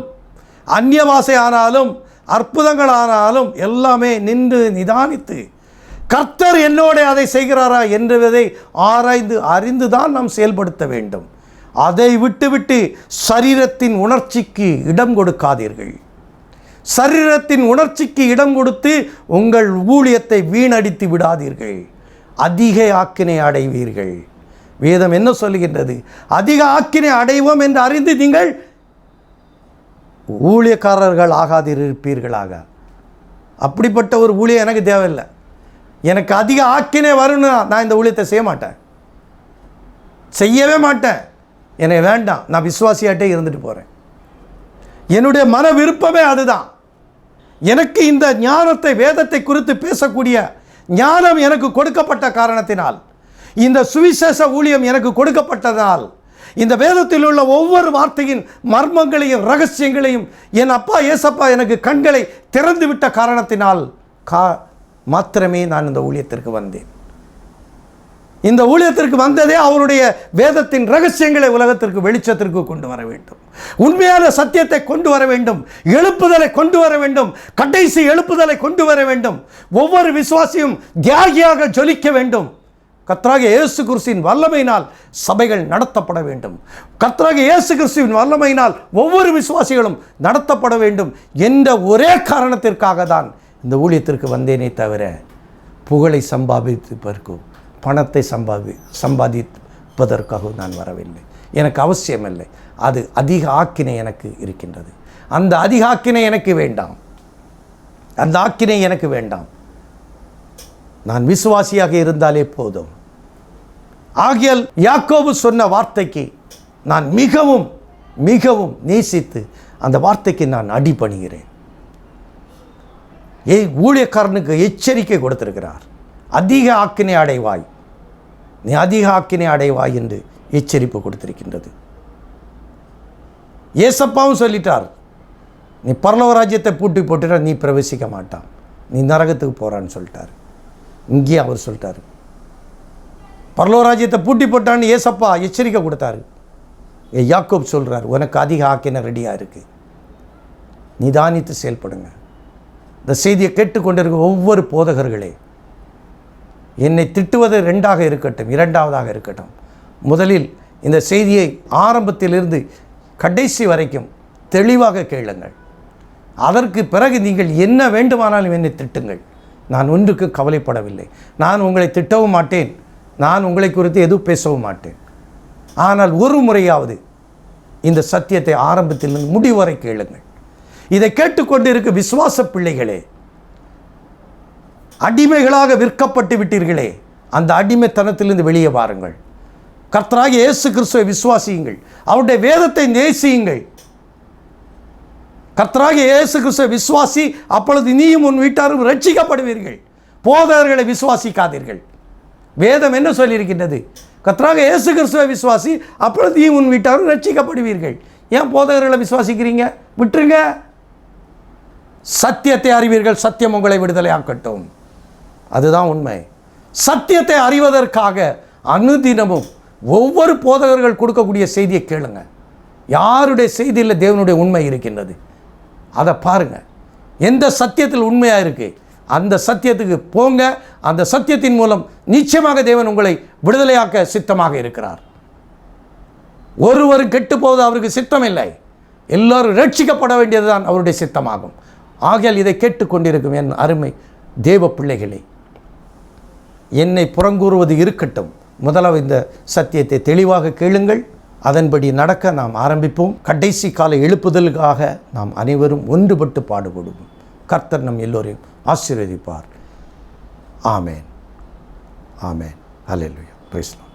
அந்நிய பாஷை ஆனாலும், அற்புதங்கள் ஆனாலும் எல்லாமே நின்று நிதானித்து கர்த்தர் என்னோட அதை செய்கிறாரா என்பதை ஆராய்ந்து அறிந்து தான் நாம் செயல்படுத்த வேண்டும். அதை விட்டுவிட்டு சரீரத்தின் உணர்ச்சிக்கு இடம் கொடுக்காதீர்கள். சரீரத்தின் உணர்ச்சிக்கு இடம் கொடுத்து உங்கள் ஊழியத்தை வீணடித்து விடாதீர்கள். அதிக ஆக்கினை அடைவீர்கள். வேதம் என்ன சொல்லுகின்றது? அதிக ஆக்கினை அடைவோம் என்று அறிந்து நீங்கள் ஊழியக்காரர்கள் ஆகாதிருப்பீர்களாக. அப்படிப்பட்ட ஒரு ஊழியம் எனக்கு தேவையில்லை. எனக்கு அதிக ஆக்கினை வரும்னு நான் இந்த ஊழியத்தை செய்ய மாட்டேன், செய்யவே மாட்டேன். எனக்கு வேண்டாம். நான் விசுவாசியாட்டே இருந்துட்டு போகிறேன். என்னுடைய மன விருப்பமே அதுதான். எனக்கு இந்த ஞானத்தை, வேதத்தை குறித்து பேசக்கூடிய ஞானம் எனக்கு கொடுக்கப்பட்ட காரணத்தினால், இந்த சுவிசேஷ ஊழியம் எனக்கு கொடுக்கப்பட்டதால், இந்த வேதத்தில் உள்ள ஒவ்வொரு வார்த்தையின் மர்மங்களையும் ரகசியங்களையும் என் அப்பா ஏசப்பா எனக்கு கண்களை திறந்து விட்ட காரணத்தினால் மாத்திரமே நான் இந்த ஊழியத்திற்கு வந்தேன். இந்த ஊழியத்திற்கு வந்ததே அவருடைய வேதத்தின் ரகசியங்களை உலகத்திற்கு வெளிச்சத்திற்கு கொண்டு வர வேண்டும், உண்மையான சத்தியத்தை கொண்டு வர வேண்டும், எழுப்புதலை கொண்டு வர வேண்டும், கடைசி எழுப்புதலை கொண்டு வர வேண்டும். ஒவ்வொரு விசுவாசியும் தியாகியாக ஜொலிக்க வேண்டும். கர்த்தராகிய இயேசு கிறிஸ்துவின் வல்லமையினால் சபைகள் நடத்தப்பட வேண்டும். கர்த்தராகிய இயேசு கிறிஸ்துவின் வல்லமையினால் ஒவ்வொரு விசுவாசிகளும் நடத்தப்பட வேண்டும் என்ற ஒரே காரணத்திற்காக தான் இந்த ஊழியத்திற்கு வந்தேனே தவிர புகழை சம்பாதிப்பதற்கோ பணத்தை சம்பாதிப்பதற்காகவும் நான் வரவில்லை. எனக்கு அவசியமில்லை. அது அதிக ஆக்கினை எனக்கு இருக்கின்றது. அந்த அதிக ஆக்கினை எனக்கு வேண்டாம். அந்த ஆக்கினை எனக்கு வேண்டாம். நான் விசுவாசியாக இருந்தாலே போதும். ஆகையால் யாக்கோபு சொன்ன வார்த்தைக்கு நான் மிகவும் மிகவும் நேசித்து அந்த வார்த்தைக்கு நான் அடிபணிகிறேன். ஊழியக்காரனுக்கு எச்சரிக்கை கொடுத்திருக்கிறார். அதிக ஆக்கினை அடைவாய், நீ அதிக ஆக்கினை அடைவாய் என்று எச்சரிப்பு கொடுத்திருக்கின்றது. ஏசப்பாவும் சொல்லிட்டார், நீ பரலோக ராஜ்யத்தை பூட்டி போட்டுட்டா நீ பிரவேசிக்க மாட்டான், நீ நரகத்துக்கு போகிறான்னு சொல்லிட்டார். இங்கே அவர் சொல்லிட்டார், பரலோக ராஜ்யத்தை பூட்டி போட்டான்னு ஏசப்பா எச்சரிக்கை கொடுத்தாரு. யாக்கோப் சொல்கிறார், உனக்கு அதிக ஆக்கினை ரெடியாக இருக்குது, நிதானித்து செயல்படுங்க. இந்த செய்தியை கேட்டுக்கொண்டிருக்க ஒவ்வொரு போதகர்களே, என்னை திட்டுவது இரண்டாவதாக இருக்கட்டும். முதலில் இந்த செய்தியை ஆரம்பத்திலிருந்து கடைசி வரைக்கும் தெளிவாக கேளுங்கள். அதற்கு பிறகு நீங்கள் என்ன வேண்டுமானாலும் என்னை திட்டுங்கள். நான் ஒன்றுக்கு கவலைப்படவில்லை. நான் உங்களை திட்டவும் மாட்டேன், நான் உங்களை குறித்து எதுவும் பேசவும் மாட்டேன். ஆனால் ஒரு முறையாவது இந்த சத்தியத்தை ஆரம்பத்திலிருந்து முடிவு வரை கேளுங்கள். இதை கேட்டுக்கொண்டு இருக்க விசுவாச பிள்ளைகளே, அடிமைகளாக விற்கப்பட்டு விட்டீர்களே, அந்த அடிமைத்தனத்திலிருந்து வெளியே வாருங்கள். கர்த்தராகிய இயேசு கிறிஸ்துவை விசுவாசியுங்கள், அவருடைய வேதத்தை நேசியுங்கள். கர்த்தராகிய இயேசு கிறிஸ்துவை விசுவாசி, அப்பொழுது நீயும் உன் வீட்டாரும் ரட்சிக்கப்படுவீர்கள். போதகர்களை விசுவாசிக்காதீர்கள். வேதம் என்ன சொல்லியிருக்கின்றது? கர்த்தராகிய இயேசு கிறிஸ்துவை விசுவாசி, அப்பொழுது நீயும் உன் வீட்டாரும் ரட்சிக்கப்படுவீர்கள். ஏன் போதகர்களை விசுவாசிக்கிறீங்க? விட்டுருங்க. சத்தியத்தை அறிவீர்கள், சத்தியம் உங்களை விடுதலை ஆக்கட்டும். அதுதான் உண்மை. சத்தியத்தை அறிவதற்காக அனுதினமும் ஒவ்வொரு போதகர்கள் கொடுக்கக்கூடிய செய்தியை கேளுங்க. யாருடைய செய்தியில் தேவனுடைய உண்மை இருக்கின்றது அதை பாருங்க. எந்த சத்தியத்தில் உண்மையாக இருக்கு அந்த சத்தியத்துக்கு போங்க. அந்த சத்தியத்தின் மூலம் நிச்சயமாக தேவன் உங்களை விடுதலையாக்க சித்தமாக இருக்கிறார். ஒருவரும் கெட்டு போவது அவருக்கு சித்தம் இல்லை. எல்லோரும் ரட்சிக்கப்பட வேண்டியதுதான் அவருடைய சித்தமாகும். ஆகையால் இதை கேட்டுக்கொண்டிருக்கும் என் அருமை தேவ பிள்ளைகளே, என்னை புறங்கூறுவது இருக்கட்டும். முதலாவது இந்த சத்தியத்தை தெளிவாக கேளுங்கள். அதன்படி நடக்க நாம் ஆரம்பிப்போம். கடைசி கால எழுப்புதலுக்காக நாம் அனைவரும் ஒன்றுபட்டு பாடுபடுவோம். கர்த்தர் நம் எல்லோரையும் ஆசீர்வதிப்பார். ஆமேன், ஆமேன். அல்லேலூயா. Praise the Lord.